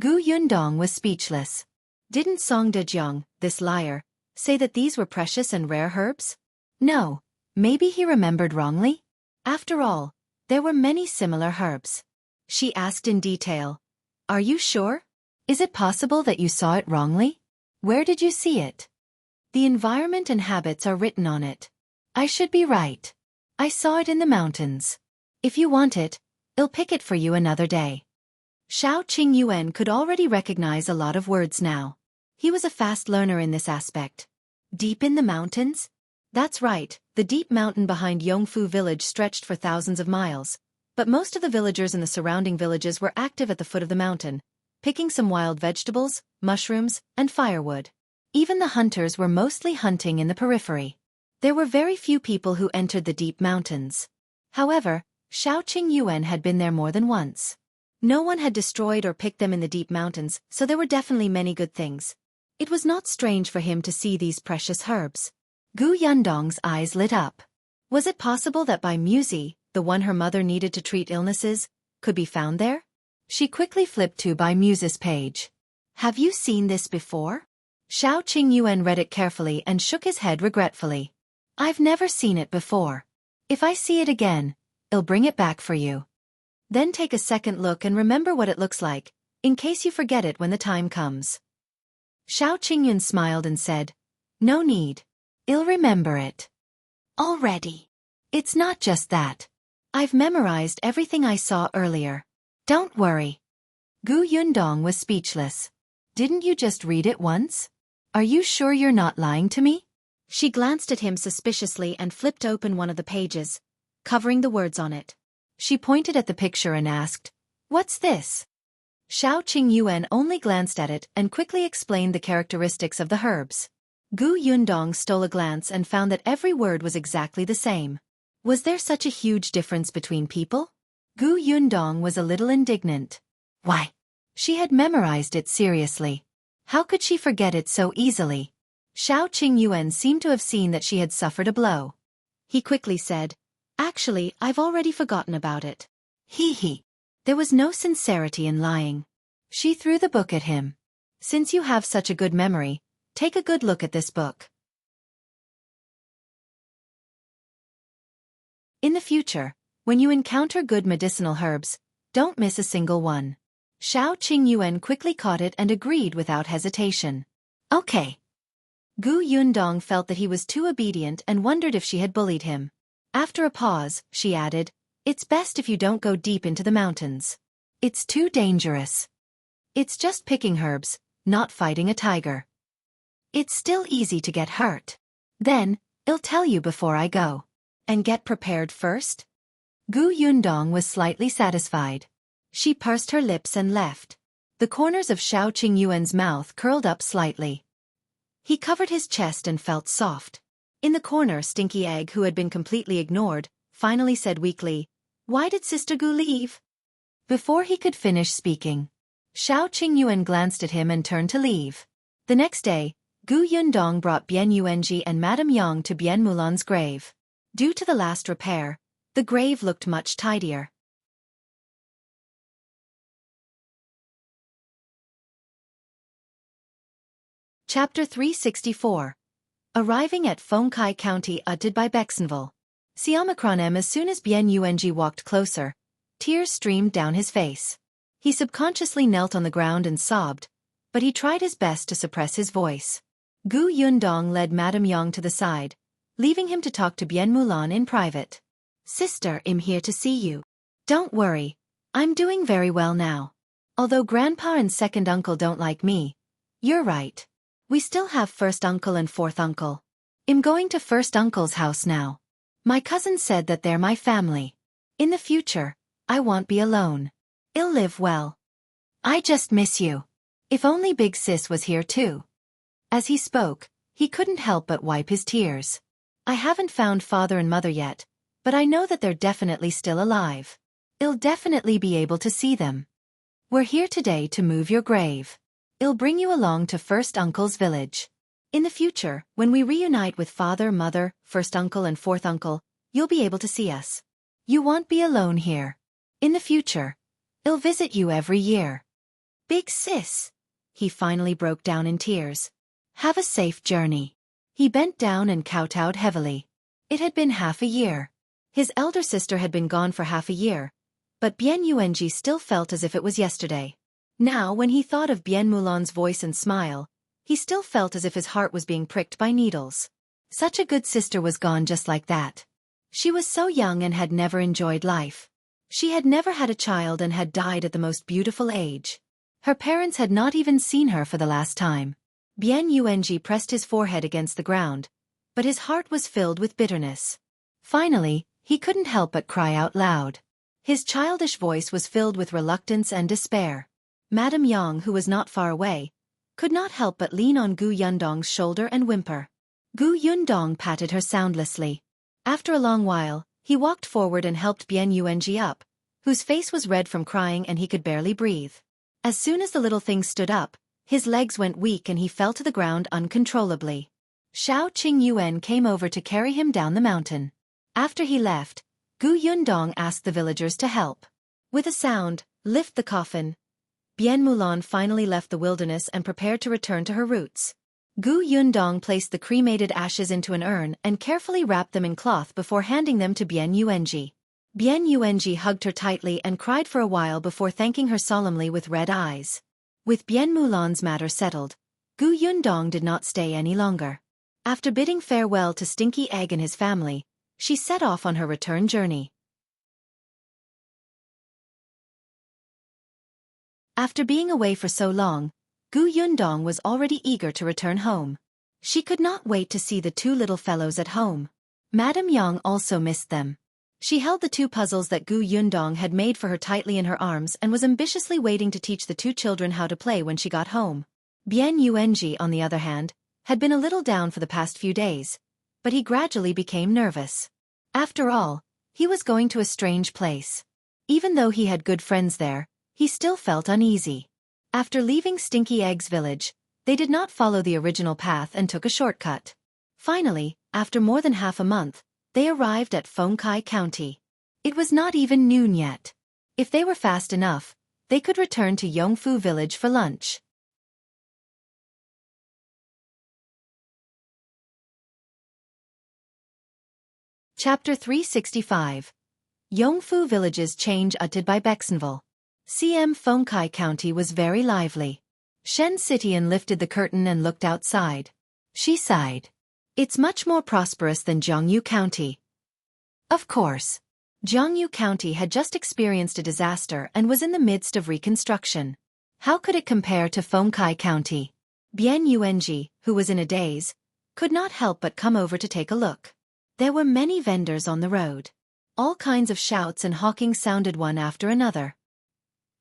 Gu Yundong was speechless. Didn't Song Dajiang, this liar, say that these were precious and rare herbs? No, maybe he remembered wrongly? After all, there were many similar herbs. She asked in detail. "Are you sure? Is it possible that you saw it wrongly? Where did you see it?" "The environment and habits are written on it. I should be right. I saw it in the mountains. If you want it, I'll pick it for you another day." Xiao Qingyuan could already recognize a lot of words now. He was a fast learner in this aspect. Deep in the mountains? That's right, the deep mountain behind Yongfu village stretched for thousands of miles, but most of the villagers in the surrounding villages were active at the foot of the mountain, picking some wild vegetables, mushrooms, and firewood. Even the hunters were mostly hunting in the periphery. There were very few people who entered the deep mountains. However, Xiao Qingyuan had been there more than once. No one had destroyed or picked them in the deep mountains, so there were definitely many good things. It was not strange for him to see these precious herbs. Gu Yundong's eyes lit up. Was it possible that Bai Muzi, the one her mother needed to treat illnesses, could be found there? She quickly flipped to Bai Muzi's page. "Have you seen this before?" Xiao Qingyuan read it carefully and shook his head regretfully. "I've never seen it before. If I see it again, I'll bring it back for you. Then take a second look and remember what it looks like, in case you forget it when the time comes." Xiao Qingyuan smiled and said, "No need. I'll remember it." "Already?" "It's not just that. I've memorized everything I saw earlier. Don't worry." Gu Yundong was speechless. "Didn't you just read it once? Are you sure you're not lying to me?" She glanced at him suspiciously and flipped open one of the pages, covering the words on it. She pointed at the picture and asked, "What's this?" Xiao Qingyuan only glanced at it and quickly explained the characteristics of the herbs. Gu Yundong stole a glance and found that every word was exactly the same. Was there such a huge difference between people? Gu Yundong was a little indignant. Why? She had memorized it seriously. How could she forget it so easily? Xiao Qingyuan seemed to have seen that she had suffered a blow. He quickly said, "Actually, I've already forgotten about it." He. There was no sincerity in lying. She threw the book at him. "Since you have such a good memory, take a good look at this book. In the future, when you encounter good medicinal herbs, don't miss a single one." Xiao Qingyuan quickly caught it and agreed without hesitation. "Okay." Gu Yundong felt that he was too obedient and wondered if she had bullied him. After a pause, she added, "It's best if you don't go deep into the mountains. It's too dangerous. It's just picking herbs, not fighting a tiger. It's still easy to get hurt. Then, I'll tell you before I go. And get prepared first?" Gu Yundong was slightly satisfied. She pursed her lips and left. The corners of Xiao Qingyuan's mouth curled up slightly. He covered his chest and felt soft. In the corner, Stinky Egg, who had been completely ignored, finally said weakly, Why did Sister Gu leave? Before he could finish speaking, Xiao Qingyuan glanced at him and turned to leave. The next day, Gu Yundong brought Bian Yuanji and Madame Yang to Bian Mulan's grave. Due to the last repair, the grave looked much tidier. Chapter 364. Arriving at Fengkai County uttered by Bexenville. Xiaomicron. As soon as Bian Yuanji walked closer, tears streamed down his face. He subconsciously knelt on the ground and sobbed, but he tried his best to suppress his voice. Gu Yundong led Madame Yang to the side, leaving him to talk to Bian Mulan in private. Sister, I'm here to see you. Don't worry, I'm doing very well now. Although Grandpa and second uncle don't like me, you're right. We still have first uncle and fourth uncle. I'm going to first uncle's house now. My cousin said that they're my family. In the future, I won't be alone. I'll live well. I just miss you. If only Big Sis was here too. As he spoke, he couldn't help but wipe his tears. I haven't found father and mother yet, but I know that they're definitely still alive. I'll definitely be able to see them. We're here today to move your grave. I'll bring you along to first uncle's village. In the future, when we reunite with father, mother, first uncle and fourth uncle, you'll be able to see us. You won't be alone here. In the future, I'll visit you every year. Big Sis. He finally broke down in tears. Have a safe journey. He bent down and kowtowed heavily. It had been half a year. His elder sister had been gone for half a year, but Bian Yuanji still felt as if it was yesterday. Now when he thought of Bian Mulan's voice and smile, he still felt as if his heart was being pricked by needles. Such a good sister was gone just like that. She was so young and had never enjoyed life. She had never had a child and had died at the most beautiful age. Her parents had not even seen her for the last time. Bian Yuanji pressed his forehead against the ground, but his heart was filled with bitterness. Finally, he couldn't help but cry out loud. His childish voice was filled with reluctance and despair. Madame Yang, who was not far away, could not help but lean on Gu Yundong's shoulder and whimper. Gu Yundong patted her soundlessly. After a long while, he walked forward and helped Bian Yuanji up, whose face was red from crying and he could barely breathe. As soon as the little thing stood up, his legs went weak and he fell to the ground uncontrollably. Xiao Qingyuan came over to carry him down the mountain. After he left, Gu Yundong asked the villagers to help. With a sound, lift the coffin. Bian Mulan finally left the wilderness and prepared to return to her roots. Gu Yundong placed the cremated ashes into an urn and carefully wrapped them in cloth before handing them to Bian Yuanji. Bian Yuanji hugged her tightly and cried for a while before thanking her solemnly with red eyes. With Bian Mulan's matter settled, Gu Yundong did not stay any longer. After bidding farewell to Stinky Egg and his family, she set off on her return journey. After being away for so long, Gu Yundong was already eager to return home. She could not wait to see the two little fellows at home. Madame Yang also missed them. She held the two puzzles that Gu Yundong had made for her tightly in her arms and was ambitiously waiting to teach the two children how to play when she got home. Bian Yuanji, on the other hand, had been a little down for the past few days, but he gradually became nervous. After all, he was going to a strange place. Even though he had good friends there, he still felt uneasy. After leaving Stinky Egg's village, they did not follow the original path and took a shortcut. Finally, after more than half a month, they arrived at Fengkai County. It was not even noon yet. If they were fast enough, they could return to Yongfu village for lunch. Chapter 365. Yongfu village's change uttered by Bexenville. CM Fengkai County was very lively. Shen Citian lifted the curtain and looked outside. She sighed. It's much more prosperous than Jianghu County. Of course. Jianghu County had just experienced a disaster and was in the midst of reconstruction. How could it compare to Fengkai County? Bian Yuanji, who was in a daze, could not help but come over to take a look. There were many vendors on the road. All kinds of shouts and hawking sounded one after another.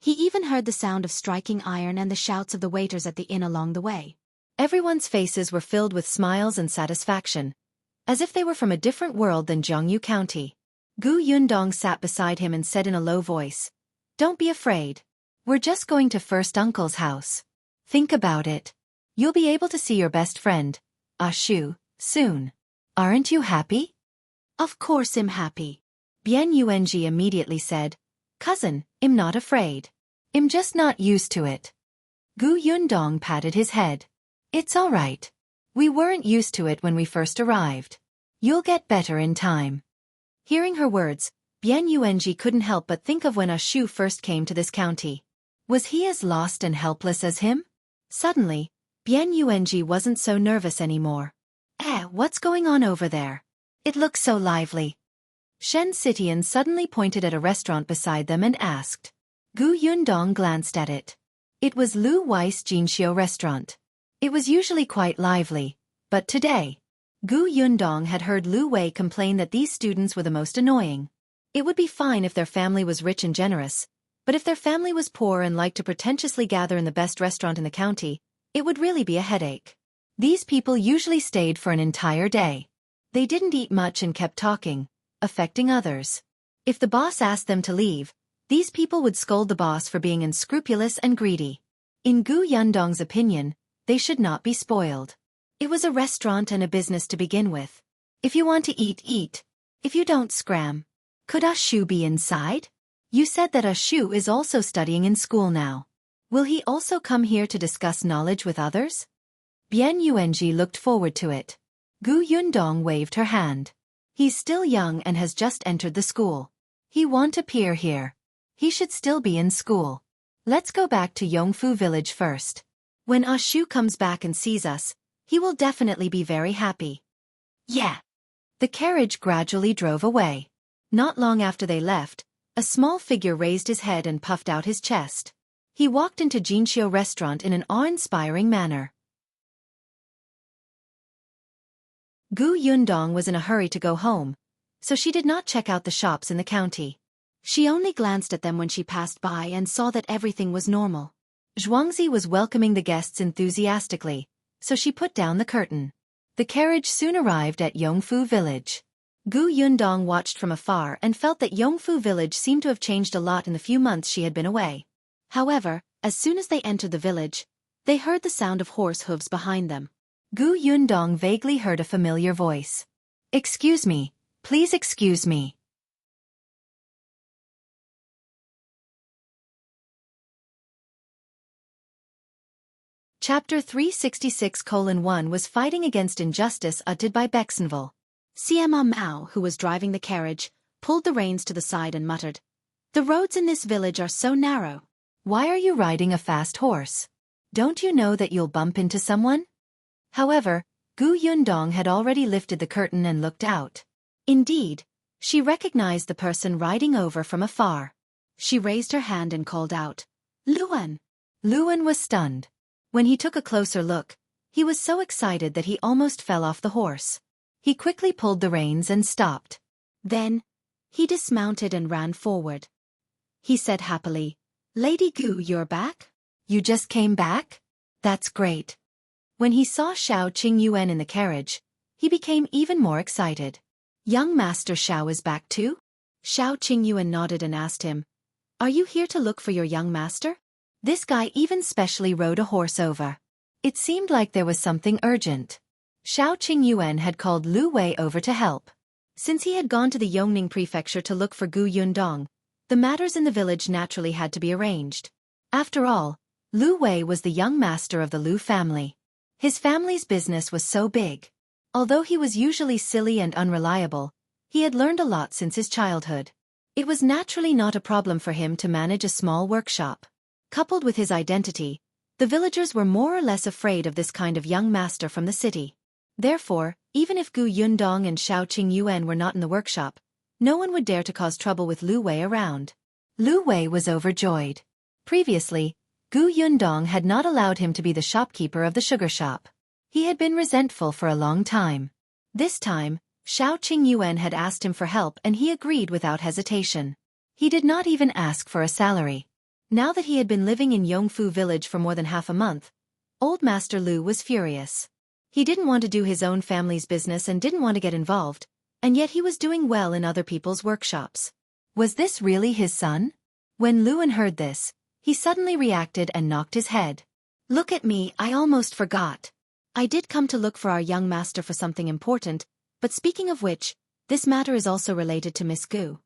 He even heard the sound of striking iron and the shouts of the waiters at the inn along the way. Everyone's faces were filled with smiles and satisfaction, as if they were from a different world than Jianghu County. Gu Yundong sat beside him and said in a low voice, "Don't be afraid. We're just going to first uncle's house. Think about it. You'll be able to see your best friend, Shu, soon. Aren't you happy?" Of course I'm happy. Bian Yuanji immediately said, "Cousin, I'm not afraid. I'm just not used to it." Gu Yundong patted his head. "It's all right. We weren't used to it when we first arrived. You'll get better in time." Hearing her words, Bian Yuanji couldn't help but think of when Shu first came to this county. Was he as lost and helpless as him? Suddenly, Bian Yuanji wasn't so nervous anymore. What's going on over there? It looks so lively." Shen Sitian suddenly pointed at a restaurant beside them and asked. Gu Yundong glanced at it. It was Lu Weiss Jinxiu restaurant. It was usually quite lively, but today, Gu Yundong had heard Lu Wei complain that these students were the most annoying. It would be fine if their family was rich and generous, but if their family was poor and liked to pretentiously gather in the best restaurant in the county, it would really be a headache. These people usually stayed for an entire day. They didn't eat much and kept talking, affecting others. If the boss asked them to leave, these people would scold the boss for being unscrupulous and greedy. In Gu Yundong's opinion, they should not be spoiled. It was a restaurant and a business to begin with. If you want to eat, eat. If you don't, scram. Could Shu be inside? You said that Shu is also studying in school now. Will he also come here to discuss knowledge with others? Bian Yuanji looked forward to it. Gu Yundong waved her hand. He's still young and has just entered the school. He won't appear here. He should still be in school. Let's go back to Yongfu village first. When Shu comes back and sees us, he will definitely be very happy. Yeah. The carriage gradually drove away. Not long after they left, a small figure raised his head and puffed out his chest. He walked into Jinxiu restaurant in an awe-inspiring manner. Gu Yundong was in a hurry to go home, so she did not check out the shops in the county. She only glanced at them when she passed by and saw that everything was normal. Zhuangzi was welcoming the guests enthusiastically, so she put down the curtain. The carriage soon arrived at Yongfu village. Gu Yundong watched from afar and felt that Yongfu village seemed to have changed a lot in the few months she had been away. However, as soon as they entered the village, they heard the sound of horse hooves behind them. Gu Yundong vaguely heard a familiar voice. "Excuse me, please excuse me." Chapter 366:1 was fighting against injustice uttered by Bexenville. Siema Mao, who was driving the carriage, pulled the reins to the side and muttered, "The roads in this village are so narrow." "Why are you riding a fast horse? Don't you know that you'll bump into someone?" However, Gu Yundong had already lifted the curtain and looked out. Indeed, she recognized the person riding over from afar. She raised her hand and called out, "Luan!" Luan was stunned. When he took a closer look, he was so excited that he almost fell off the horse. He quickly pulled the reins and stopped. Then, he dismounted and ran forward. He said happily, "Lady Gu, you're back? You just came back? That's great." When he saw Xiao Qingyuan in the carriage, he became even more excited. "Young Master Xiao is back too?" Xiao Qingyuan nodded and asked him, "Are you here to look for your young master?" This guy even specially rode a horse over. It seemed like there was something urgent. Xiao Qingyuan had called Lu Wei over to help. Since he had gone to the Yongning prefecture to look for Gu Yundong, the matters in the village naturally had to be arranged. After all, Lu Wei was the young master of the Lu family. His family's business was so big. Although he was usually silly and unreliable, he had learned a lot since his childhood. It was naturally not a problem for him to manage a small workshop. Coupled with his identity, the villagers were more or less afraid of this kind of young master from the city. Therefore, even if Gu Yundong and Xiao Qingyuan were not in the workshop, no one would dare to cause trouble with Lu Wei around. Lu Wei was overjoyed. Previously, Gu Yundong had not allowed him to be the shopkeeper of the sugar shop. He had been resentful for a long time. This time, Xiao Qingyuan had asked him for help and he agreed without hesitation. He did not even ask for a salary. Now that he had been living in Yongfu village for more than half a month, Old Master Lu was furious. He didn't want to do his own family's business and didn't want to get involved, And yet he was doing well in other people's workshops. Was this really his son? When Luan heard this, he suddenly reacted and knocked his head. Look at me, I almost forgot. I did come to look for our young master for something important, but speaking of which, this matter is also related to Miss Gu.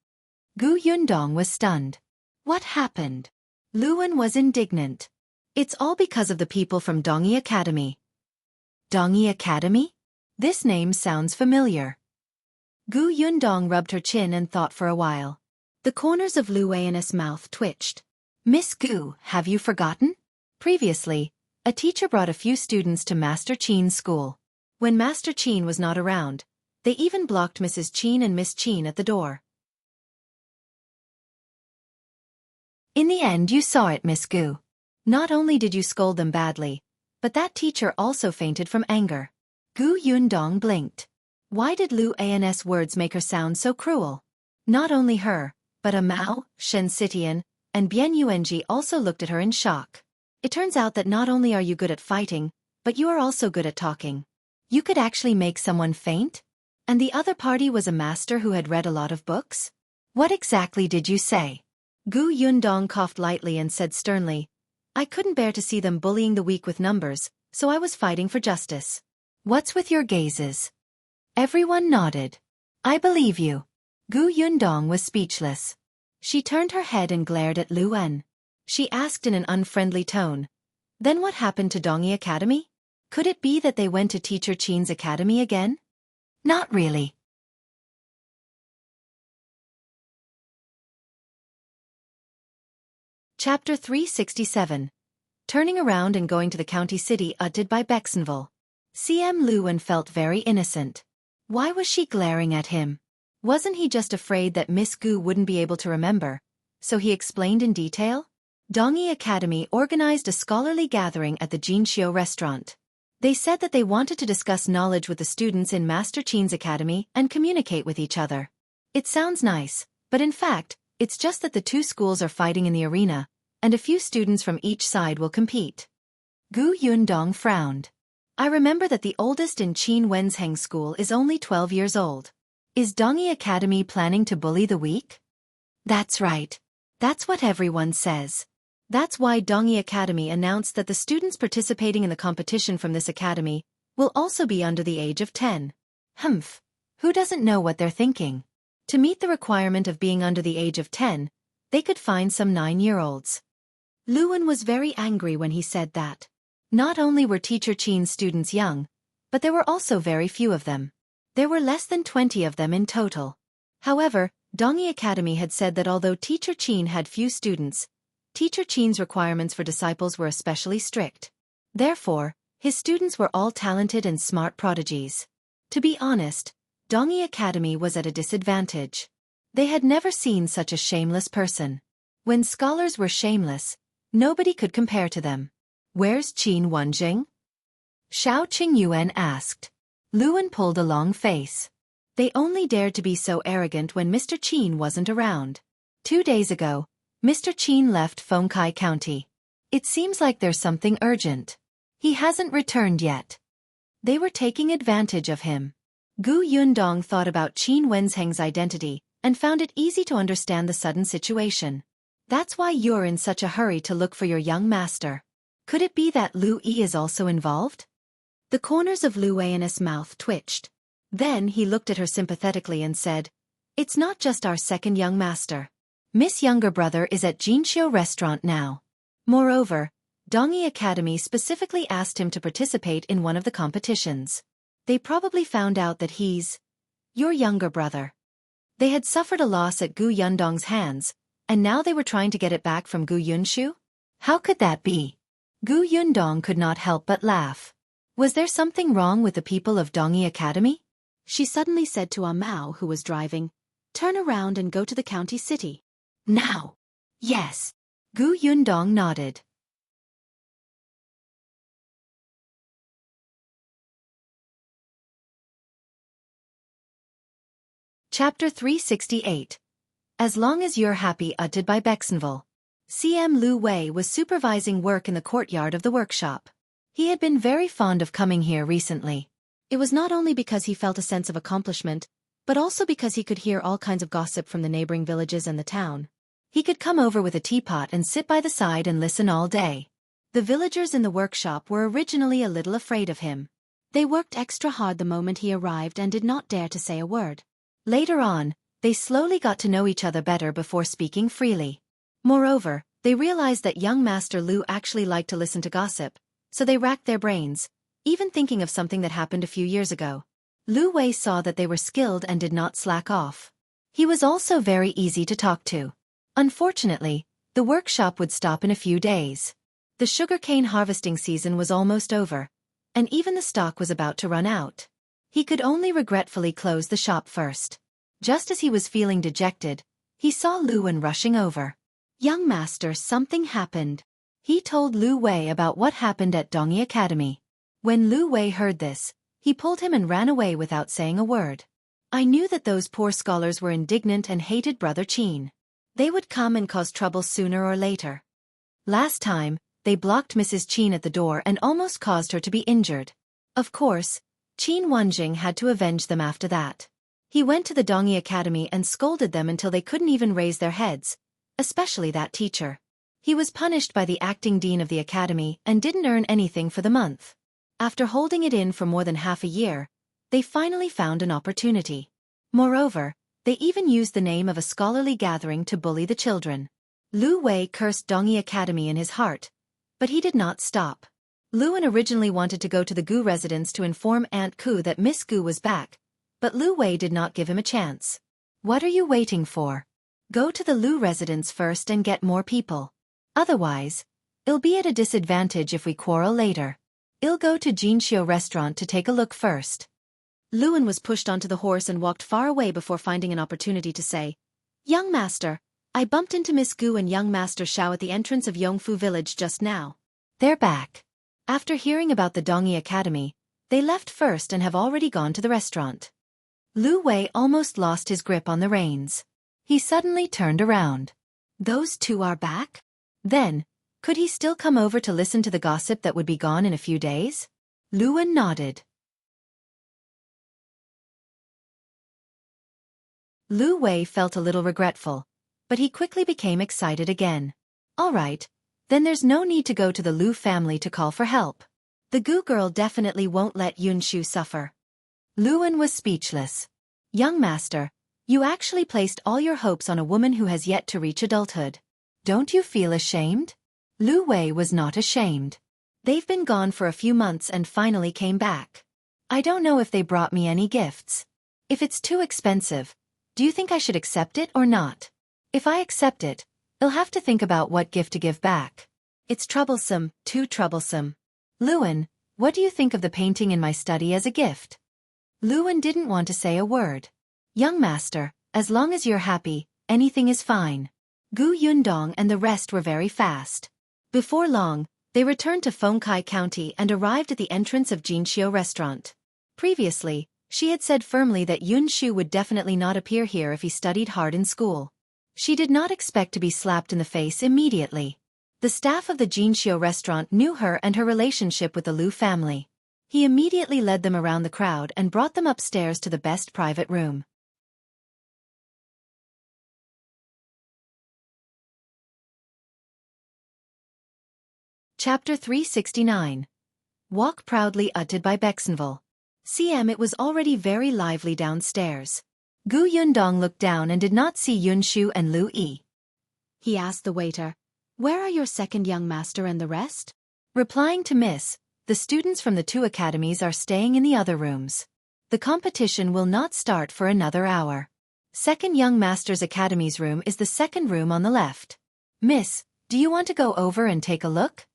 Gu Yundong was stunned. What happened? Luan was indignant. It's all because of the people from Dongyi Academy. Dongyi Academy? This name sounds familiar. Gu Yundong rubbed her chin and thought for a while. The corners of Lu Wei's mouth twitched. Miss Gu, have you forgotten? Previously, a teacher brought a few students to Master Qin's school. When Master Qin was not around, they even blocked Mrs. Qin and Miss Qin at the door. In the end you saw it, Miss Gu. Not only did you scold them badly, but that teacher also fainted from anger. Gu Yundong blinked. Why did Lu An's words make her sound so cruel? Not only her, but a Mao, Shen Sitian, and Bian Yuanji also looked at her in shock. It turns out that not only are you good at fighting, but you are also good at talking. You could actually make someone faint? And the other party was a master who had read a lot of books? What exactly did you say? Gu Yundong coughed lightly and said sternly, I couldn't bear to see them bullying the weak with numbers, so I was fighting for justice. What's with your gazes? Everyone nodded. I believe you. Gu Yundong was speechless. She turned her head and glared at Luan. She asked in an unfriendly tone, Then what happened to Dongyi Academy? Could it be that they went to Teacher Qin's academy again? Not really. Chapter 367. Turning around and going to the county city uttered by Bexenville. CM Luan felt very innocent. Why was she glaring at him? Wasn't he just afraid that Miss Gu wouldn't be able to remember? So he explained in detail? Dongyi Academy organized a scholarly gathering at the Jianghu restaurant. They said that they wanted to discuss knowledge with the students in Master Qin's academy and communicate with each other. It sounds nice, but in fact, it's just that the two schools are fighting in the arena, and a few students from each side will compete. Gu Yundong frowned. I remember that the oldest in Qin Wenzheng school is only 12 years old. Is Dongyi Academy planning to bully the weak? That's right. That's what everyone says. That's why Dongyi Academy announced that the students participating in the competition from this academy will also be under the age of 10. Humph. Who doesn't know what they're thinking? To meet the requirement of being under the age of 10, they could find some 9-year-olds. Luan was very angry when he said that. Not only were Teacher Qin's students young, but there were also very few of them. There were less than 20 of them in total. However, Dongyi Academy had said that although Teacher Qin had few students, Teacher Qin's requirements for disciples were especially strict. Therefore, his students were all talented and smart prodigies. To be honest, Dongyi Academy was at a disadvantage. They had never seen such a shameless person. When scholars were shameless, nobody could compare to them. Where's Qin Wenzheng? Xiao Qingyuan asked. Luan pulled a long face. They only dared to be so arrogant when Mr. Qin wasn't around. 2 days ago, Mr. Qin left Fengkai County. It seems like there's something urgent. He hasn't returned yet. They were taking advantage of him. Gu Yundong thought about Qin Wenzheng's identity and found it easy to understand the sudden situation. That's why you're in such a hurry to look for your young master. Could it be that Lu Yi is also involved? The corners of Lu Wei's mouth twitched. Then he looked at her sympathetically and said, It's not just our second young master. Miss Younger Brother is at Jianghu restaurant now. Moreover, Dongyi Academy specifically asked him to participate in one of the competitions. They probably found out that he's your younger brother. They had suffered a loss at Gu Yundong's hands, and now they were trying to get it back from Gu Yunshu? How could that be? Gu Yundong could not help but laugh. Was there something wrong with the people of Dongyi Academy? She suddenly said to a Mao who was driving, Turn around and go to the county city. Now. Yes. Gu Yundong nodded. Chapter 368. As long as you're happy uttered by Bexenville. CM Lu Wei was supervising work in the courtyard of the workshop. He had been very fond of coming here recently. It was not only because he felt a sense of accomplishment, but also because he could hear all kinds of gossip from the neighboring villages and the town. He could come over with a teapot and sit by the side and listen all day. The villagers in the workshop were originally a little afraid of him. They worked extra hard the moment he arrived and did not dare to say a word. Later on, they slowly got to know each other better before speaking freely. Moreover, they realized that young Master Lu actually liked to listen to gossip, so they racked their brains, even thinking of something that happened a few years ago. Lu Wei saw that they were skilled and did not slack off. He was also very easy to talk to. Unfortunately, the workshop would stop in a few days. The sugarcane harvesting season was almost over, and even the stock was about to run out. He could only regretfully close the shop first. Just as he was feeling dejected, he saw Lu Wen rushing over. "Young master, something happened." He told Lu Wei about what happened at Dongyi Academy. When Lu Wei heard this, he pulled him and ran away without saying a word. "I knew that those poor scholars were indignant and hated Brother Qin. They would come and cause trouble sooner or later. Last time, they blocked Mrs. Qin at the door and almost caused her to be injured. Of course, Qin Wenzheng had to avenge them after that. He went to the Dongyi Academy and scolded them until they couldn't even raise their heads, especially that teacher. He was punished by the acting dean of the academy and didn't earn anything for the month. After holding it in for more than half a year, they finally found an opportunity. Moreover, they even used the name of a scholarly gathering to bully the children. Lu Wei cursed Dongyi Academy in his heart, but he did not stop. Lu Wen originally wanted to go to the Gu residence to inform Aunt Ku that Miss Gu was back, but Lu Wei did not give him a chance. "What are you waiting for? Go to the Lu residence first and get more people. Otherwise, it'll be at a disadvantage if we quarrel later. I'll go to Jianghu restaurant to take a look first." Lu Wen was pushed onto the horse and walked far away before finding an opportunity to say, "Young master, I bumped into Miss Gu and young Master Xiao at the entrance of Yongfu village just now. They're back." After hearing about the Dongyi Academy, they left first and have already gone to the restaurant. Lu Wei almost lost his grip on the reins. He suddenly turned around. Those two are back? Then, could he still come over to listen to the gossip that would be gone in a few days? Lu Wen nodded. Lu Wei felt a little regretful, but he quickly became excited again. All right, then there's no need to go to the Lu family to call for help. The Gu girl definitely won't let Yunshu suffer. Lu Wen was speechless. "Young master, you actually placed all your hopes on a woman who has yet to reach adulthood. Don't you feel ashamed?" Lu Wei was not ashamed. "They've been gone for a few months and finally came back. I don't know if they brought me any gifts. If it's too expensive, do you think I should accept it or not? If I accept it, I'll have to think about what gift to give back. It's troublesome, too troublesome. Lu Wen, what do you think of the painting in my study as a gift?" Lu Wen didn't want to say a word. "Young master, as long as you're happy, anything is fine." Gu Yundong and the rest were very fast. Before long, they returned to Fengkai County and arrived at the entrance of Jianghu restaurant. Previously, she had said firmly that Yunshu would definitely not appear here if he studied hard in school. She did not expect to be slapped in the face immediately. The staff of the Jianghu restaurant knew her and her relationship with the Lu family. He immediately led them around the crowd and brought them upstairs to the best private room. Chapter 369. Walk Proudly uttered by Bexenville. CM It was already very lively downstairs. Gu Yundong looked down and did not see Yunshu and Lu Yi. He asked the waiter, "Where are your second young master and the rest?" Replying to Miss, "The students from the two academies are staying in the other rooms. The competition will not start for another hour. Second young master's academy's room is the second room on the left. Miss, do you want to go over and take a look?"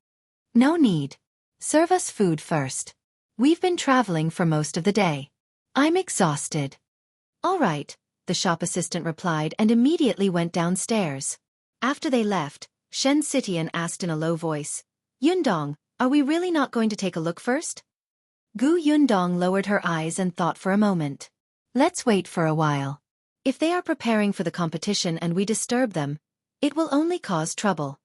"No need. Serve us food first. We've been traveling for most of the day. I'm exhausted." "All right," the shop assistant replied and immediately went downstairs. After they left, Shen Sitian asked in a low voice, "Yundong, are we really not going to take a look first?" Gu Yundong lowered her eyes and thought for a moment. "Let's wait for a while. If they are preparing for the competition and we disturb them, it will only cause trouble."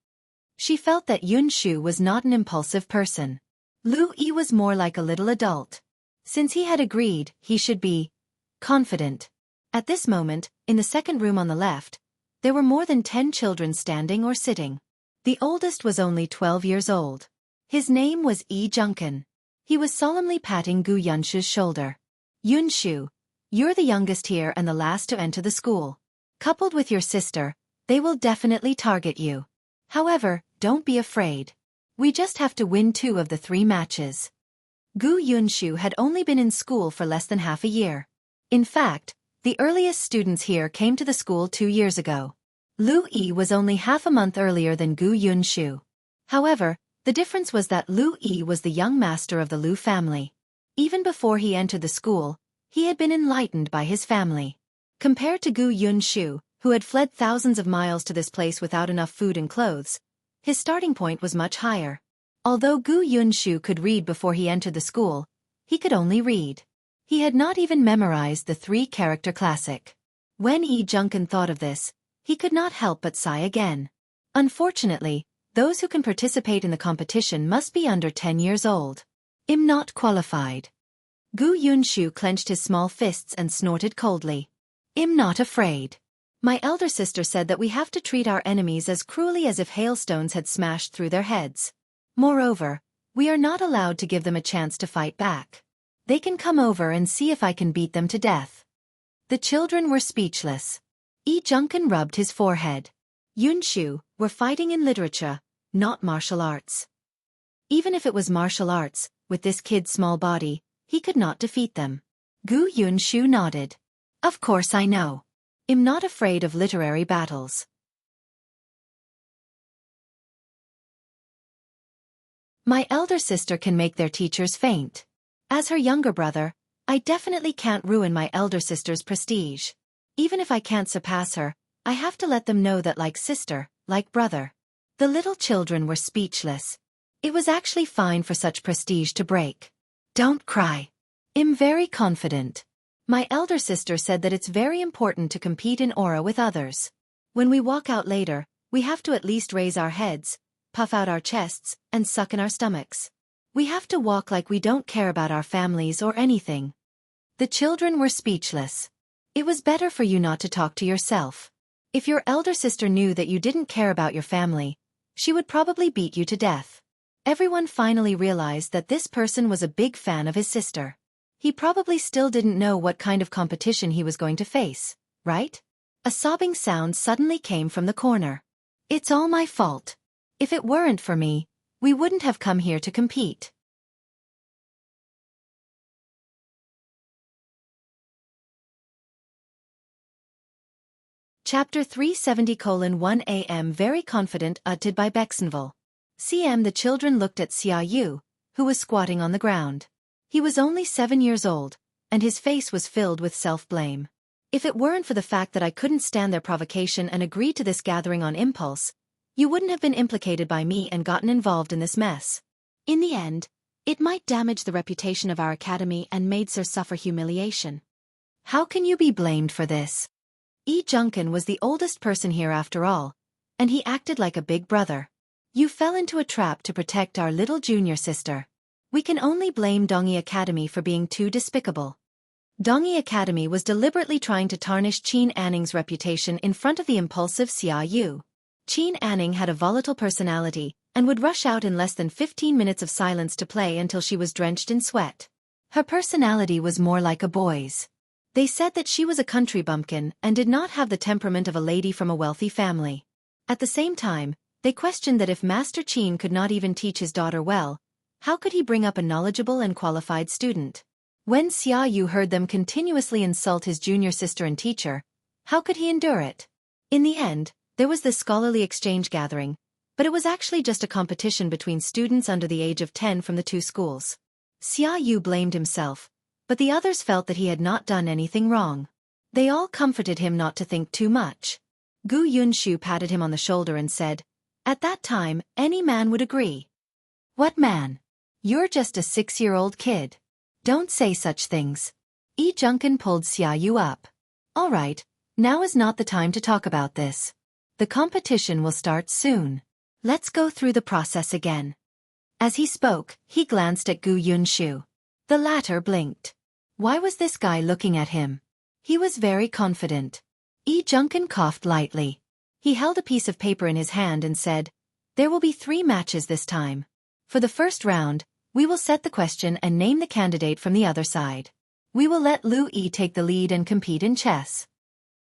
She felt that Yunshu was not an impulsive person. Lu Yi was more like a little adult. Since he had agreed, he should be confident. At this moment, in the second room on the left, there were more than 10 children standing or sitting. The oldest was only 12 years old. His name was Junken. He was solemnly patting Gu Yunshu's shoulder. Yunshu, you're the youngest here and the last to enter the school. Coupled with your sister, they will definitely target you. However, don't be afraid. We just have to win 2 of the 3 matches. Gu Yunshu had only been in school for less than half a year. In fact, the earliest students here came to the school 2 years ago. Lu Yi was only half a month earlier than Gu Yunshu. However, the difference was that Lu Yi was the young master of the Lu family. Even before he entered the school, he had been enlightened by his family. Compared to Gu Yunshu, who had fled thousands of miles to this place without enough food and clothes, his starting point was much higher. Although Gu Yunshu could read before he entered the school, he could only read. He had not even memorized the 3-character classic. When Junken thought of this, he could not help but sigh again. Unfortunately, those who can participate in the competition must be under 10 years old. I'm not qualified. Gu Yunshu clenched his small fists and snorted coldly. I'm not afraid. My elder sister said that we have to treat our enemies as cruelly as if hailstones had smashed through their heads. Moreover, we are not allowed to give them a chance to fight back. They can come over and see if I can beat them to death. The children were speechless. Junken rubbed his forehead. Yunshu, we're fighting in literature, not martial arts. Even if it was martial arts, with this kid's small body, he could not defeat them. Gu Yunshu nodded. Of course I know. I'm not afraid of literary battles. My elder sister can make their teachers faint. As her younger brother, I definitely can't ruin my elder sister's prestige. Even if I can't surpass her, I have to let them know that like sister, like brother. The little children were speechless. It was actually fine for such prestige to break. Don't cry. I'm very confident. My elder sister said that it's very important to compete in aura with others. When we walk out later, we have to at least raise our heads, puff out our chests, and suck in our stomachs. We have to walk like we don't care about our families or anything. The children were speechless. It was better for you not to talk to yourself. If your elder sister knew that you didn't care about your family, she would probably beat you to death. Everyone finally realized that this person was a big fan of his sister. He probably still didn't know what kind of competition he was going to face, right? A sobbing sound suddenly came from the corner. It's all my fault. If it weren't for me, we wouldn't have come here to compete. Chapter 370:1 AM Very confident uttered by Bexenville. CM The children looked at Xiayu, who was squatting on the ground. He was only 7 years old, and his face was filled with self-blame. If it weren't for the fact that I couldn't stand their provocation and agreed to this gathering on impulse, you wouldn't have been implicated by me and gotten involved in this mess. In the end, it might damage the reputation of our academy and made Sir suffer humiliation. How can you be blamed for this? Junken was the oldest person here after all, and he acted like a big brother. You fell into a trap to protect our little junior sister. We can only blame Dongyi Academy for being too despicable. Dongyi Academy was deliberately trying to tarnish Qin Anning's reputation in front of the impulsive Xiayu. Qin Anning had a volatile personality, and would rush out in less than 15 minutes of silence to play until she was drenched in sweat. Her personality was more like a boy's. They said that she was a country bumpkin and did not have the temperament of a lady from a wealthy family. At the same time, they questioned that if Master Qin could not even teach his daughter well, how could he bring up a knowledgeable and qualified student? When Xiayu heard them continuously insult his junior sister and teacher, how could he endure it? In the end, there was this scholarly exchange gathering, but it was actually just a competition between students under the age of 10 from the 2 schools. Xiayu blamed himself, but the others felt that he had not done anything wrong. They all comforted him not to think too much. Gu Yunshu patted him on the shoulder and said, "At that time, any man would agree." "What man? You're just a 6-year-old kid. Don't say such things." Junken pulled Xiayu up. "All right, now is not the time to talk about this. The competition will start soon. Let's go through the process again." As he spoke, he glanced at Gu Yunshu. The latter blinked. Why was this guy looking at him? He was very confident. Junkin coughed lightly. He held a piece of paper in his hand and said, "There will be 3 matches this time. For the first round, we will set the question and name the candidate from the other side. We will let Lu Yi take the lead and compete in chess."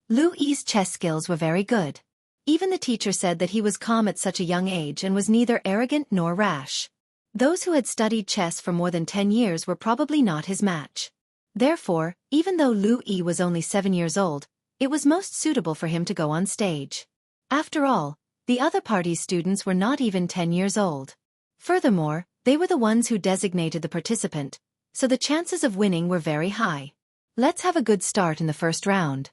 Lu Yi's chess skills were very good. Even the teacher said that he was calm at such a young age and was neither arrogant nor rash. Those who had studied chess for more than 10 years were probably not his match. Therefore, even though Lu Yi was only 7 years old, it was most suitable for him to go on stage. After all, the other party's students were not even 10 years old. Furthermore, they were the ones who designated the participant, so the chances of winning were very high. Let's have a good start in the first round.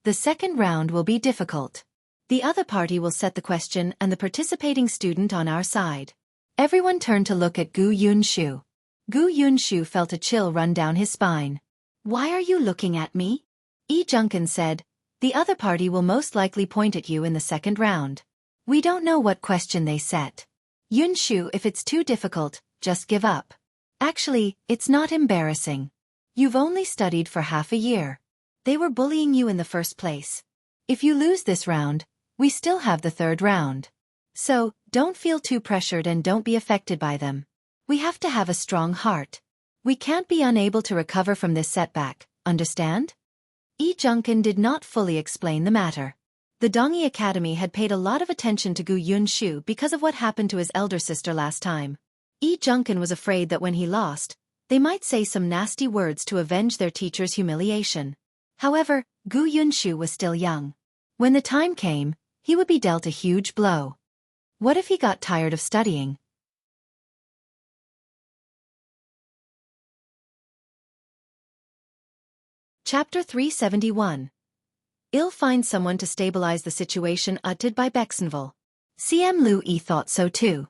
The second round will be difficult. The other party will set the question and the participating student on our side. Everyone turned to look at Gu Yunshu. Gu Yunshu felt a chill run down his spine. "Why are you looking at me?" Junkin said, "The other party will most likely point at you in the second round. We don't know what question they set. Yunshu, if it's too difficult, just give up. Actually, it's not embarrassing. You've only studied for half a year. They were bullying you in the first place. If you lose this round, we still have the third round. So, don't feel too pressured and don't be affected by them. We have to have a strong heart. We can't be unable to recover from this setback, understand?" Junkin did not fully explain the matter. The Dongyi Academy had paid a lot of attention to Gu Yunshu because of what happened to his elder sister last time. Junkin was afraid that when he lost, they might say some nasty words to avenge their teacher's humiliation. However, Gu Yunshu was still young. When the time came, he would be dealt a huge blow. What if he got tired of studying? Chapter 371. I'll find someone to stabilize the situation uttered by Bexenville. CM Lu Yi thought so too.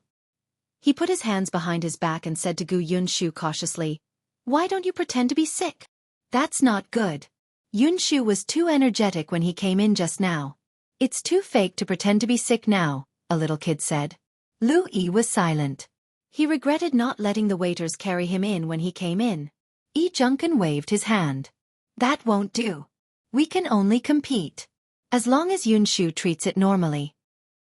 He put his hands behind his back and said to Gu Yunshu cautiously, "Why don't you pretend to be sick? That's not good." Yunshu was too energetic when he came in just now. "It's too fake to pretend to be sick now," a little kid said. Lu Yi was silent. He regretted not letting the waiters carry him in when he came in. Junkin waved his hand. "That won't do. We can only compete. As long as Yunshu treats it normally."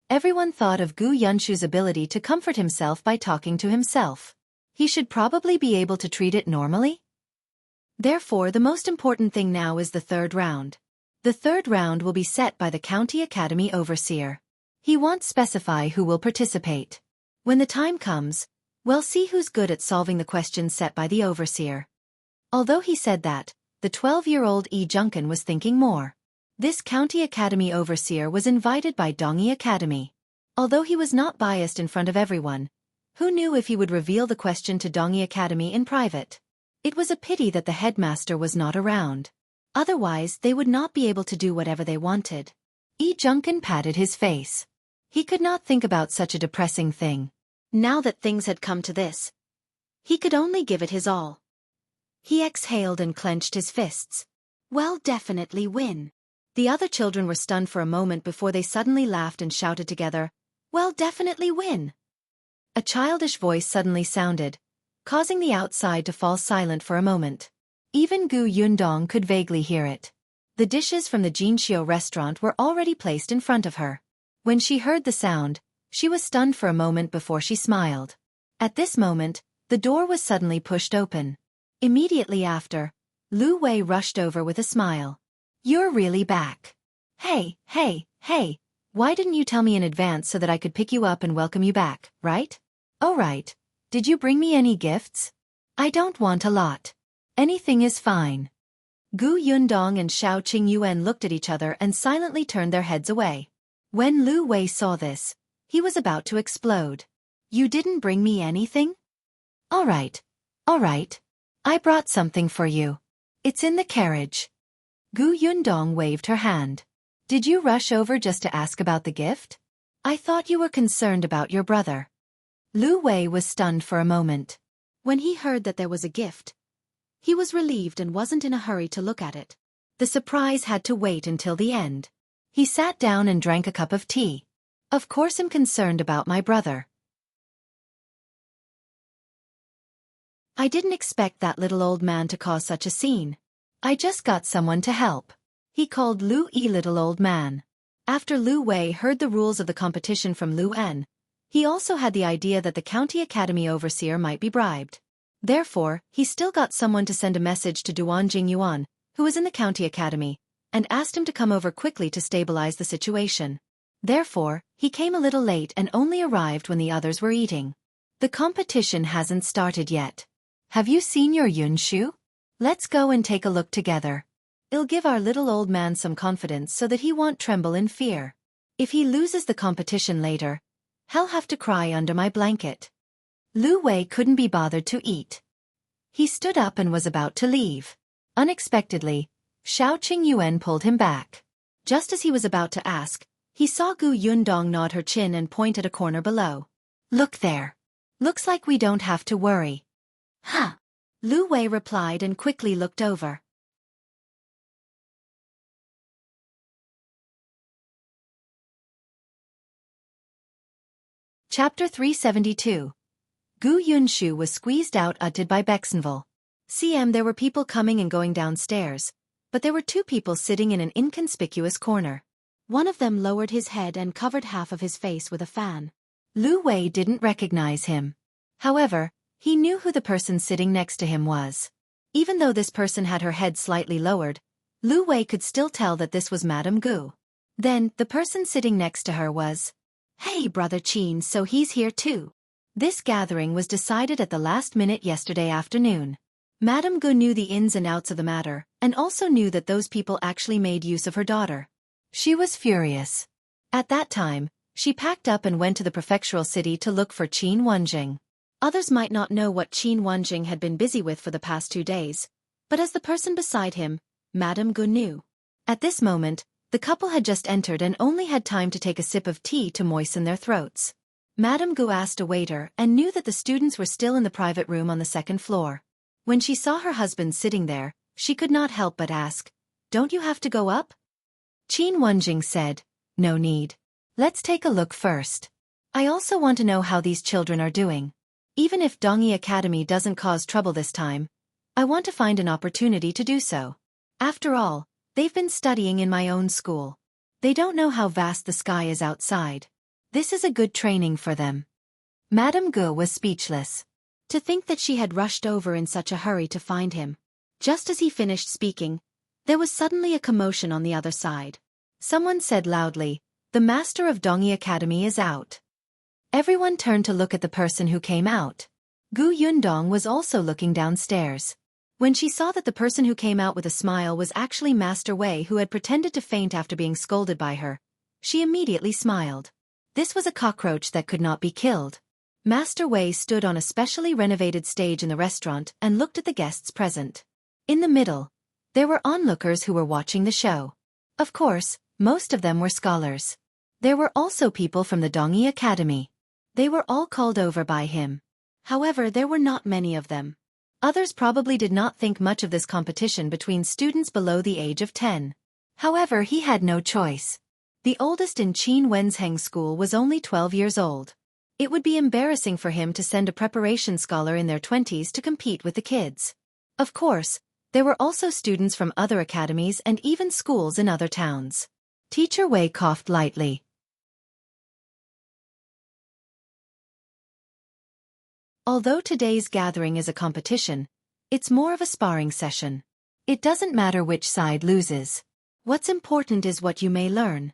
Everyone thought of Gu Yunshu's ability to comfort himself by talking to himself. He should probably be able to treat it normally. Therefore, the most important thing now is the third round. The third round will be set by the County Academy Overseer. He won't specify who will participate. When the time comes, we'll see who's good at solving the questions set by the Overseer. Although he said that, the 12-year-old Junkin was thinking more. This County Academy Overseer was invited by Dongyi Academy. Although he was not biased in front of everyone, who knew if he would reveal the question to Dongyi Academy in private? It was a pity that the headmaster was not around. Otherwise, they would not be able to do whatever they wanted. Junkin patted his face. He could not think about such a depressing thing. Now that things had come to this, he could only give it his all. He exhaled and clenched his fists. "Well, definitely win." The other children were stunned for a moment before they suddenly laughed and shouted together, "Well, definitely win." A childish voice suddenly sounded, causing the outside to fall silent for a moment. Even Gu Yundong could vaguely hear it. The dishes from the Jianghu restaurant were already placed in front of her. When she heard the sound, she was stunned for a moment before she smiled. At this moment, the door was suddenly pushed open. Immediately after, Lu Wei rushed over with a smile. "You're really back. Hey, why didn't you tell me in advance so that I could pick you up and welcome you back, right? Oh right. Did you bring me any gifts? I don't want a lot. Anything is fine." Gu Yundong and Xiao Qingyuan looked at each other and silently turned their heads away. When Lu Wei saw this, he was about to explode. "You didn't bring me anything? All right. I brought something for you. It's in the carriage." Gu Yundong waved her hand. "Did you rush over just to ask about the gift? I thought you were concerned about your brother." Lu Wei was stunned for a moment. When he heard that there was a gift, he was relieved and wasn't in a hurry to look at it. The surprise had to wait until the end. He sat down and drank a cup of tea. "Of course I'm concerned about my brother." I didn't expect that little old man to cause such a scene. I just got someone to help. He called Lu Yi little old man. After Lu Wei heard the rules of the competition from Lu En, he also had the idea that the county academy overseer might be bribed. Therefore, he still got someone to send a message to Duan Jingyuan, who was in the county academy, and asked him to come over quickly to stabilize the situation. Therefore, he came a little late and only arrived when the others were eating. The competition hasn't started yet. Have you seen your Yunshu? Let's go and take a look together. It'll give our little old man some confidence so that he won't tremble in fear. If he loses the competition later, he'll have to cry under my blanket. Lu Wei couldn't be bothered to eat. He stood up and was about to leave. Unexpectedly, Xiao Qingyuan pulled him back. Just as he was about to ask, he saw Gu Yundong nod her chin and point at a corner below. Look there. Looks like we don't have to worry. Huh. Lu Wei replied and quickly looked over. Chapter 372. Gu Yunshu was squeezed out by Bexenville. There were people coming and going downstairs, but there were two people sitting in an inconspicuous corner. One of them lowered his head and covered half of his face with a fan. Lu Wei didn't recognize him. However, he knew who the person sitting next to him was. Even though this person had her head slightly lowered, Lu Wei could still tell that this was Madame Gu. Then, the person sitting next to her was, "Hey Brother Qin, so he's here too." This gathering was decided at the last minute yesterday afternoon. Madame Gu knew the ins and outs of the matter, and also knew that those people actually made use of her daughter. She was furious. At that time, she packed up and went to the prefectural city to look for Qin Wenzheng. Others might not know what Qin Wenzheng had been busy with for the past 2 days, but as the person beside him, Madame Gu knew. At this moment, the couple had just entered and only had time to take a sip of tea to moisten their throats. Madame Gu asked a waiter and knew that the students were still in the private room on the 2nd floor. When she saw her husband sitting there, she could not help but ask, "Don't you have to go up?" Qin Wenzheng said, "No need. Let's take a look first. I also want to know how these children are doing. Even if Dongyi Academy doesn't cause trouble this time, I want to find an opportunity to do so. After all, they've been studying in my own school. They don't know how vast the sky is outside. This is a good training for them." Madame Gu was speechless. To think that she had rushed over in such a hurry to find him. Just as he finished speaking, there was suddenly a commotion on the other side. Someone said loudly, "The master of Dongyi Academy is out." Everyone turned to look at the person who came out. Gu Yundong was also looking downstairs. When she saw that the person who came out with a smile was actually Master Wei, who had pretended to faint after being scolded by her, she immediately smiled. This was a cockroach that could not be killed. Master Wei stood on a specially renovated stage in the restaurant and looked at the guests present. In the middle, there were onlookers who were watching the show. Of course, most of them were scholars. There were also people from the Dongyi Academy. They were all called over by him. However, there were not many of them. Others probably did not think much of this competition between students below the age of 10. However, he had no choice. The oldest in Qin Wenzheng school was only 12 years old. It would be embarrassing for him to send a preparation scholar in their 20s to compete with the kids. Of course, there were also students from other academies and even schools in other towns. Teacher Wei coughed lightly. Although today's gathering is a competition, it's more of a sparring session. It doesn't matter which side loses. What's important is what you may learn.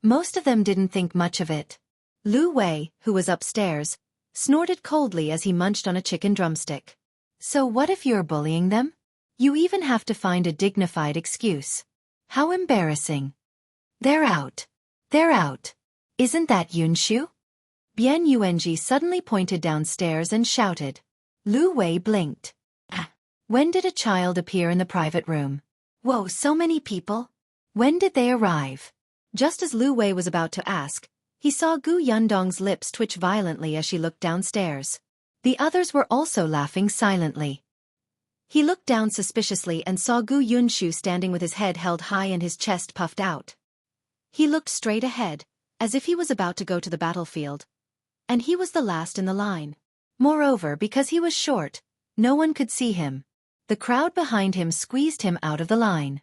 Most of them didn't think much of it. Lu Wei, who was upstairs, snorted coldly as he munched on a chicken drumstick. So what if you're bullying them? You even have to find a dignified excuse. How embarrassing. They're out. They're out. Isn't that Yunshu? Bian Yuanji suddenly pointed downstairs and shouted. Lu Wei blinked. When did a child appear in the private room? Whoa, so many people? When did they arrive? Just as Lu Wei was about to ask, he saw Gu Yundong's lips twitch violently as she looked downstairs. The others were also laughing silently. He looked down suspiciously and saw Gu Yunshu standing with his head held high and his chest puffed out. He looked straight ahead, as if he was about to go to the battlefield. And he was the last in the line. Moreover, because he was short, No one could see him. The crowd behind him squeezed him out of the line.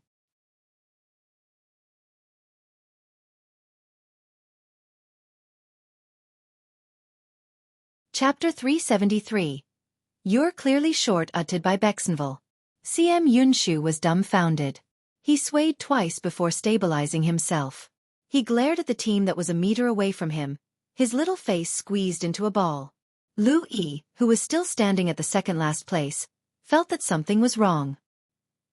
Chapter 373. You're clearly short, uttered by Bexenville. CM Yunshu was dumbfounded. He swayed twice before stabilizing himself. He glared at the team that was a meter away from him, his little face squeezed into a ball. Lu Yi, who was still standing at the second-last place, felt that something was wrong.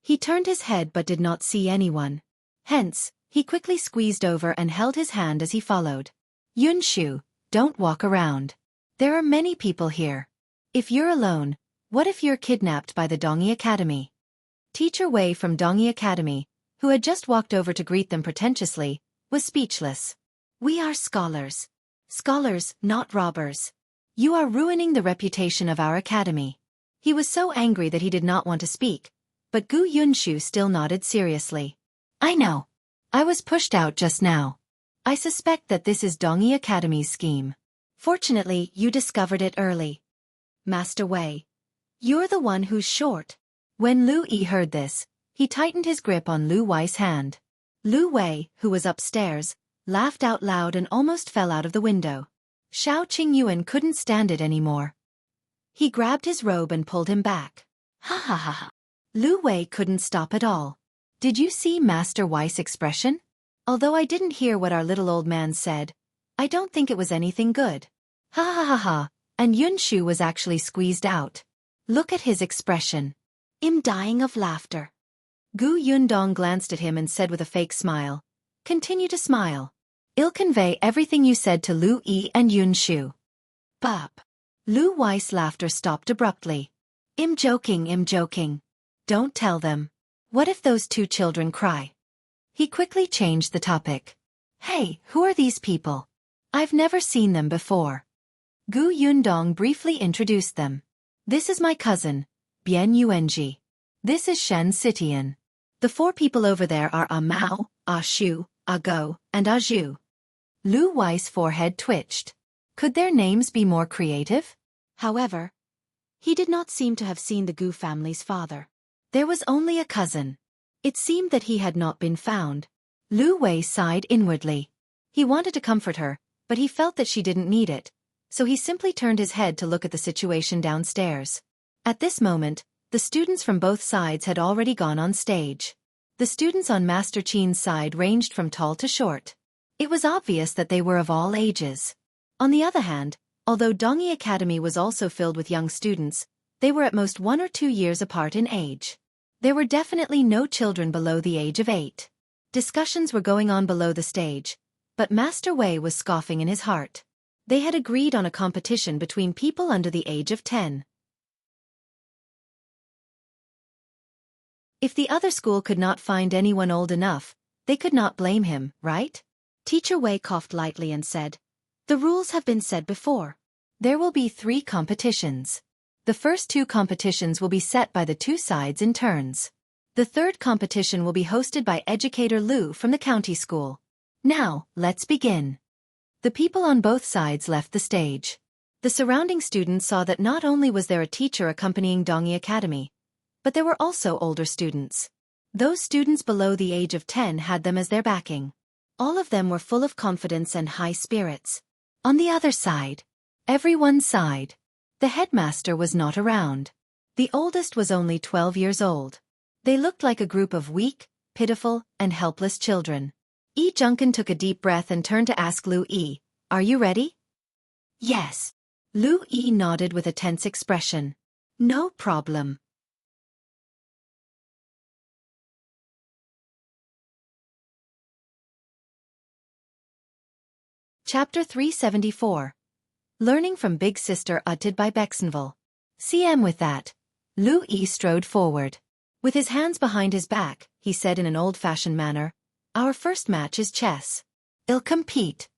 He turned his head but did not see anyone. Hence, he quickly squeezed over and held his hand as he followed. Yunshu, don't walk around. There are many people here. If you're alone, what if you're kidnapped by the Dongyi Academy? Teacher Wei from Dongyi Academy, who had just walked over to greet them pretentiously, was speechless. We are scholars. Scholars, not robbers. You are ruining the reputation of our academy. He was so angry that he did not want to speak, but Gu Yunshu still nodded seriously. I know. I was pushed out just now. I suspect that this is Dongyi Academy's scheme. Fortunately, you discovered it early. Master Wei. You're the one who's short. When Lu Yi heard this, he tightened his grip on Lu Wei's hand. Lu Wei, who was upstairs, laughed out loud and almost fell out of the window. Xiao Qingyuan couldn't stand it anymore. He grabbed his robe and pulled him back. Ha ha ha ha. Lu Wei couldn't stop at all. Did you see Master Wei's expression? Although I didn't hear what our little old man said, I don't think it was anything good. Ha ha ha ha, and Yunshu was actually squeezed out. Look at his expression. I'm dying of laughter. Gu Yundong glanced at him and said with a fake smile, continue to smile. I'll convey everything you said to Lu Yi and Yunshu. Bop. Lu Wei's laughter stopped abruptly. I'm joking. Don't tell them. What if those two children cry? He quickly changed the topic. Hey, who are these people? I've never seen them before. Gu Yundong briefly introduced them. This is my cousin, Bian Yuanji. This is Shen Sitian. The four people over there are A Mao, A Shu, A Go, and A Zhu. Lu Wei's forehead twitched. Could their names be more creative? However, he did not seem to have seen the Gu family's father. There was only a cousin. It seemed that he had not been found. Lu Wei sighed inwardly. He wanted to comfort her, but he felt that she didn't need it, so he simply turned his head to look at the situation downstairs. At this moment, the students from both sides had already gone on stage. The students on Master Qin's side ranged from tall to short. It was obvious that they were of all ages. On the other hand, although Dongyi Academy was also filled with young students, they were at most 1 or 2 years apart in age. There were definitely no children below the age of 8. Discussions were going on below the stage, but Master Wei was scoffing in his heart. They had agreed on a competition between people under the age of 10. If the other school could not find anyone old enough, they could not blame him, right? Teacher Wei coughed lightly and said, the rules have been said before. There will be 3 competitions. The first 2 competitions will be set by the 2 sides in turns. The third competition will be hosted by Educator Lu from the county school. Now, let's begin. The people on both sides left the stage. The surrounding students saw that not only was there a teacher accompanying Dongyi Academy, but there were also older students. Those students below the age of 10 had them as their backing. All of them were full of confidence and high spirits. On the other side, everyone sighed. The headmaster was not around. The oldest was only 12 years old. They looked like a group of weak, pitiful, and helpless children. Yi Junkin took a deep breath and turned to ask Lu Yi, are you ready? Yes. Lu Yi nodded with a tense expression. No problem. Chapter 374. Learning from Big Sister, uttered by Bexenville. CM with that. Lu Yi strode forward. With his hands behind his back, he said in an old-fashioned manner, our first match is chess. I'll compete.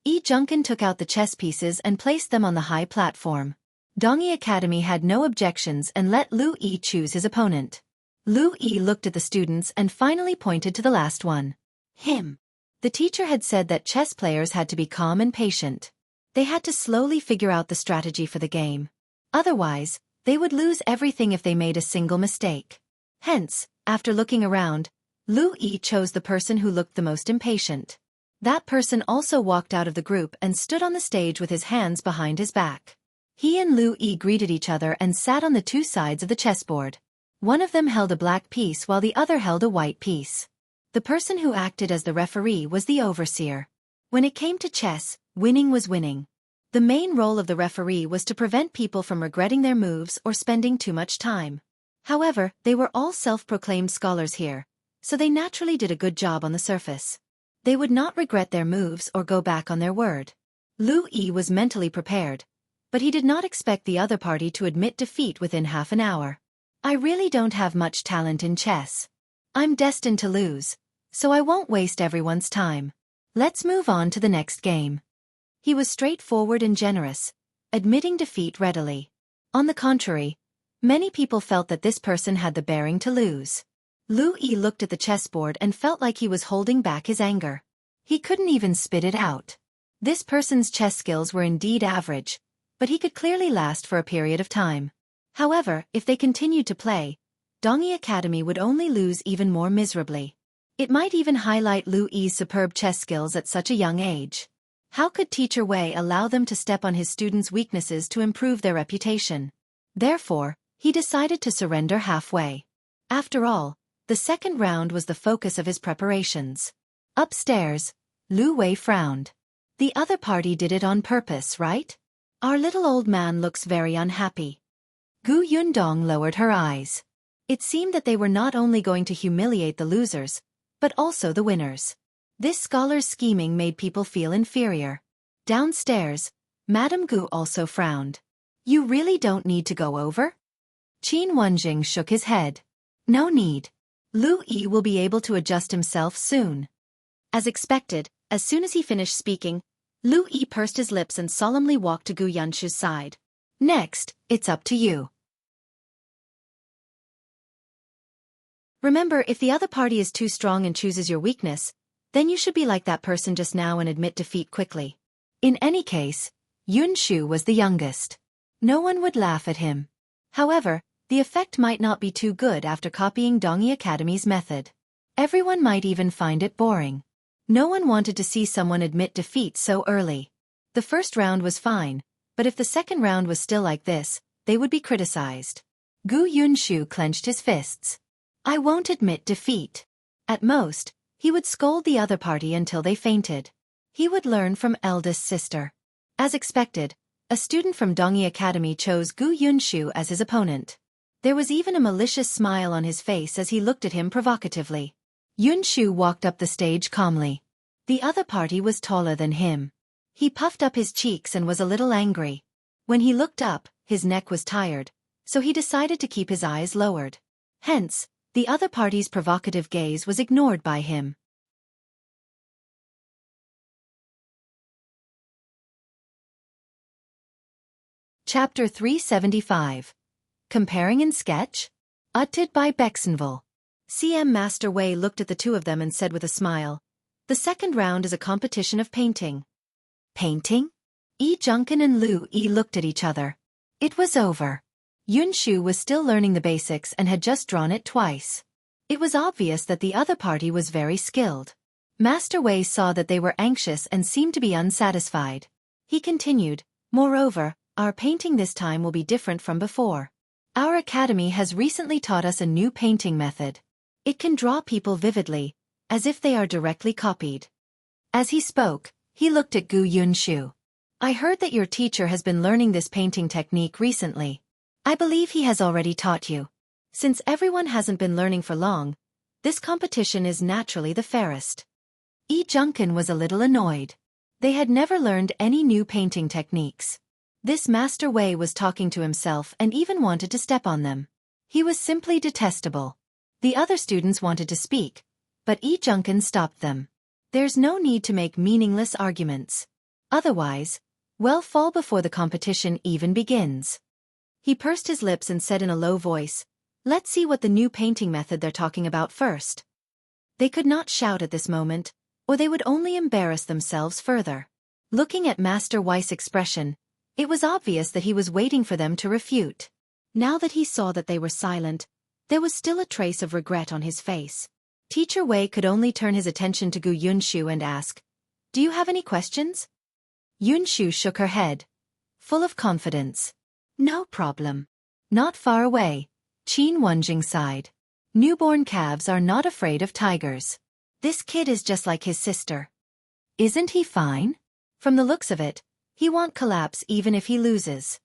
Yi Junkin took out the chess pieces and placed them on the high platform. Dongyi Academy had no objections and let Lu Yi choose his opponent. Lu Yi looked at the students and finally pointed to the last one. Him. The teacher had said that chess players had to be calm and patient. They had to slowly figure out the strategy for the game. Otherwise, They would lose everything if they made a single mistake. Hence, after looking around, Lu Yi chose the person who looked the most impatient. That person also walked out of the group and stood on the stage with his hands behind his back. He and Lu Yi greeted each other and sat on the two sides of the chessboard. One of them held a black piece while the other held a white piece. The person who acted as the referee was the overseer. When it came to chess, winning was winning. The main role of the referee was to prevent people from regretting their moves or spending too much time. However, they were all self-proclaimed scholars here, so they naturally did a good job on the surface. They would not regret their moves or go back on their word. Lu Yi was mentally prepared, but he did not expect the other party to admit defeat within half an hour. I really don't have much talent in chess. I'm destined to lose, so I won't waste everyone's time. Let's move on to the next game. He was straightforward and generous, admitting defeat readily. On the contrary, many people felt that this person had the bearing to lose. Lu Yi looked at the chessboard and felt like he was holding back his anger. He couldn't even spit it out. This person's chess skills were indeed average, but he could clearly last for a period of time. However, if they continued to play, Dongyi Academy would only lose even more miserably. It might even highlight Lu Yi's superb chess skills at such a young age. How could Teacher Wei allow them to step on his students' weaknesses to improve their reputation? Therefore, he decided to surrender halfway. After all, the second round was the focus of his preparations. Upstairs, Lu Wei frowned. The other party did it on purpose, right? Our little old man looks very unhappy. Gu Yundong lowered her eyes. It seemed that they were not only going to humiliate the losers, but also the winners. This scholar's scheming made people feel inferior. Downstairs, Madame Gu also frowned. You really don't need to go over? Qin Wenzheng shook his head. No need. Lu Yi will be able to adjust himself soon. As expected, as soon as he finished speaking, Lu Yi pursed his lips and solemnly walked to Gu Yunshu's side. Next, it's up to you. Remember, if the other party is too strong and chooses your weakness, then you should be like that person just now and admit defeat quickly. In any case, Yunshu was the youngest. No one would laugh at him. However, the effect might not be too good after copying Dongyi Academy's method. Everyone might even find it boring. No one wanted to see someone admit defeat so early. The first round was fine, but if the second round was still like this, they would be criticized. Gu Yunshu clenched his fists. I won't admit defeat. At most, he would scold the other party until they fainted. He would learn from Eldest's sister. As expected, a student from Dongyi Academy chose Gu Yunshu as his opponent. There was even a malicious smile on his face as he looked at him provocatively. Yunshu walked up the stage calmly. The other party was taller than him. He puffed up his cheeks and was a little angry. When he looked up, his neck was tired, so he decided to keep his eyes lowered. Hence, the other party's provocative gaze was ignored by him. Chapter 375. Comparing in Sketch? Uttered by Bexenville. CM Master Wei looked at the two of them and said with a smile, the second round is a competition of painting. Painting? Yi Junkin and Lu Yi looked at each other. It was over. Yunshu was still learning the basics and had just drawn it twice. It was obvious that the other party was very skilled. Master Wei saw that they were anxious and seemed to be unsatisfied. He continued, moreover, our painting this time will be different from before. Our academy has recently taught us a new painting method. It can draw people vividly, as if they are directly copied. As he spoke, he looked at Gu Yunshu. I heard that your teacher has been learning this painting technique recently. I believe he has already taught you. Since everyone hasn't been learning for long, this competition is naturally the fairest. Yi Junkin was a little annoyed. They had never learned any new painting techniques. This Master Wei was talking to himself and even wanted to step on them. He was simply detestable. The other students wanted to speak, but Yi Junkin stopped them. There's no need to make meaningless arguments. Otherwise, we'll fall before the competition even begins. He pursed his lips and said in a low voice, let's see what the new painting method they're talking about first. They could not shout at this moment, or they would only embarrass themselves further. Looking at Master Wei's expression, it was obvious that he was waiting for them to refute. Now that he saw that they were silent, there was still a trace of regret on his face. Teacher Wei could only turn his attention to Gu Yunshu and ask, "Do you have any questions?" Yunshu shook her head, full of confidence. "No problem." Not far away, Qin Wenzheng sighed. "Newborn calves are not afraid of tigers. This kid is just like his sister. Isn't he fine? From the looks of it, he won't collapse even if he loses."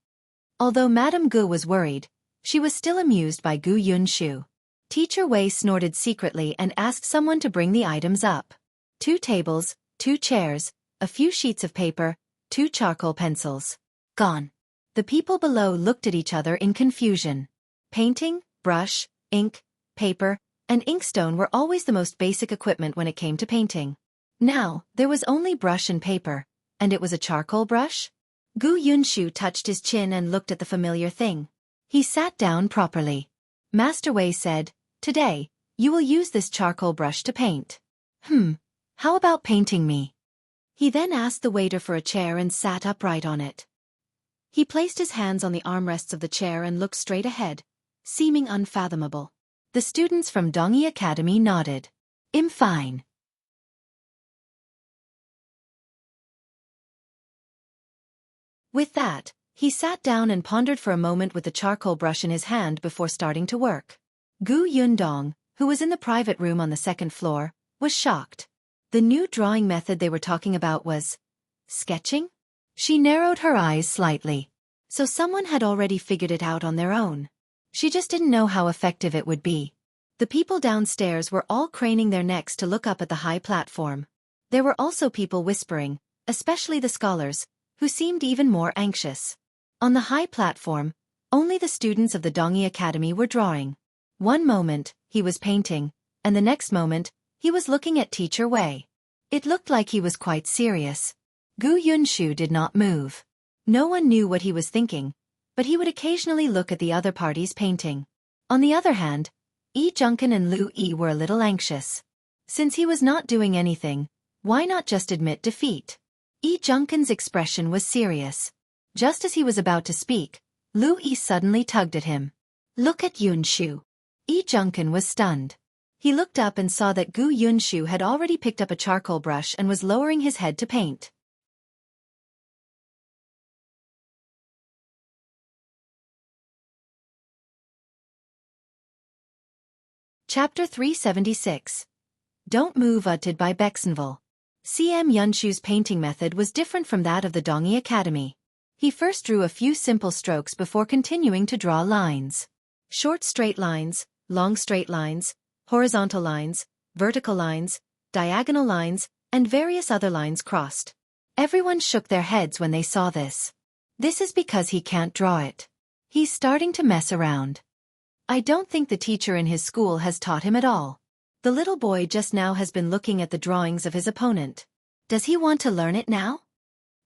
Although Madame Gu was worried, she was still amused by Gu Yunshu. Teacher Wei snorted secretly and asked someone to bring the items up. 2 tables, 2 chairs, a few sheets of paper, 2 charcoal pencils. Gone. The people below looked at each other in confusion. Painting, brush, ink, paper, and inkstone were always the most basic equipment when it came to painting. Now, there was only brush and paper, and it was a charcoal brush? Gu Yunshu touched his chin and looked at the familiar thing. He sat down properly. Master Wei said, "Today, you will use this charcoal brush to paint." How about painting me?" He then asked the waiter for a chair and sat upright on it. He placed his hands on the armrests of the chair and looked straight ahead, seeming unfathomable. The students from Dongyi Academy nodded. "I'm fine." With that, he sat down and pondered for a moment with the charcoal brush in his hand before starting to work. Gu Yundong, who was in the private room on the 2nd floor, was shocked. The new drawing method they were talking about was sketching? She narrowed her eyes slightly. So someone had already figured it out on their own. She just didn't know how effective it would be. The people downstairs were all craning their necks to look up at the high platform. There were also people whispering, especially the scholars, who seemed even more anxious. On the high platform, only the students of the Dongyi Academy were drawing. One moment, he was painting, and the next moment, he was looking at Teacher Wei. It looked like he was quite serious. Gu Yunshu did not move. No one knew what he was thinking, but he would occasionally look at the other party's painting. On the other hand, Yi Junkin and Lu Yi were a little anxious. Since he was not doing anything, why not just admit defeat? Yi Junkin's expression was serious. Just as he was about to speak, Lu Yi suddenly tugged at him. "Look at Yunshu." Yi Junkin was stunned. He looked up and saw that Gu Yunshu had already picked up a charcoal brush and was lowering his head to paint. Chapter 376. Don't Move Utted by Bexenville. CM Yunshu's painting method was different from that of the Dongyi Academy. He first drew a few simple strokes before continuing to draw lines. Short straight lines, long straight lines, horizontal lines, vertical lines, diagonal lines, and various other lines crossed. Everyone shook their heads when they saw this. This is because he can't draw it. He's starting to mess around. I don't think the teacher in his school has taught him at all. The little boy just now has been looking at the drawings of his opponent. Does he want to learn it now?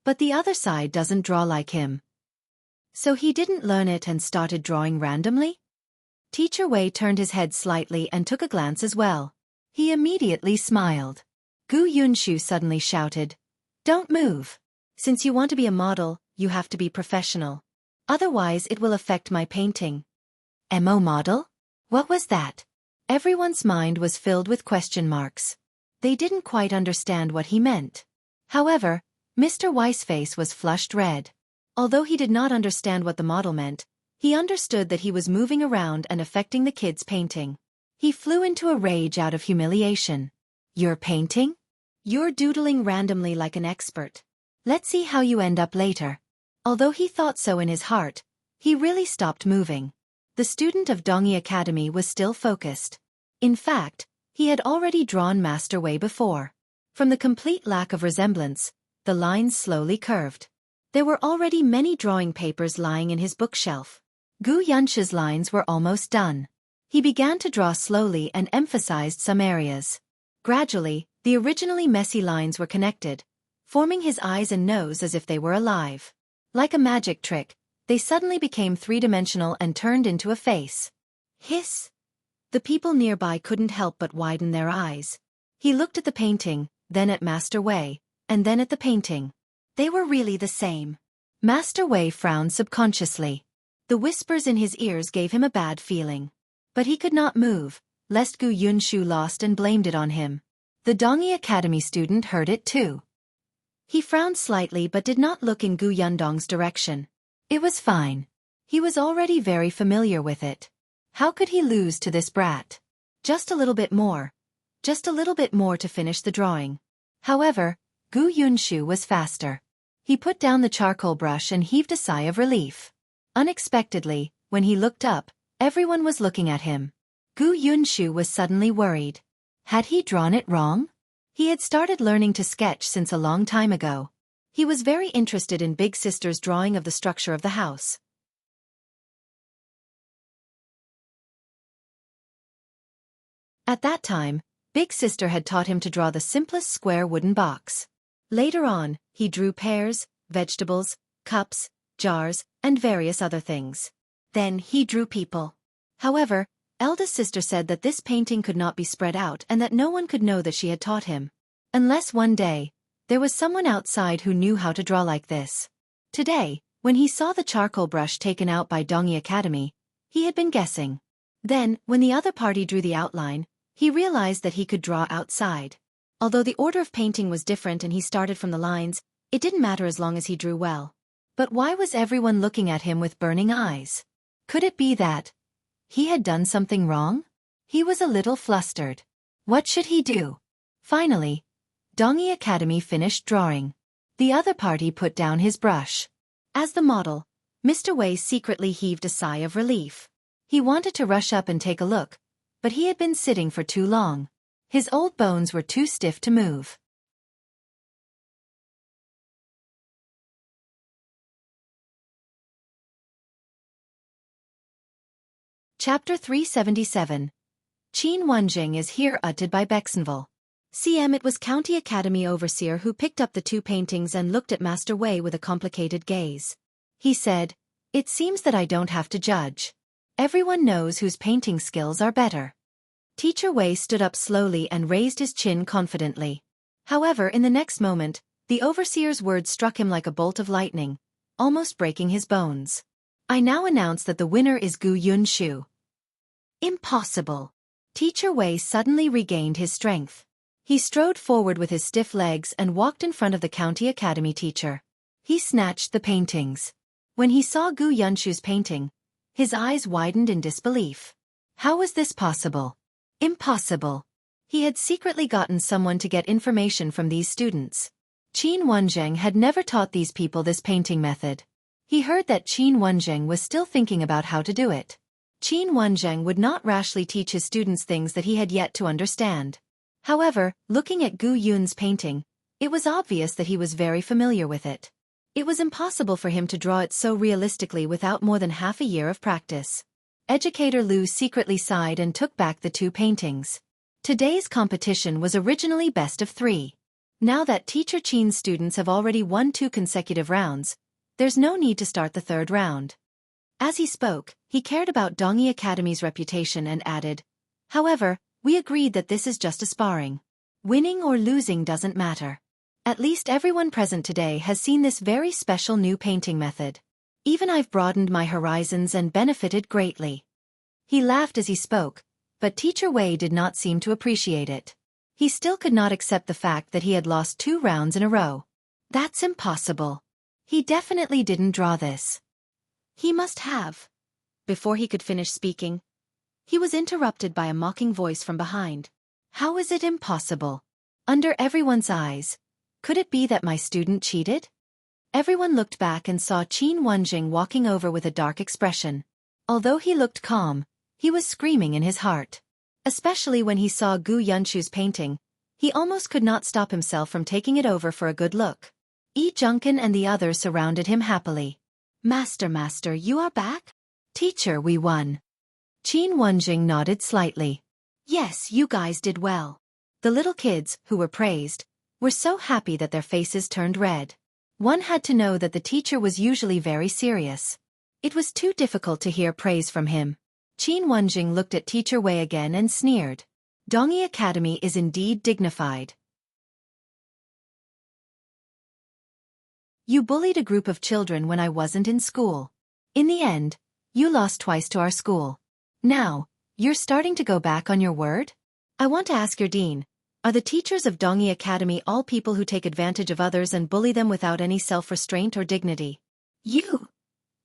But the other side doesn't draw like him. So he didn't learn it and started drawing randomly? Teacher Wei turned his head slightly and took a glance as well. He immediately smiled. Gu Yunshu suddenly shouted, "Don't move. Since you want to be a model, you have to be professional. Otherwise it will affect my painting." "Mo model? What was that?" Everyone's mind was filled with question marks. They didn't quite understand what he meant. However, Mr. Weissface was flushed red. Although he did not understand what the model meant, he understood that he was moving around and affecting the kid's painting. He flew into a rage out of humiliation. "You're painting? You're doodling randomly like an expert. Let's see how you end up later." Although he thought so in his heart, he really stopped moving. The student of Dongyi Academy was still focused. In fact, he had already drawn Master Wei before. From the complete lack of resemblance, the lines slowly curved. There were already many drawing papers lying in his bookshelf. Gu Yunshu's lines were almost done. He began to draw slowly and emphasized some areas. Gradually, the originally messy lines were connected, forming his eyes and nose as if they were alive. Like a magic trick, they suddenly became three-dimensional and turned into a face. Hiss! The people nearby couldn't help but widen their eyes. He looked at the painting, then at Master Wei, and then at the painting. They were really the same. Master Wei frowned subconsciously. The whispers in his ears gave him a bad feeling. But he could not move, lest Gu Yunshu lost and blamed it on him. The Dongyi Academy student heard it too. He frowned slightly but did not look in Gu Yundong's direction. It was fine. He was already very familiar with it. How could he lose to this brat? Just a little bit more. Just a little bit more to finish the drawing. However, Gu Yunshu was faster. He put down the charcoal brush and heaved a sigh of relief. Unexpectedly, when he looked up, everyone was looking at him. Gu Yunshu was suddenly worried. Had he drawn it wrong? He had started learning to sketch since a long time ago. He was very interested in Big Sister's drawing of the structure of the house. At that time, Big Sister had taught him to draw the simplest square wooden box. Later on, he drew pears, vegetables, cups, jars, and various other things. Then he drew people. However, Eldest Sister said that this painting could not be spread out and that no one could know that she had taught him. Unless one day, there was someone outside who knew how to draw like this. Today, when he saw the charcoal brush taken out by Dongyi Academy, he had been guessing. Then, when the other party drew the outline, he realized that he could draw outside. Although the order of painting was different and he started from the lines, it didn't matter as long as he drew well. But why was everyone looking at him with burning eyes? Could it be that he had done something wrong? He was a little flustered. What should he do? Finally, Dongyi Academy finished drawing. The other party put down his brush. As the model, Mr. Wei secretly heaved a sigh of relief. He wanted to rush up and take a look, but he had been sitting for too long. His old bones were too stiff to move. Chapter 377. Qin Wenzheng is here uttered by Bexenville. CM It was County Academy Overseer who picked up the two paintings and looked at Master Wei with a complicated gaze. He said, "It seems that I don't have to judge. Everyone knows whose painting skills are better." Teacher Wei stood up slowly and raised his chin confidently. However, in the next moment, the overseer's words struck him like a bolt of lightning, almost breaking his bones. "I now announce that the winner is Gu Yunshu." Impossible. Teacher Wei suddenly regained his strength. He strode forward with his stiff legs and walked in front of the County Academy teacher. He snatched the paintings. When he saw Gu Yunshu's painting, his eyes widened in disbelief. How was this possible? Impossible. He had secretly gotten someone to get information from these students. Qin Wenzheng had never taught these people this painting method. He heard that Qin Wenzheng was still thinking about how to do it. Qin Wenzheng would not rashly teach his students things that he had yet to understand. However, looking at Gu Yun's painting, it was obvious that he was very familiar with it. It was impossible for him to draw it so realistically without more than half a year of practice. Educator Lu secretly sighed and took back the two paintings. Today's competition was originally best of 3. Now that Teacher Qin's students have already won 2 consecutive rounds, there's no need to start the 3rd round. As he spoke, he cared about Dongyi Academy's reputation and added, "However, we agreed that this is just a sparring. Winning or losing doesn't matter. At least everyone present today has seen this very special new painting method. Even I've broadened my horizons and benefited greatly." He laughed as he spoke, but Teacher Wei did not seem to appreciate it. He still could not accept the fact that he had lost 2 rounds in a row. That's impossible. He definitely didn't draw this. He must have. Before he could finish speaking, he was interrupted by a mocking voice from behind. How is it impossible? Under everyone's eyes. Could it be that my student cheated? Everyone looked back and saw Qin Wenzheng walking over with a dark expression. Although he looked calm, he was screaming in his heart. Especially when he saw Gu Yunshu's painting, he almost could not stop himself from taking it over for a good look. Yi Junkin and the others surrounded him happily. Master, you are back? Teacher, we won." Qin Wenzheng nodded slightly. "Yes, you guys did well." The little kids, who were praised, were so happy that their faces turned red. One had to know that the teacher was usually very serious. It was too difficult to hear praise from him. Qin Wenzheng looked at Teacher Wei again and sneered. Dongyi Academy is indeed dignified. You bullied a group of children when I wasn't in school. In the end, You lost twice to our school. Now, you're starting to go back on your word? I want to ask your dean, are the teachers of Dongyi Academy all people who take advantage of others and bully them without any self-restraint or dignity? You!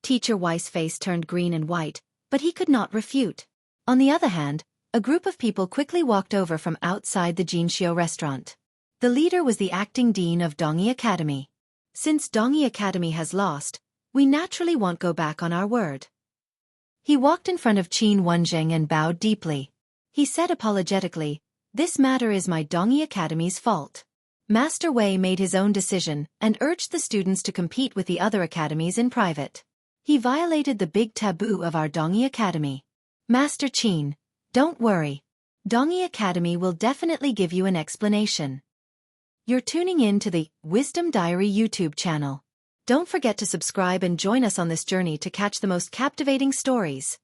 Teacher Weiss' face turned green and white, but he could not refute. On the other hand, a group of people quickly walked over from outside the Jianghu restaurant. The leader was the acting dean of Dongyi Academy. Since Dongyi Academy has lost, we naturally won't go back on our word. He walked in front of Qin Wenzheng and bowed deeply. He said apologetically, "This matter is my Dongyi Academy's fault." Master Wei made his own decision and urged the students to compete with the other academies in private. He violated the big taboo of our Dongyi Academy. Master Qin, don't worry. Dongyi Academy will definitely give you an explanation. You're tuning in to the Wisdom Diary YouTube channel. Don't forget to subscribe and join us on this journey to catch the most captivating stories.